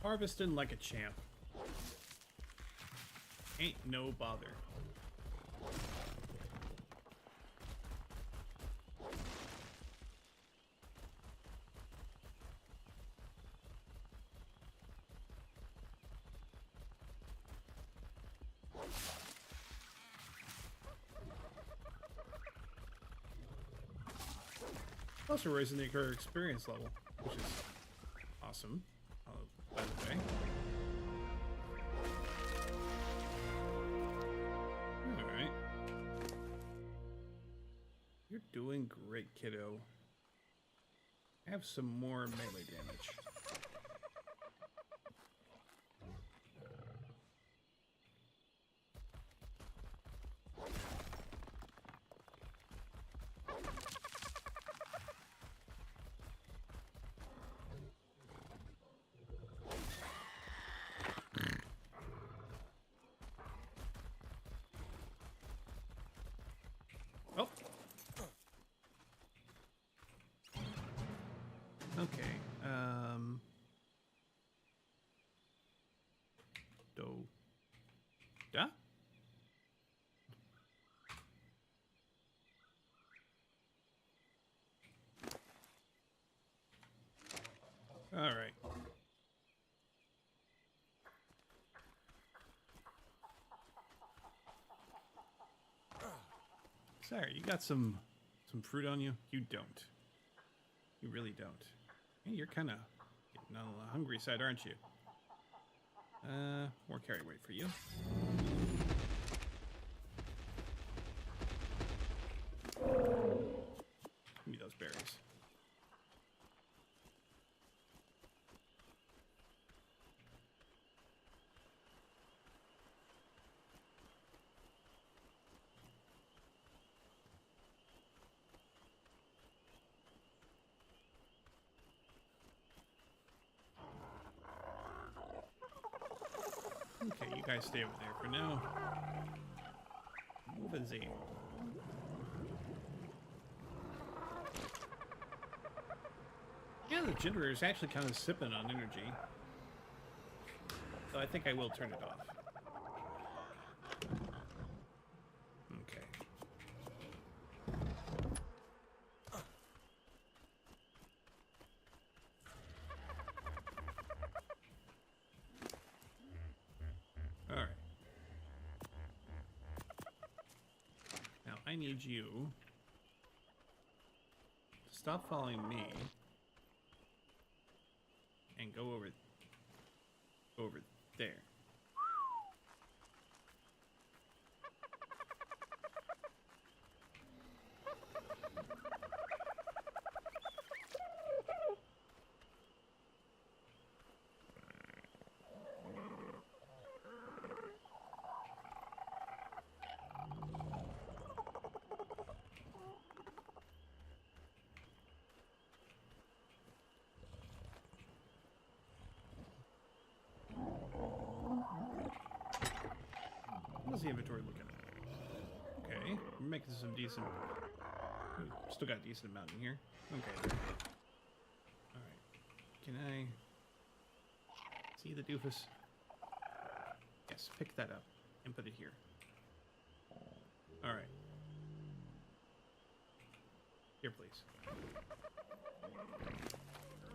Harvesting like a champ. Ain't no bother. Also raising the career experience level, which is awesome, by the way. Alright. You're doing great, kiddo. Have some more melee damage. Oh. Okay. Da? All right. Sorry, you got some fruit on you? You don't. You really don't. Hey, you're kind of getting on the hungry side, aren't you? More carry weight for you. Give me those berries. Okay, you guys stay over there for now. Move and Z. Yeah, the generator is actually kind of sipping on energy. So I think I will turn it off. Okay. Alright. Now I need you to stop following me and go over there. How's the inventory looking? Okay, we're making some decent... Still got a decent amount in here. Okay. Alright. Can I... see the doofus? Yes, pick that up and put it here. Alright. Here, please.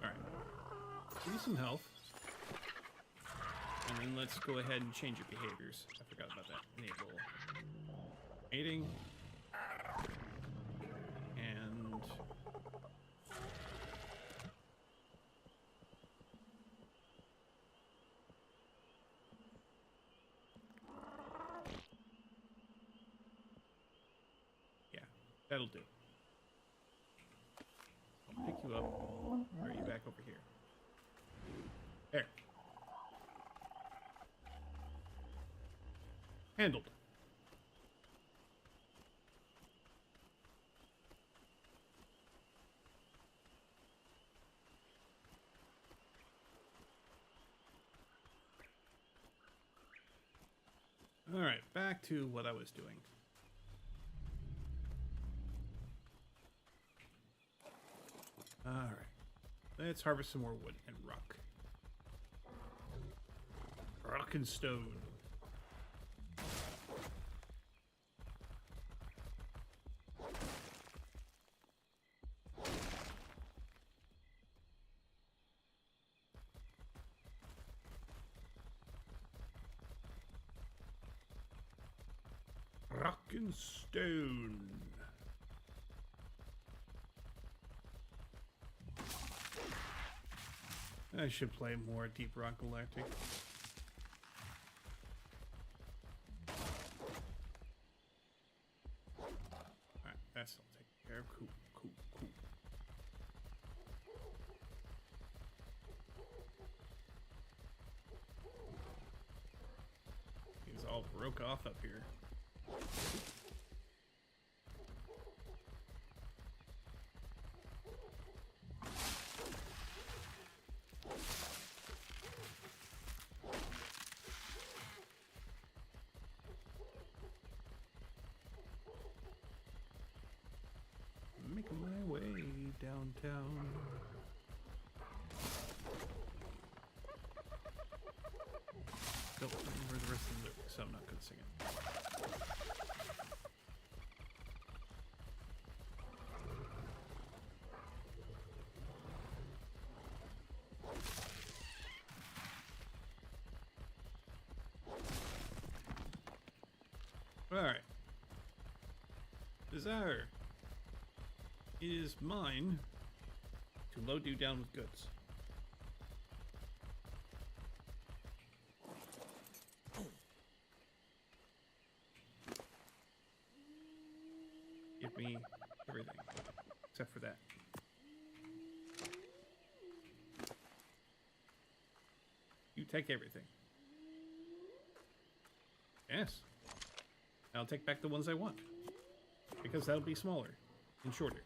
Alright. Give me some health. And then let's go ahead and change your behaviors. I forgot about that. Enable mating. And yeah, that'll do. I'll pick you up. Or are you back over here? There. Handled. All right, back to what I was doing. All right, let's harvest some more wood and rock. Rock and stone. Rock and stone. I should play more Deep Rock Galactic. Alright, that's all taken care of. Cool, cool, cool. Things all broke off up here. Making my way downtown. Don't remember the rest of the lyrics, so I'm not gonna sing it. Alright. Desire. It is mine to load you down with goods. Give me me everything. Except for that. You take everything. Yes. I'll take back the ones I want. Because that'll be smaller and shorter.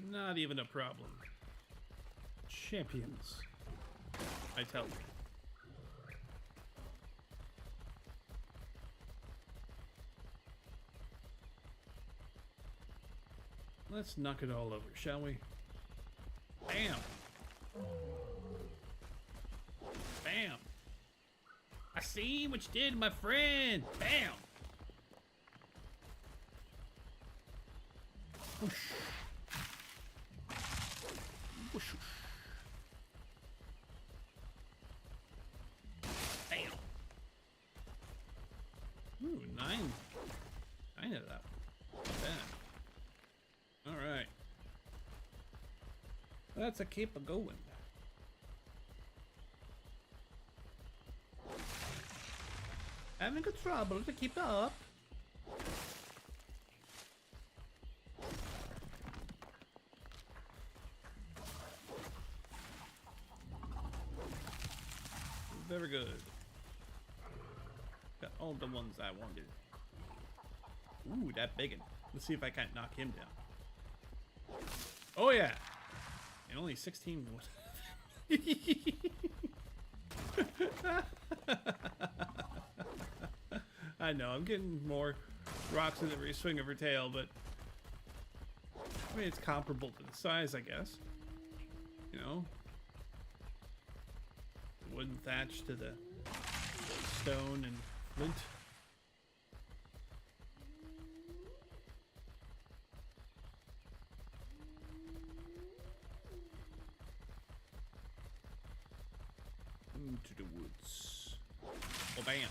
Not even a problem. Champions. I tell you. Let's knock it all over, shall we? Bam! Bam! I see what you did, my friend! Bam! Whoosh. Whoosh. Bam! Ooh, nine of that. Not bad. Alright. Let's keep a going. Having good trouble to keep up. Very good. Got all the ones I wanted. Ooh, that biggin'. Let's see if I can't knock him down. Oh yeah! And only 16 I know, I'm getting more rocks in every swing of her tail, but I mean, it's comparable to the size, I guess. You know? The wooden thatch to the stone and flint. Into the woods. Oh, bam.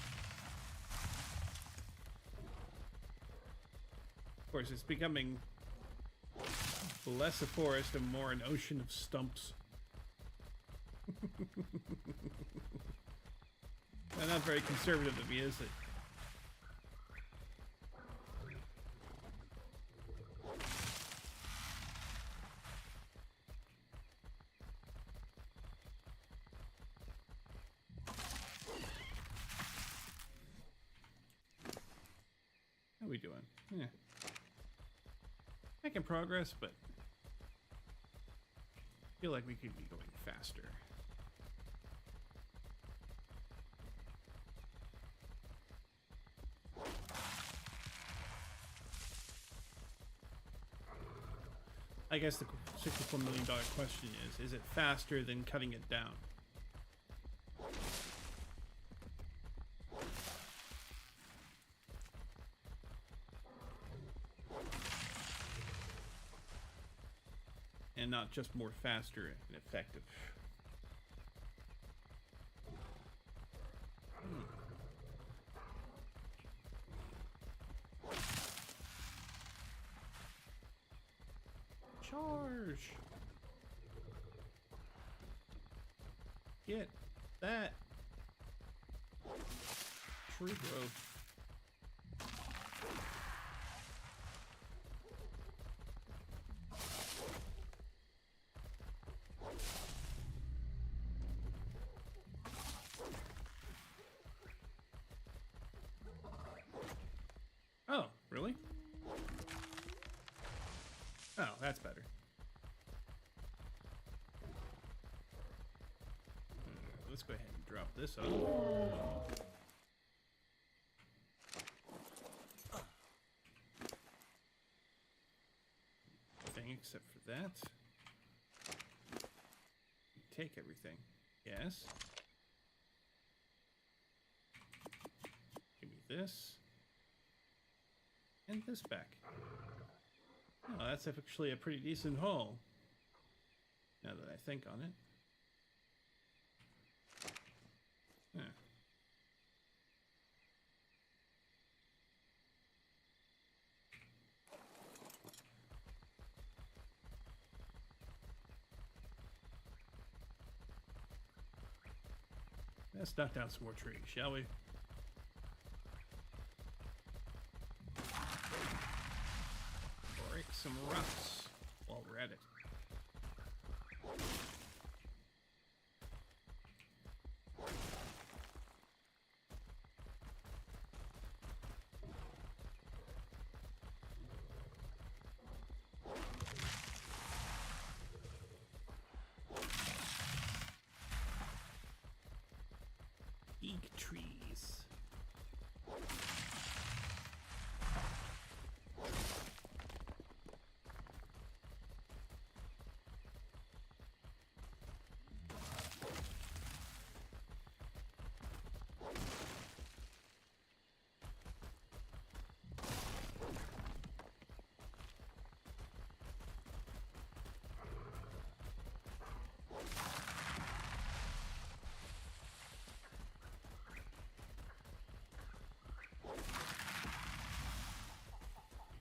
Of course, it's becoming less a forest and more an ocean of stumps. Not very conservative of me, is it? How are we doing? Yeah. Making progress, but I feel like we could be going faster. I guess the $64 million question is it faster than cutting it down? And not just more faster and effective. Charge! Get that tree growth. Oh, really? Oh, that's better. Let's go ahead and drop this off. Thing except for that. Take everything. Yes. Give me this. And this back. Oh, that's actually a pretty decent haul. Now that I think on it. Yeah. Let's knock down some more trees, shall we? Break some rocks while we're at it. Big trees.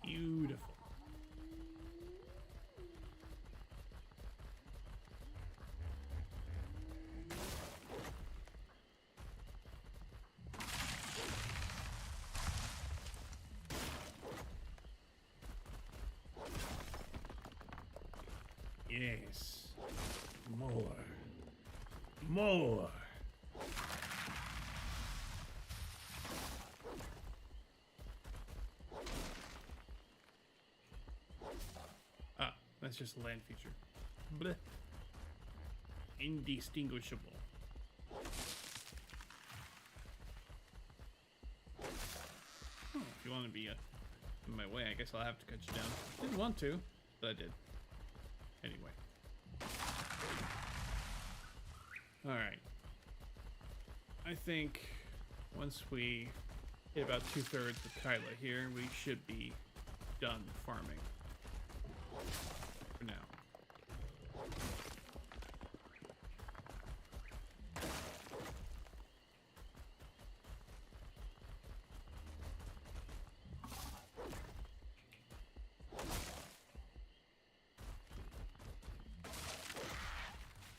Beautiful. Yes. More. More. That's just a land feature. Bleh. Indistinguishable. Oh, if you want to be in my way, I guess I'll have to cut you down. Didn't want to, but I did. Anyway. Alright. I think once we hit about 2/3 of Kyla here, we should be done farming. For now.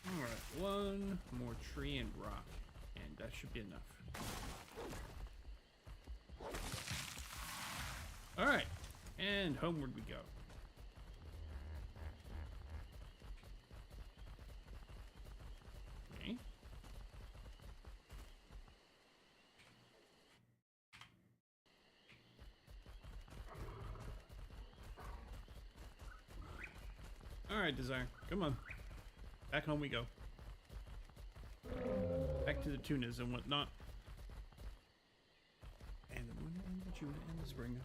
Alright, one more tree and rock, and that should be enough. Alright, and homeward we go. Alright, Desire. Come on. Back home we go. Back to the tunas and whatnot. And the moon and the tuna and the spring.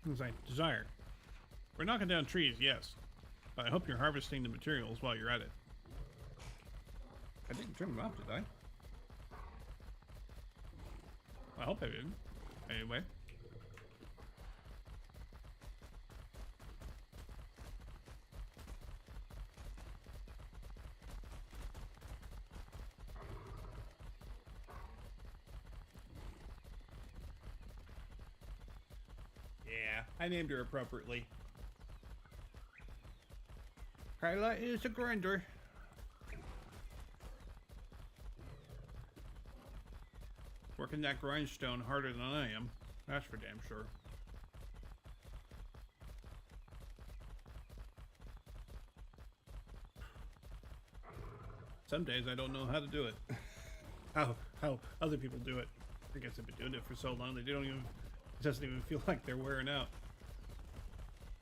It's like, Desire, we're knocking down trees, yes, but I hope you're harvesting the materials while you're at it. I didn't trim them off, did I? I hope I didn't. Anyway. Yeah, I named her appropriately. Kyla is a grinder. Working that grindstone harder than I am. That's for damn sure. Some days I don't know how to do it. how other people do it. I guess they've been doing it for so long they don't even, it doesn't even feel like they're wearing out.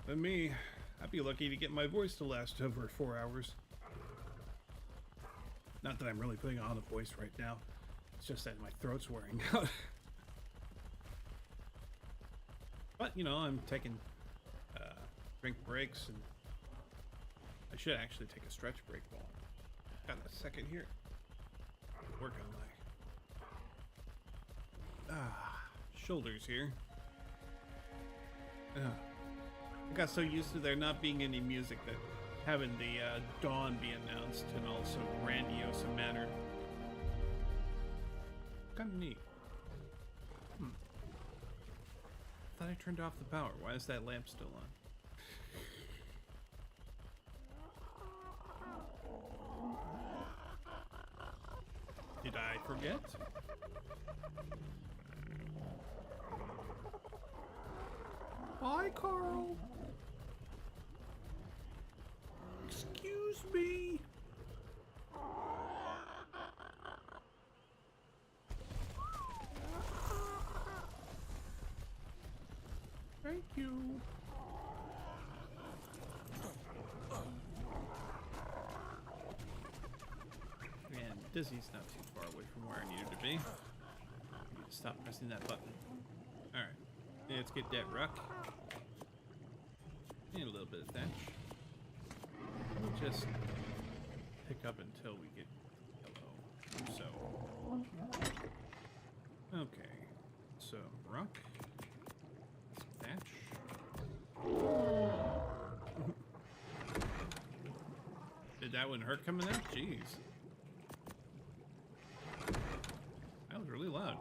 But me, I'd be lucky to get my voice to last over 4 hours. Not that I'm really putting on a voice right now. It's just that my throat's wearing out. But, you know, I'm taking drink breaks, and I should actually take a stretch break while I've got a second here. Work on my shoulders here. I got so used to there not being any music that having the dawn be announced in all so grandiose a manner. Kind of neat. Thought I turned off the power. Why is that lamp still on? Did I forget? Hi, Carl. Excuse me. Thank you. And Dizzy's not too far away from where I needed to be. Stop pressing that button. Alright. Let's get that rock. And a little bit of thatch. We'll just pick up until we get yellow. So. Okay. So, rock. Some thatch. Did that one hurt coming out? Jeez. That was really loud.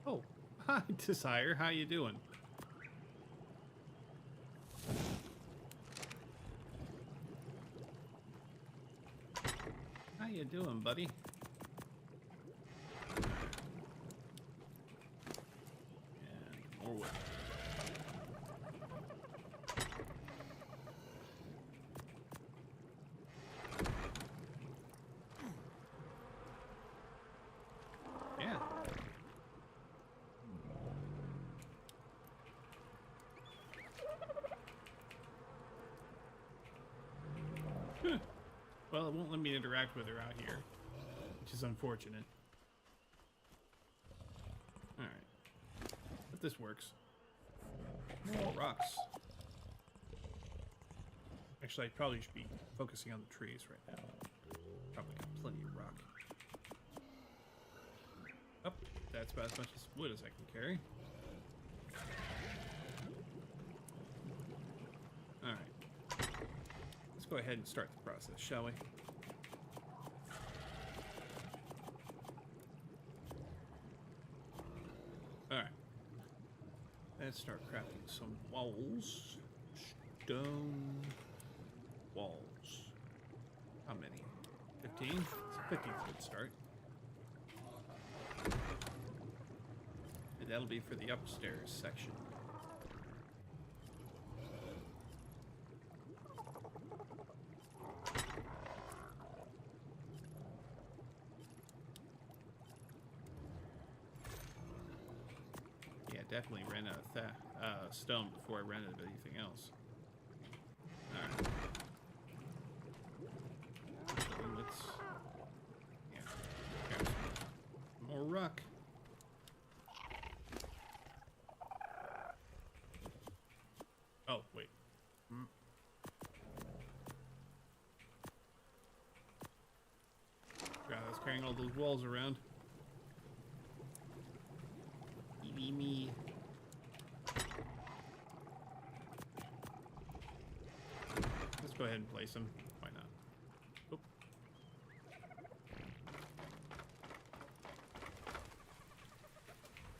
Oh, hi, Desire. How you doing? How you doing, buddy? And more wood. Yeah. Well, it won't let me interact with her out here, which is unfortunate. Alright. But this works. More rocks. Actually, I probably should be focusing on the trees right now. Probably got plenty of rock. Oh, that's about as much as wood as I can carry. Alright. Let's go ahead and start the process, shall we? Alright. Let's start crafting some walls. Stone walls. How many? 15? It's a 15-foot start. And that'll be for the upstairs section. Yeah, definitely ran out of stone before I ran out of anything else. Alright. Let's grab some more rock. Oh, wait. God, I was carrying all those walls around. Me. Let's go ahead and place them. Why not? Oop.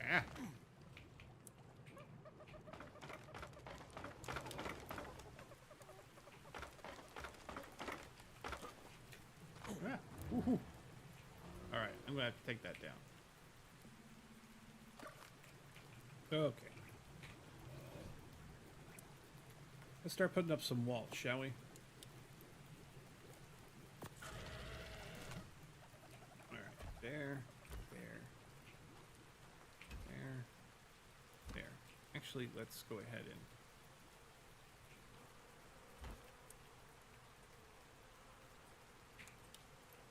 Ah. Ah. Woohoo. All right, I'm gonna have to take that down. Okay. Let's start putting up some walls, shall we? Actually, let's go ahead and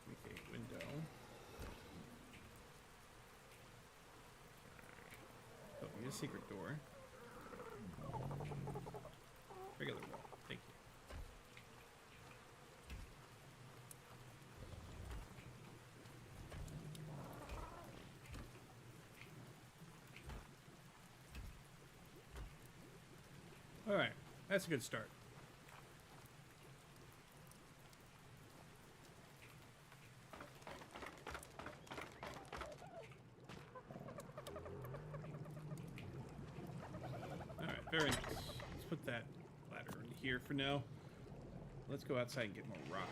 make a window. Oh, we need a secret door. Regular wall. Thank you. All right, that's a good start. All right, very nice. Let's put that ladder in here for now. Let's go outside and get more rock.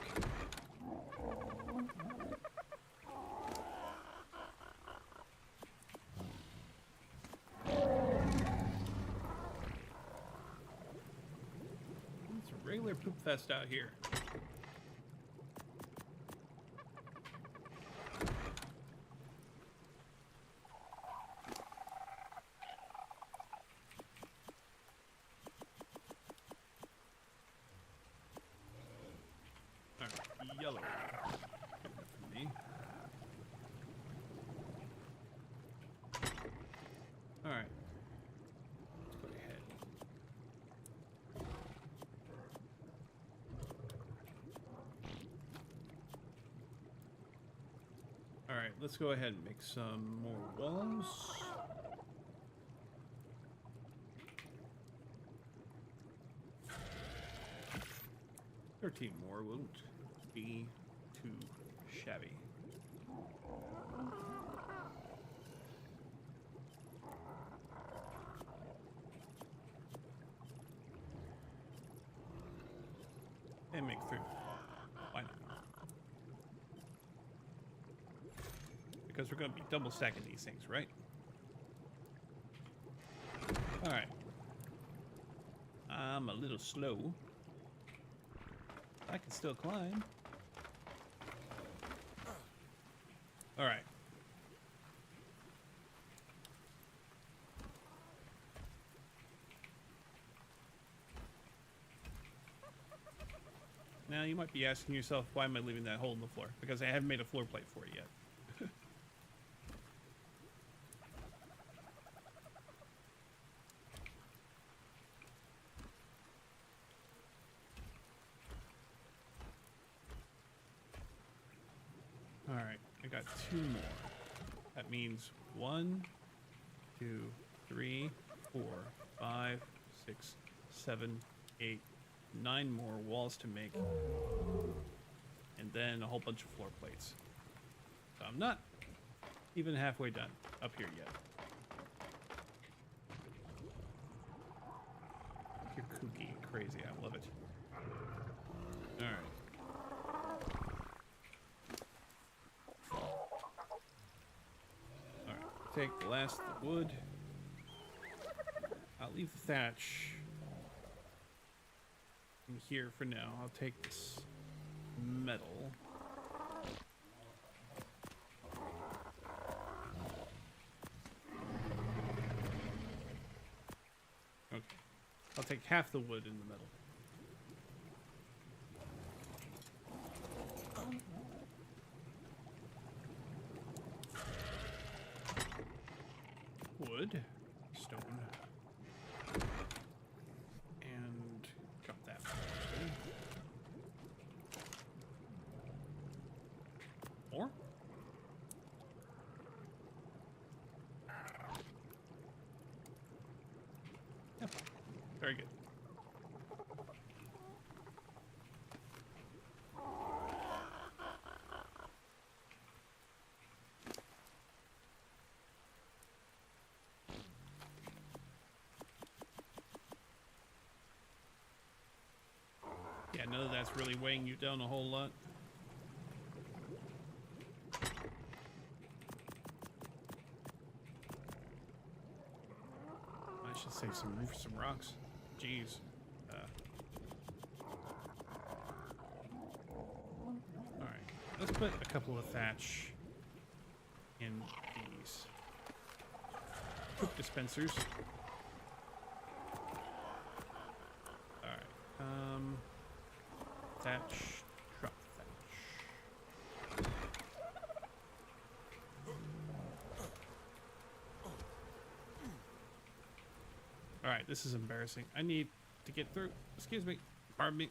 It's a regular poop fest out here. Alright, yellow. Good enough for me. Alright. Let's go ahead. Alright, let's go ahead and make some more walls. $13 more won't be too shabby. And make 3. Why not? Because we're going to be double stacking these things, right? Alright. I'm a little slow. I can still climb. Alright. Now you might be asking yourself, why am I leaving that hole in the floor? Because I haven't made a floor plate for it yet. Alright, I got 2 more. That means 1, 2, 3, 4, 5, 6, 7, 8, 9 more walls to make. And then a whole bunch of floor plates. So I'm not even halfway done up here yet. You're kooky and crazy. I love it. Alright. Take the last of the wood. I'll leave the thatch in here for now. I'll take this metal. Okay. I'll take half the wood in the metal. Wood, stone, and drop that. More? Yep. Very good. Yeah, none of that's really weighing you down a whole lot. I should save some rocks. Jeez. Alright, let's put a couple of thatch in these poop dispensers. Thatch. Drop thatch. Alright, this is embarrassing. I need to get through. Excuse me. Pardon me.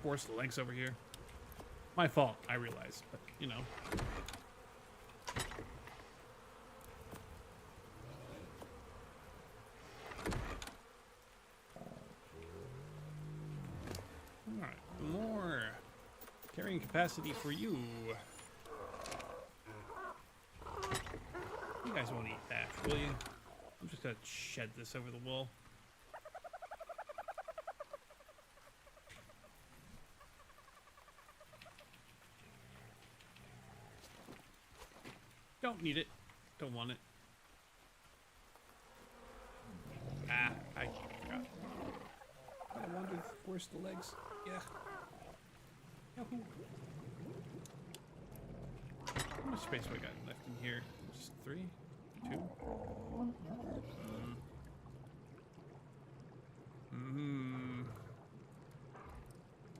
Forced legs over here. My fault, I realize, but you know. Alright, more carrying capacity for you. You guys won't eat that, will you? I'm just gonna shed this over the wall. Don't need it. Don't want it. Ah, I forgot. I wanted to force the legs. Yeah. Yahoo. How much space do I got left in here? Just 3? 2?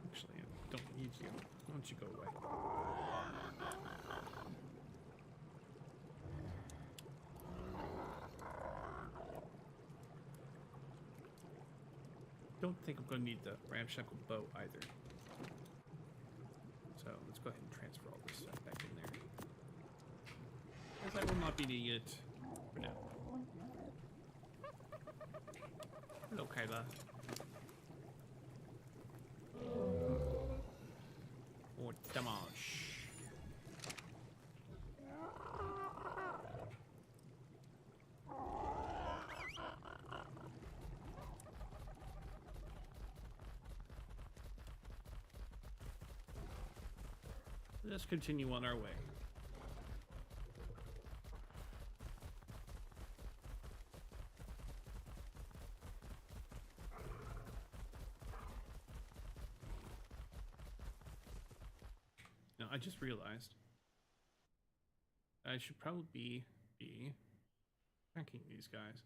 Actually, I don't need you. Why don't you go away? Don't think I'm going to need the ramshackle bow either. So let's go ahead and transfer all this stuff back in there. As I will not be needing it for now. Hello, Kyla. Or damage. Let's continue on our way. Now, I just realized I should probably be tracking these guys.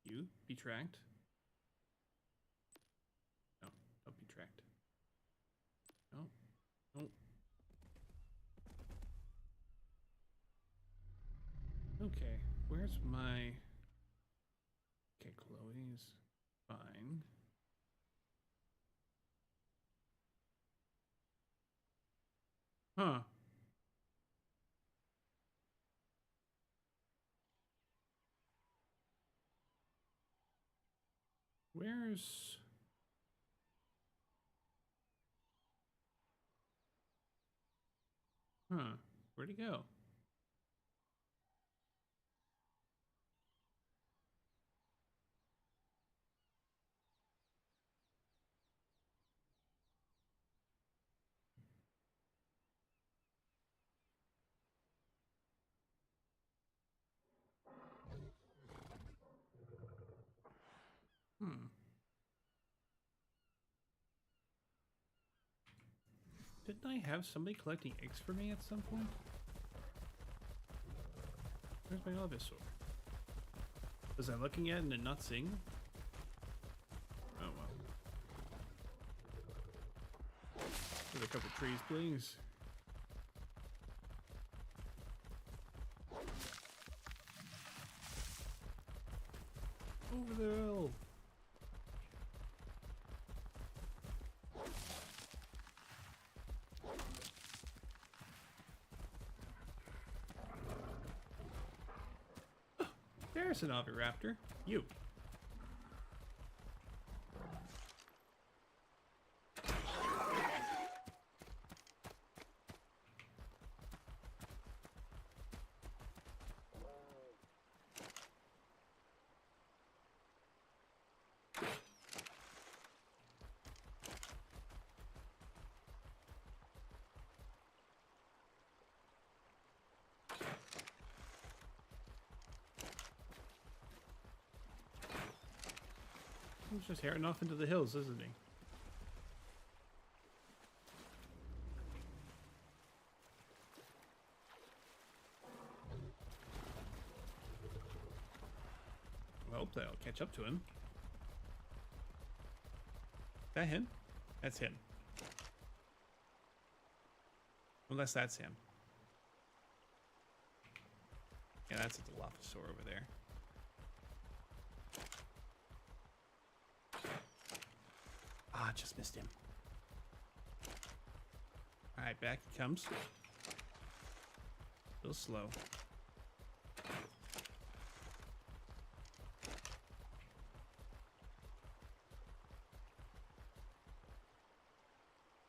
You be tracked. No, don't be tracked. No, no. Okay, where's my... Okay, Chloe's fine. Huh. Where's... Huh, where'd he go? Didn't I have somebody collecting eggs for me at some point? Where's my Ivysaur? Was I looking at it and not seeing it? Oh well. There's a couple trees, please. Over the hill. There's an Oviraptor. You. He's just heading off into the hills, isn't he? Well, I'll catch up to him. That him? That's him. Unless that's him. Yeah, that's a Dilophosaur over there. Ah, just missed him. Alright, back he comes. A little slow.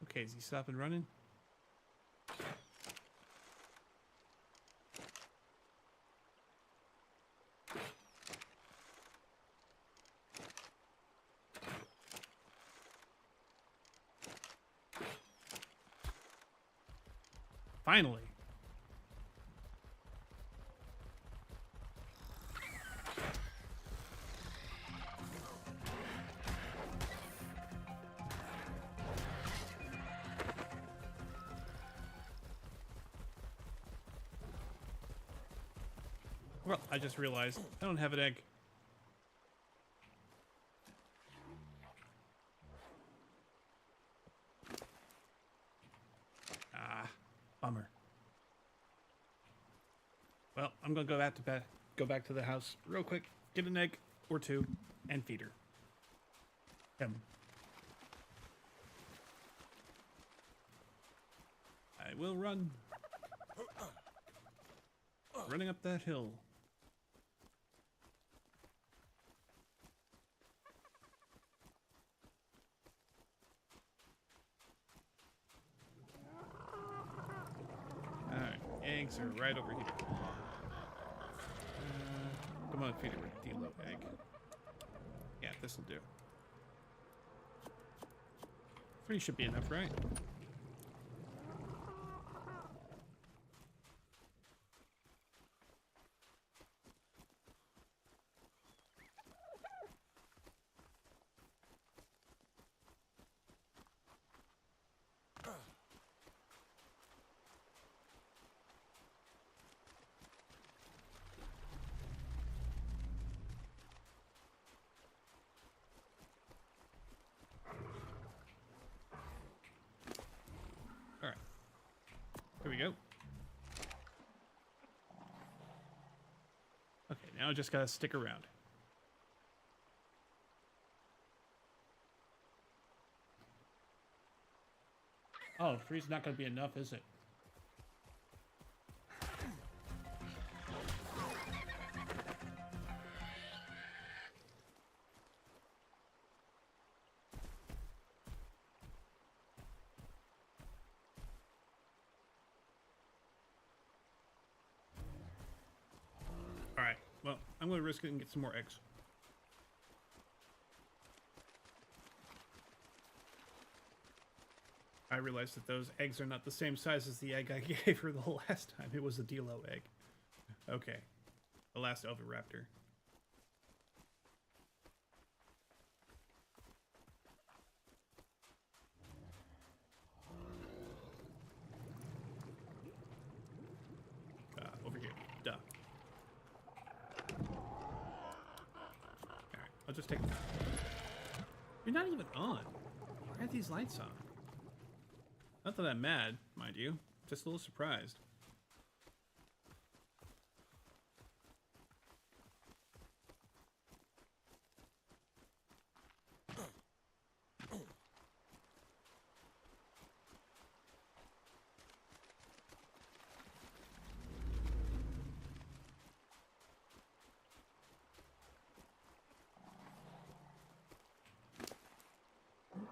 Okay, is he stopping running? Finally. Well, I just realized I don't have an egg. Ah, bummer. Well, I'm gonna go back to the house real quick, get an egg or two, and feed her. I will run. Running up that hill. Alright, eggs are right over here. Come on, feed her a Dilo egg. Yeah, this'll do. 3 should be enough, right? Alright. Here we go. Okay, now I just gotta stick around. Oh, 3's not gonna be enough, is it? Alright, well, I'm gonna risk it and get some more eggs. I realized that those eggs are not the same size as the egg I gave her the last time. It was a Dilo egg. Okay. The last Oviraptor. Over here. Duh. Alright, I'll just take... You're not even on. Why are these lights on? Not that I'm mad, mind you. Just a little surprised.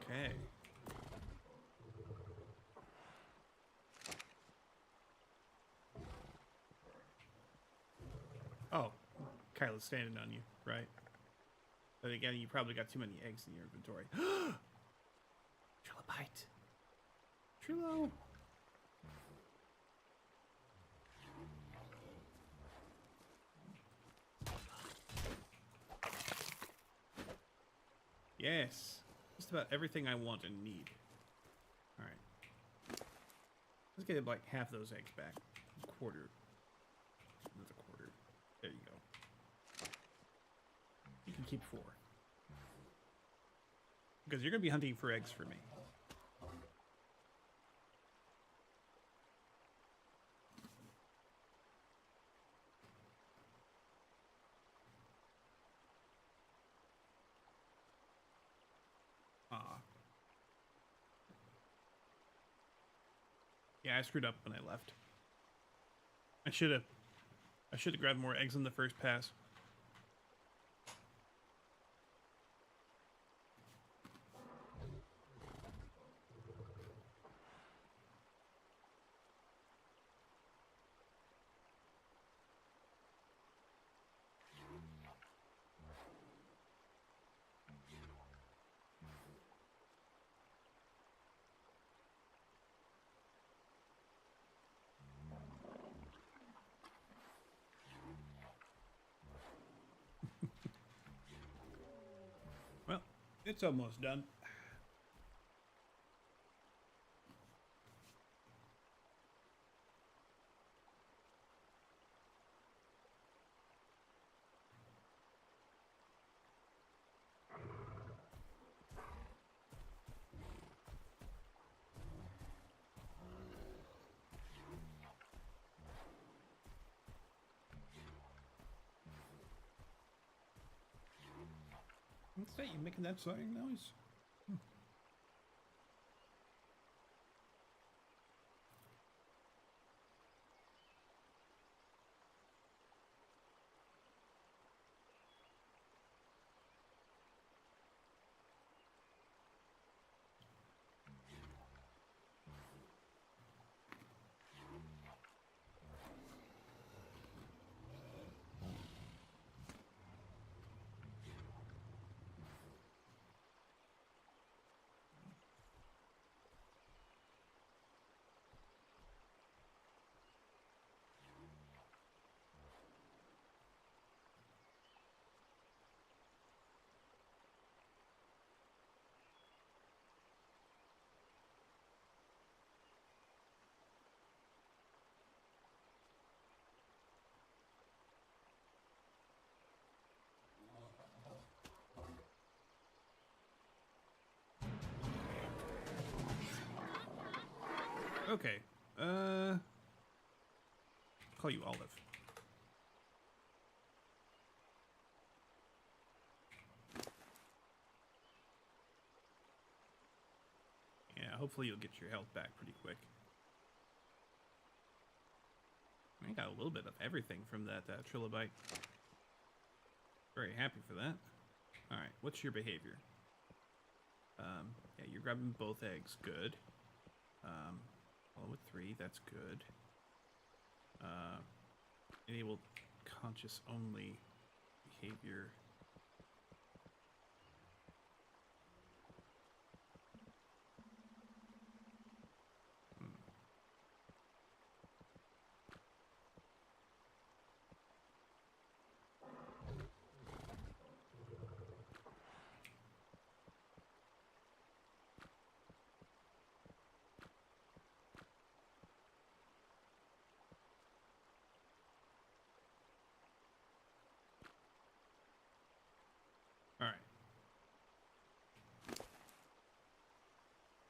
Okay. Oh, Kyla's standing on you, right? But again, you probably got too many eggs in your inventory. Trilobite. Trilo. Yes. Just about everything I want and need. Alright. Let's get like half those eggs back. A quarter. Another quarter. There you go. You can keep 4. Because you're going to be hunting for eggs for me. Yeah, I screwed up when I left. I should have grabbed more eggs in the first pass. Well, it's almost done. What's that? You making that sighing noise? Okay. Call you Olive. Yeah, hopefully you'll get your health back pretty quick. I got a little bit of everything from that trilobite. Very happy for that. Alright, what's your behavior? Yeah, you're grabbing both eggs. Good. Follow with 3, that's good. Enable conscious only behavior. Alright.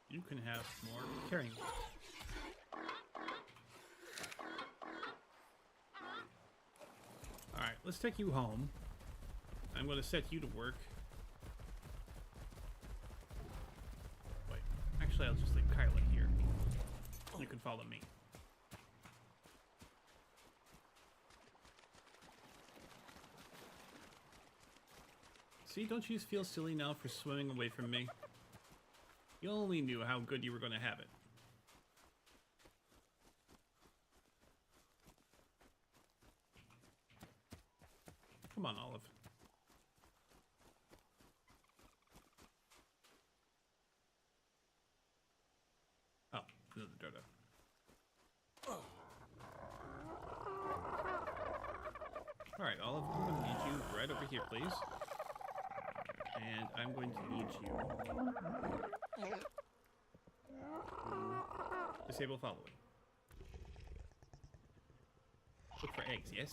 You can have more carrying. Alright, let's take you home. I'm going to set you to work. Wait, actually I'll just leave Kyla here. You can follow me. See, don't you feel silly now for swimming away from me? You only knew how good you were going to have it. Come on, Olive. Oh, another dodo. Alright, Olive, I'm going to need you right over here, please. And I'm going to need you to disable following. Look for eggs, yes?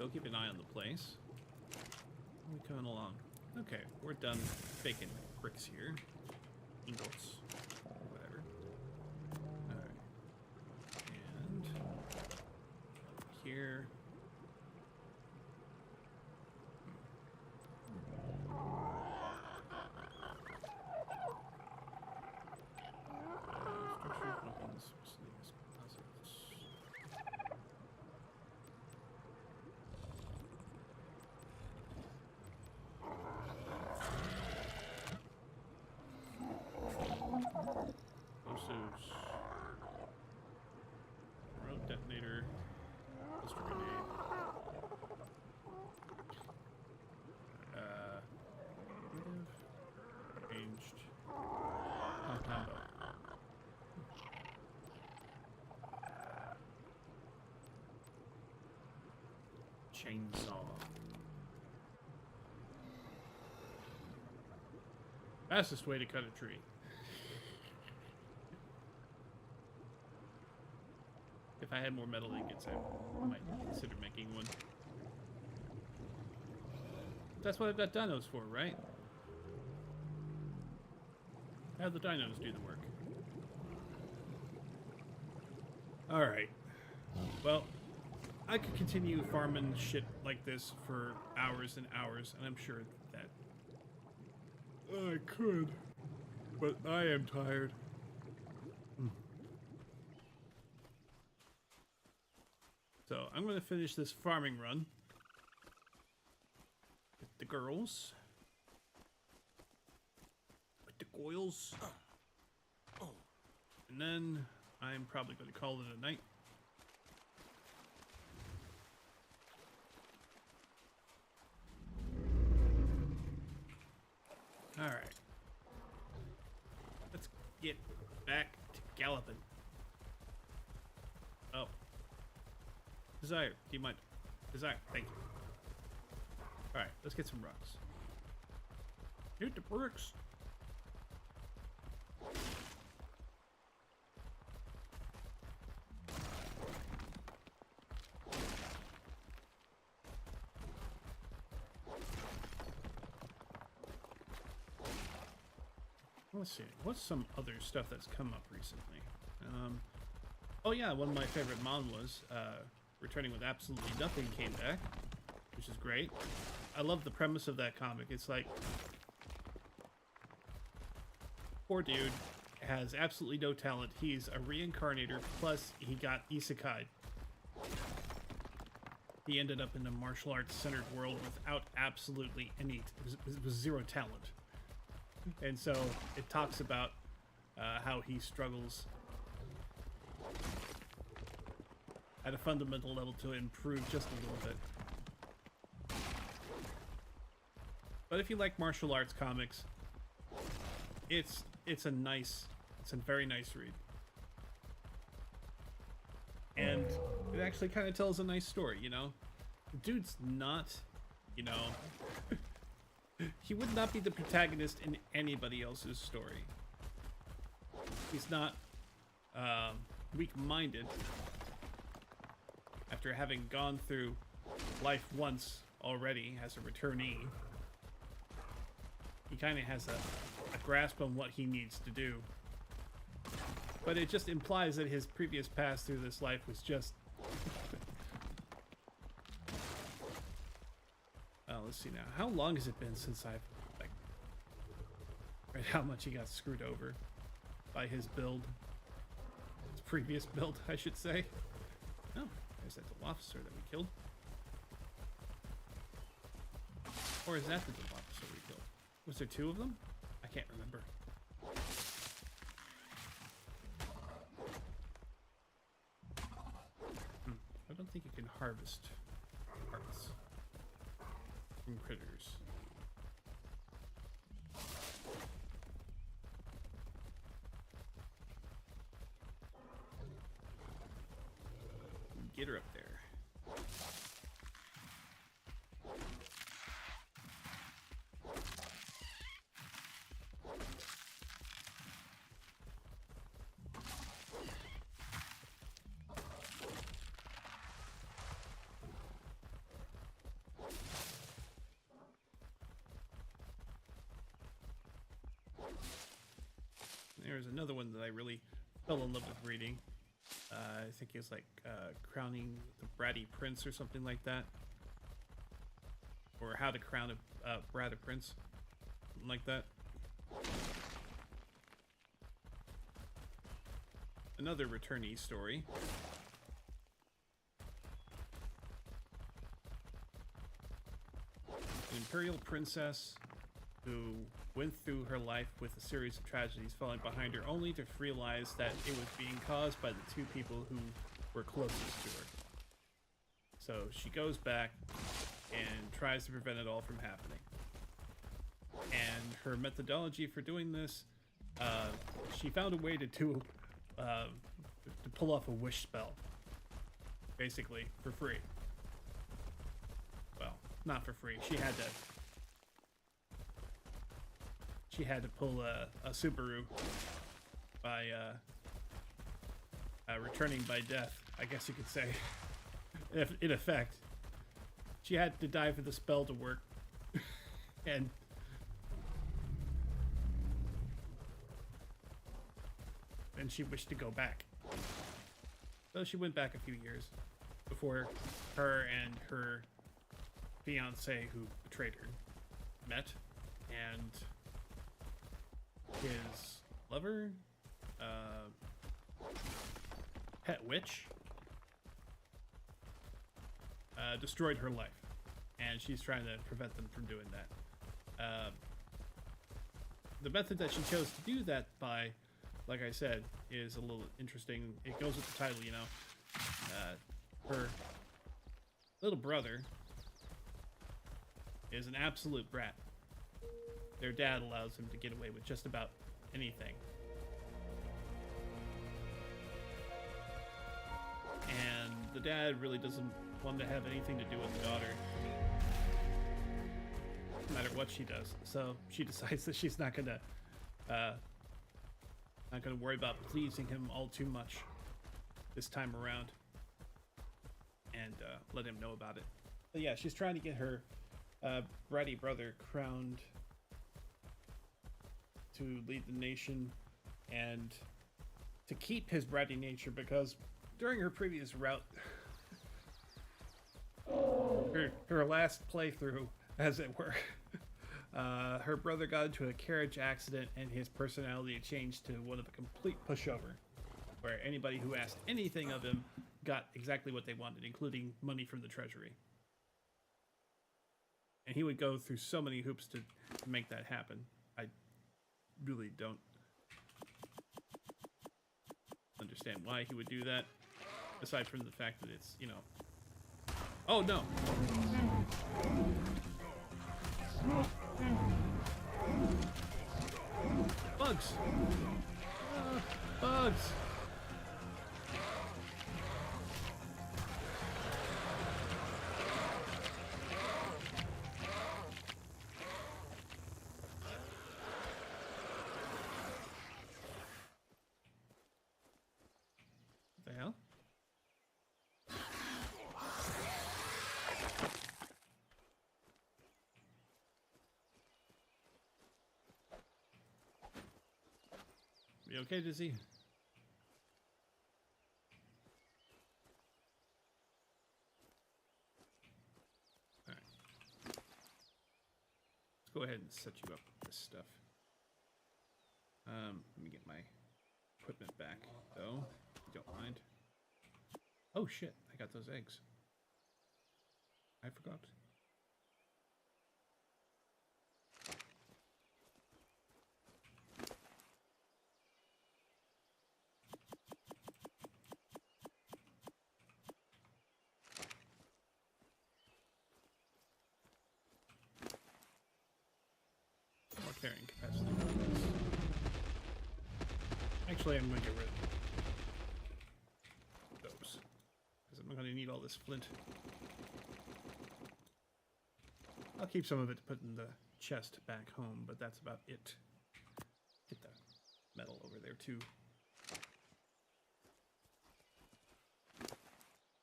I'll keep an eye on the place. We're coming along. Okay, we're done baking bricks here. Ingots. Whatever. Alright. And here. Remote detonator. Pistol grenade. Ranged. Compound bow. Chainsaw. Fastest way to cut a tree. If I had more metal ingots, I might consider making one. That's what I've got dinos for, right? Have the dinos do the work. Alright. Well, I could continue farming shit like this for hours and hours, and I'm sure that I could. But I am tired. So I'm going to finish this farming run with the girls, with the goyles, and then I'm probably going to call it a night. All right, let's get back to galloping. Oh. Desire, do you mind? Desire, thank you. Alright, let's get some rocks. Hit the bricks. Let's see, what's some other stuff that's come up recently? Oh yeah, one of my favorite manhwas, Returning with Absolutely Nothing came back, which is great. I love the premise of that comic. It's like, poor dude has absolutely no talent. He's a reincarnator, plus he got isekai. He ended up in a martial arts centered world without absolutely any, it was zero talent. And so it talks about how he struggles at a fundamental level to improve just a little bit. But if you like martial arts comics, it's a very nice read. And it actually kind of tells a nice story, you know? The dude's not, you know, he would not be the protagonist in anybody else's story. He's not weak-minded. After having gone through life once already as a returnee, he kind of has a grasp on what he needs to do. But it just implies that his previous pass through this life was just... let's see now. How long has it been since I've, like... Right, how much he got screwed over by his build. His previous build, I should say. Oh. Is that the officer that we killed? Or is that the officer we killed? Was there two of them? I can't remember. I don't think you can harvest parts from critters. Get her up there. another one that I really fell in love with reading. I think it was like Crowning the Bratty Prince or something like that. Or How to Crown a Bratty Prince. Something like that. Another returnee story. An imperial princess who went through her life with a series of tragedies falling behind her, only to realize that it was being caused by the two people who were closest to her. So she goes back and tries to prevent it all from happening. And her methodology for doing this, she found a way to pull off a wish spell, basically for free. Well, not for free. She had to pull a Subaru by returning by death, I guess you could say. In effect, she had to die for the spell to work, and she wished to go back. So she went back a few years before her and her fiance, who betrayed her, met, and his lover, pet witch, destroyed her life, and she's trying to prevent them from doing that. The method that she chose to do that by, like I said, is a little interesting. It goes with the title, you know. Her little brother is an absolute brat. Their dad allows him to get away with just about anything. And the dad really doesn't want to have anything to do with the daughter, no matter what she does. So she decides that she's not gonna worry about pleasing him all too much this time around, and let him know about it. But yeah, she's trying to get her bratty brother crowned to lead the nation and to keep his bratty nature, because during her previous route, her last playthrough, as it were, her brother got into a carriage accident and his personality changed to one of a complete pushover, where anybody who asked anything of him got exactly what they wanted, including money from the treasury. And he would go through so many hoops to make that happen. I really don't understand why he would do that, aside from the fact that it's, you know... Oh, no! Bugs! Bugs! What the hell? You okay, Dizzy? Alright. Let's go ahead and set you up with this stuff. Let me get my equipment back, though, if you don't mind. Oh shit, I got those eggs. I forgot. More carrying capacity. Actually, I'm going to get rid of those, because I'm going to need all this flint. I'll keep some of it to put in the chest back home, but that's about it. Get the metal over there too.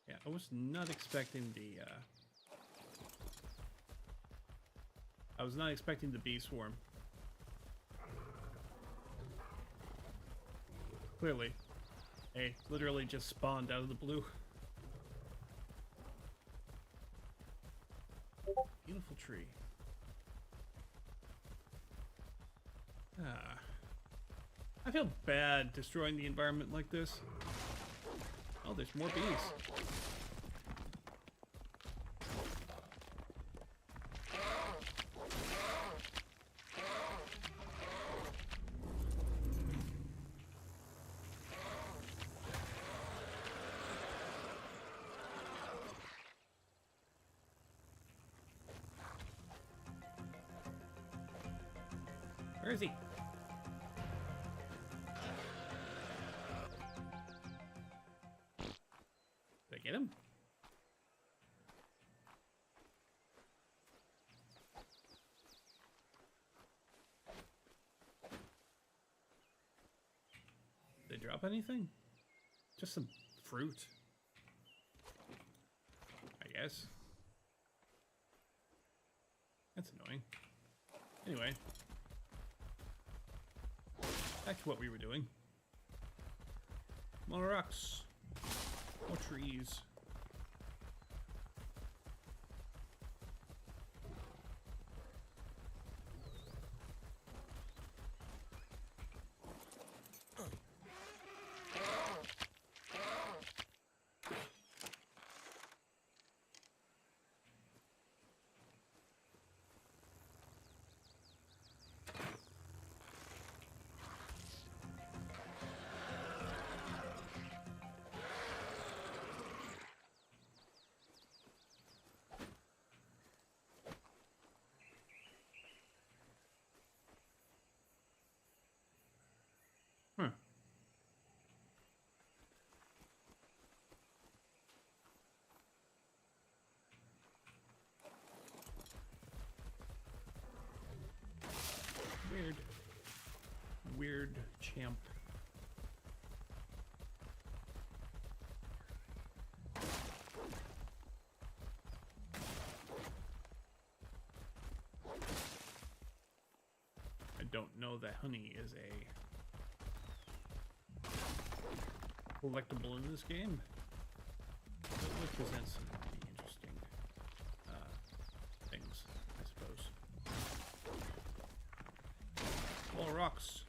Yeah, I was not expecting the bee swarm. clearly. They literally just spawned out of the blue. Beautiful tree. Ah. I feel bad destroying the environment like this. Oh, there's more bees. Where is he? Did I get him? Did they drop anything? Just some fruit, I guess. That's annoying. Anyway. Back to what we were doing. More rocks. More trees. Huh. Weird. Weird champ. I don't know that honey is a collectible in this game. It would present some pretty interesting things, I suppose. More rocks.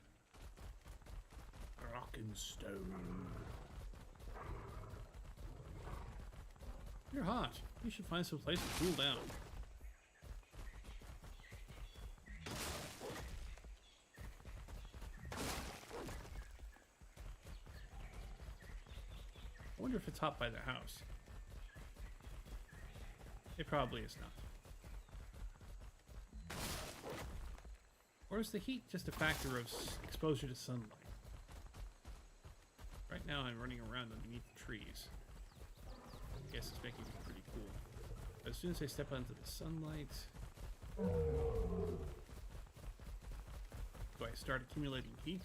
Rock and stone. You're hot. You should find some place to cool down. I wonder if it's hot by the house. It probably is not. Or is the heat just a factor of exposure to sunlight? Right now I'm running around underneath the trees. I guess it's making it pretty cool. But as soon as I step onto the sunlight... do I start accumulating heat?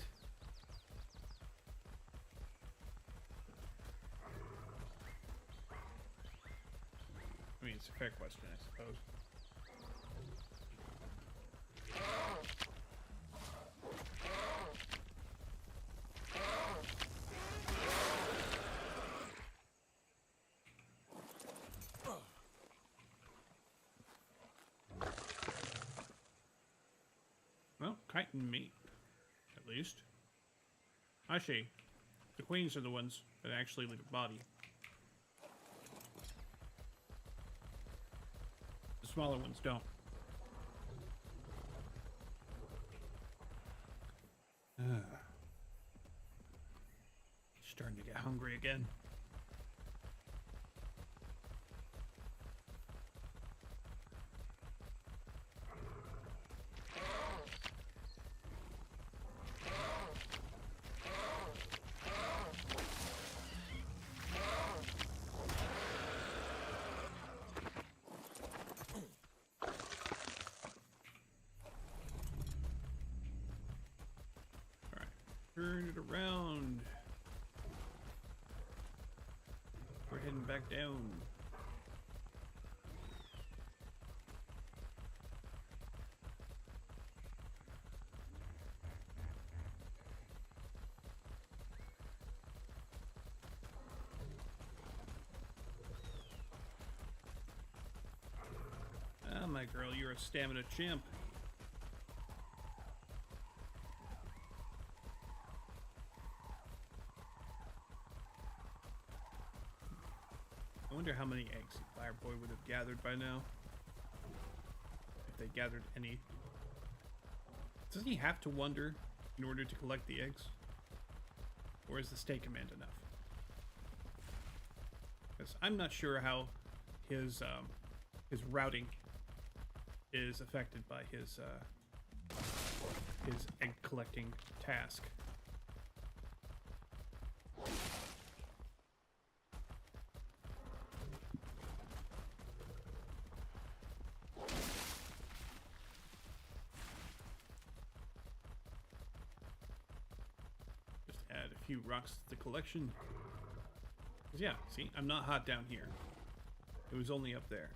I mean, it's a fair question, I suppose. Well, kite and meat, at least. Actually, the queens are the ones that actually leave a body. The smaller ones don't. Starting to get hungry again. Turn it around. We're heading back down. my girl. You're a stamina champ. I wonder how many eggs Fireboy would have gathered by now. If they gathered any. Doesn't he have to wonder in order to collect the eggs? Or is the stay command enough? Because I'm not sure how his routing is affected by his egg collecting task. Just add a few rocks to the collection. 'Cause yeah, see, I'm not hot down here. It was only up there.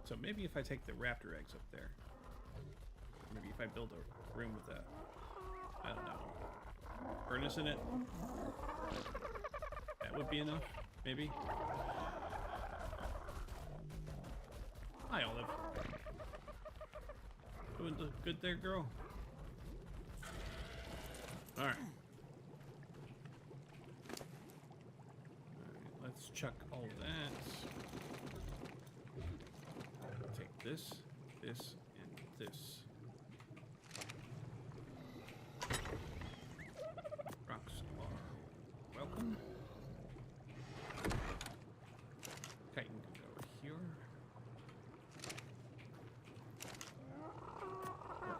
So maybe if I take the raptor eggs up there, maybe if I build a room with a, I don't know, furnace in it, that would be enough, maybe. Hi, Olive. Doing good there, girl? Alright. Let's chuck all that. Take this, this, and this. Rocks are welcome. Chitin can go over here.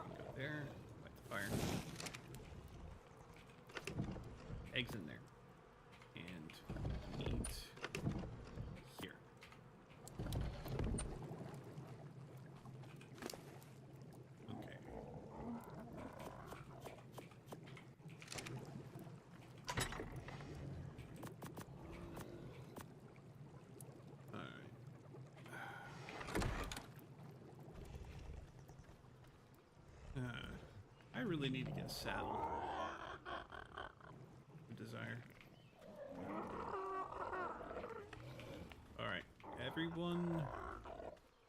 Can go there. Light the fire. Eggs in there. And meat here. Okay. Alright. I really need to get a saddle. Desire. Alright, everyone.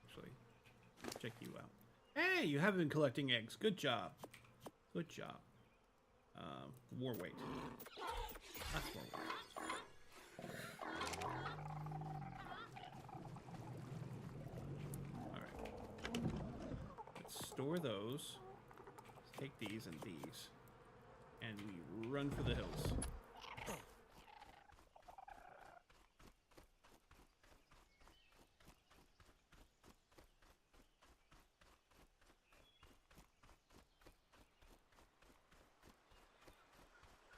Actually, check you out. Hey, you have been collecting eggs. Good job. Good job. War weight. That's war weight. Alright. Let's store those. Let's take these and these. And we run for the hills.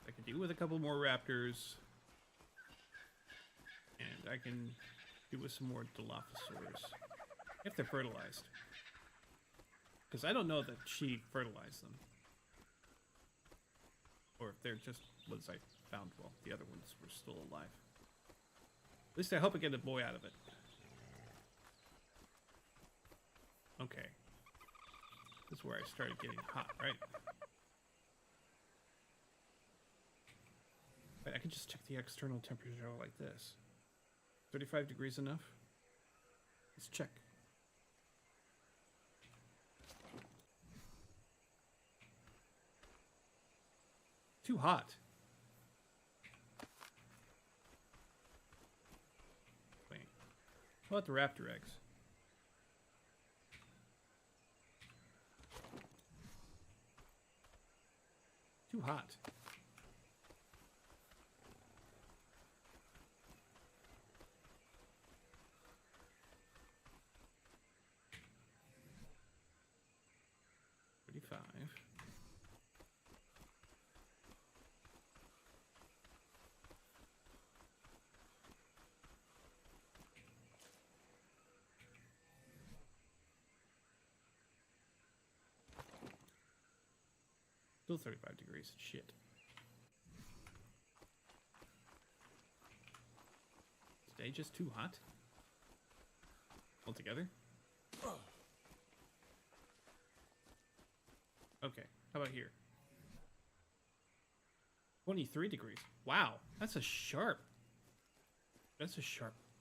I can do with a couple more raptors. And I can do with some more Dilophosaurs. If they're fertilized. Because I don't know that she fertilized them. Or if they're just ones I found while the other ones were still alive. At least I hope I get a boy out of it. Okay. This is where I started getting hot, right? Wait, I can just check the external temperature like this. 35 degrees enough? Let's check. Too hot. Wait. What about the raptor eggs? Too hot. Still 35 degrees. Shit. Today just too hot? Altogether? Okay, how about here? 23 degrees. Wow, that's a sharp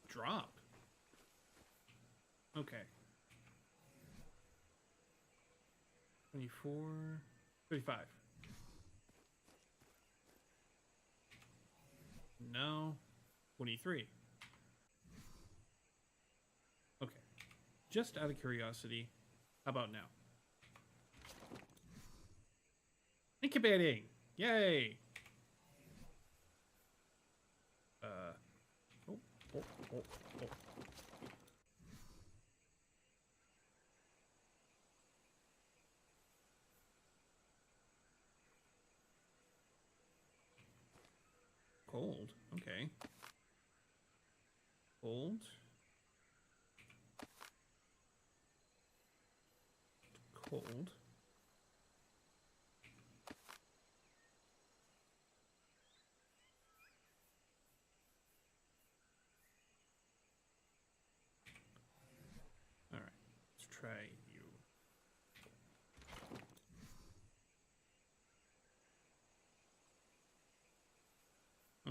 drop. Okay. 24, 35. No, 23. Okay. Just out of curiosity, how about now? Incubating! Yay! Oh, oh, oh, oh. Cold. Okay. Cold. Cold. All right. Let's try you.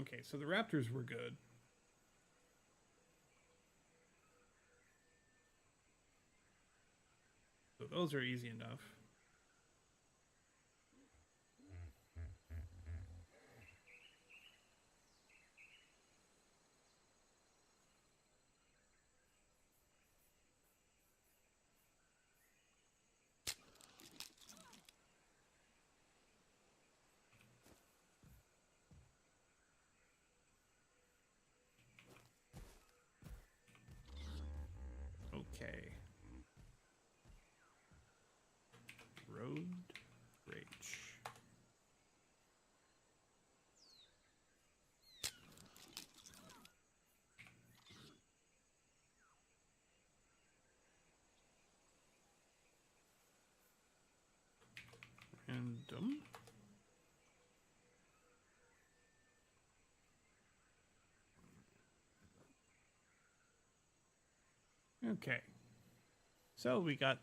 Okay, so the raptors were good. So those are easy enough. Okay. Road rage. Random. Okay. So we got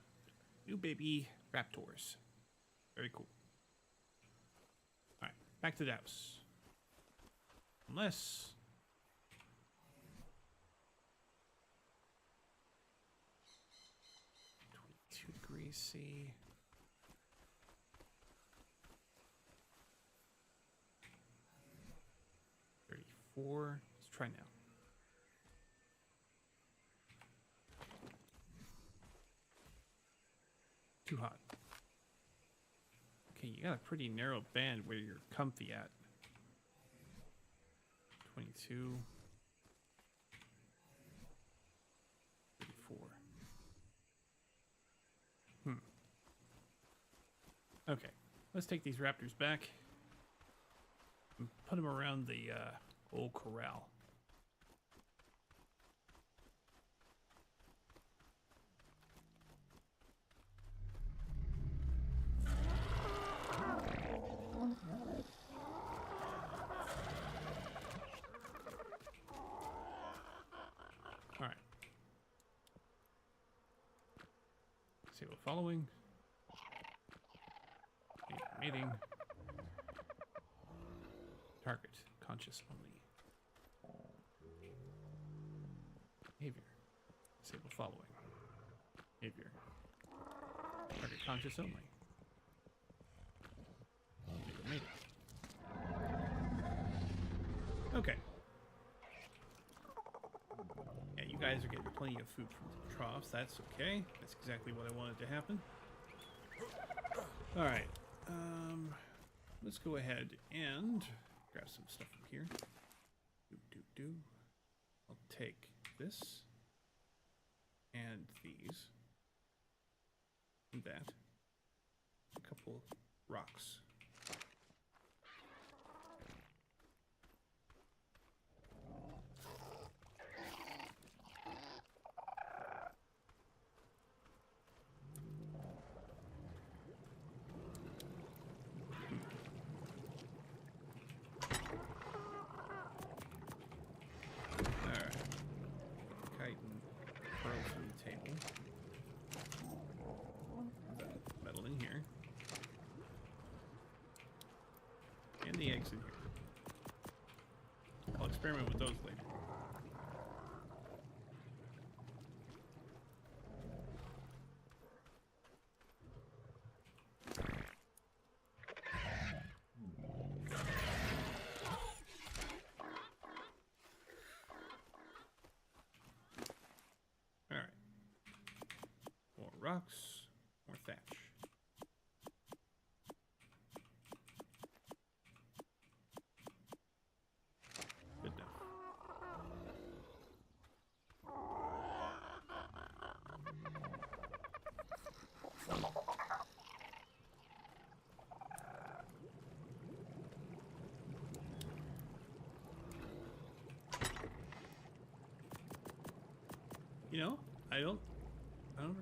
new baby raptors. Very cool. All right, back to the house. Unless... Too greasy. $34. Let's try now. Too hot. Okay, you got a pretty narrow band where you're comfy at. 22. 34. Okay, let's take these raptors back and put them around the old corral. All right. Disable following. Mating. Target. Conscious only. Behavior. Disable following. Behavior. Target conscious only. Mating. Okay. Yeah, you guys are getting plenty of food from the troughs. That's okay. That's exactly what I wanted to happen. All right. Let's go ahead and grab some stuff from here. I'll take this and these and that. A couple rocks. The eggs in here. I'll experiment with those later. rocks, more thatch. Good enough. You know, I don't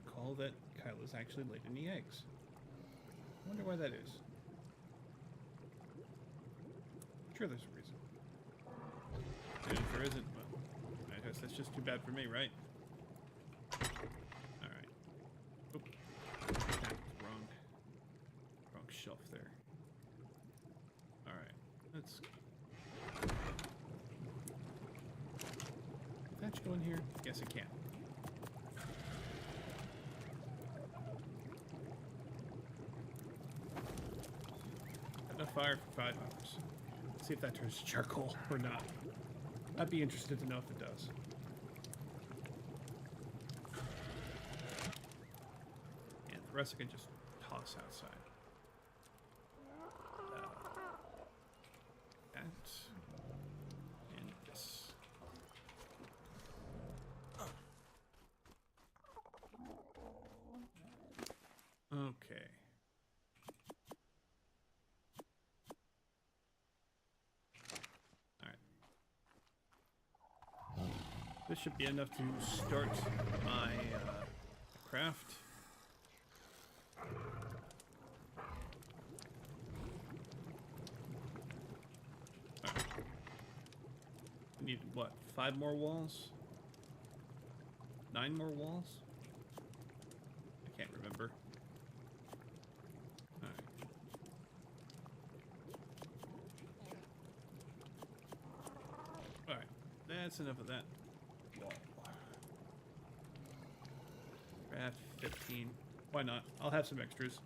recall that Kyla's actually laid any eggs. I wonder why that is. I'm sure there's a reason. And if there isn't, well, I guess that's just too bad for me, right? Alright. Oop. Wrong shelf there. Alright. Let's... Can thatch go in here? Yes, it can. Enough fire for 5 hours. Let's see if that turns to charcoal or not. I'd be interested to know if it does. And the rest I can just toss outside. That. And this. Okay. This should be enough to start my craft. All right. We need, what, 5 more walls? 9 more walls? I can't remember. All right. All right. That's enough of that. Craft 15. Why not? I'll have some extras.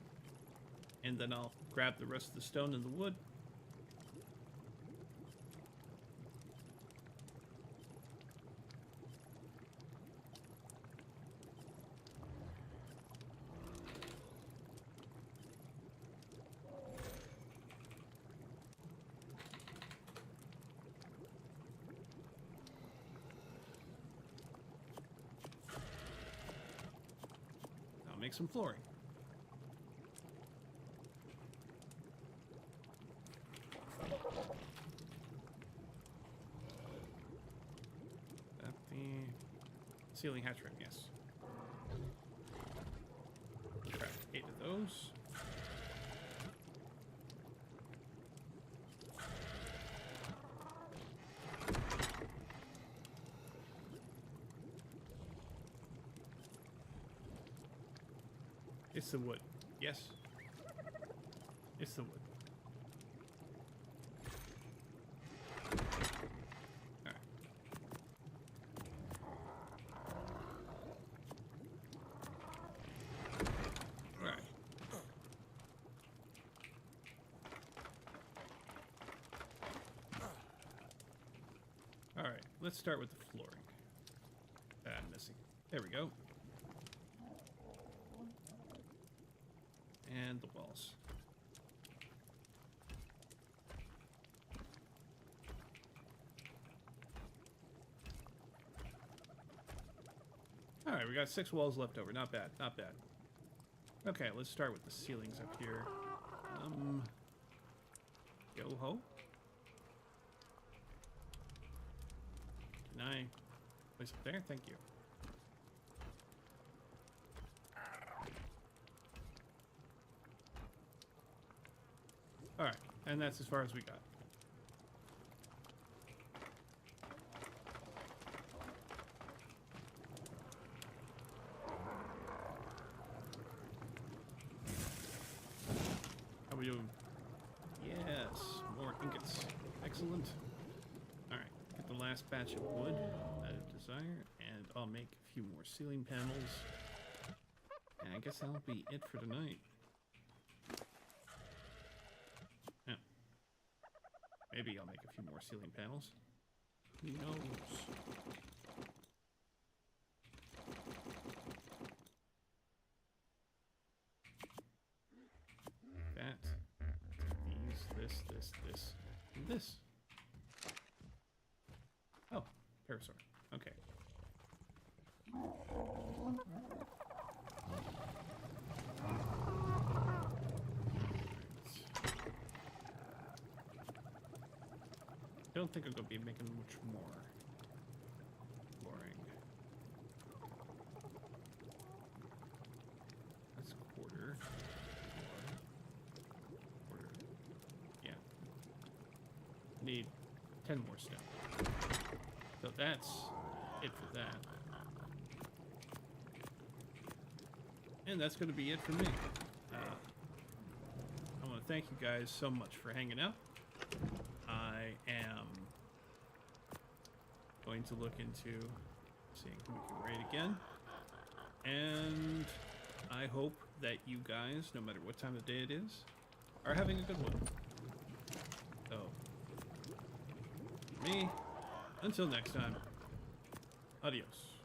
And then I'll grab the rest of the stone and the wood. Make some flooring. At the ceiling hatch ring, yes. Craft 8 of those. It's the wood. Yes. It's the wood. Alright. Alright. Alright, let's start with the flooring that I'm missing. There we go. And the walls. Alright, we got 6 walls left over. Not bad, not bad. Okay, let's start with the ceilings up here. Yo-ho. Can I place it there? Thank you. Alright, and that's as far as we got. How are we doing? Yes, more ingots. Excellent. Alright, get the last batch of wood out of desire, and I'll make a few more ceiling panels. And I guess that'll be it for tonight. Maybe I'll make a few more ceiling panels. Who knows? this? Oh, parasaur. Okay. Don't think I'm gonna be making much more. Boring. That's quarter. Quarter. Yeah. Need 10 more steps. So that's it for that. And that's going to be it for me. I want to thank you guys so much for hanging out. I am going to look into seeing who we can raid again. And I hope that you guys, no matter what time of day it is, are having a good one. So, for me, until next time, adios.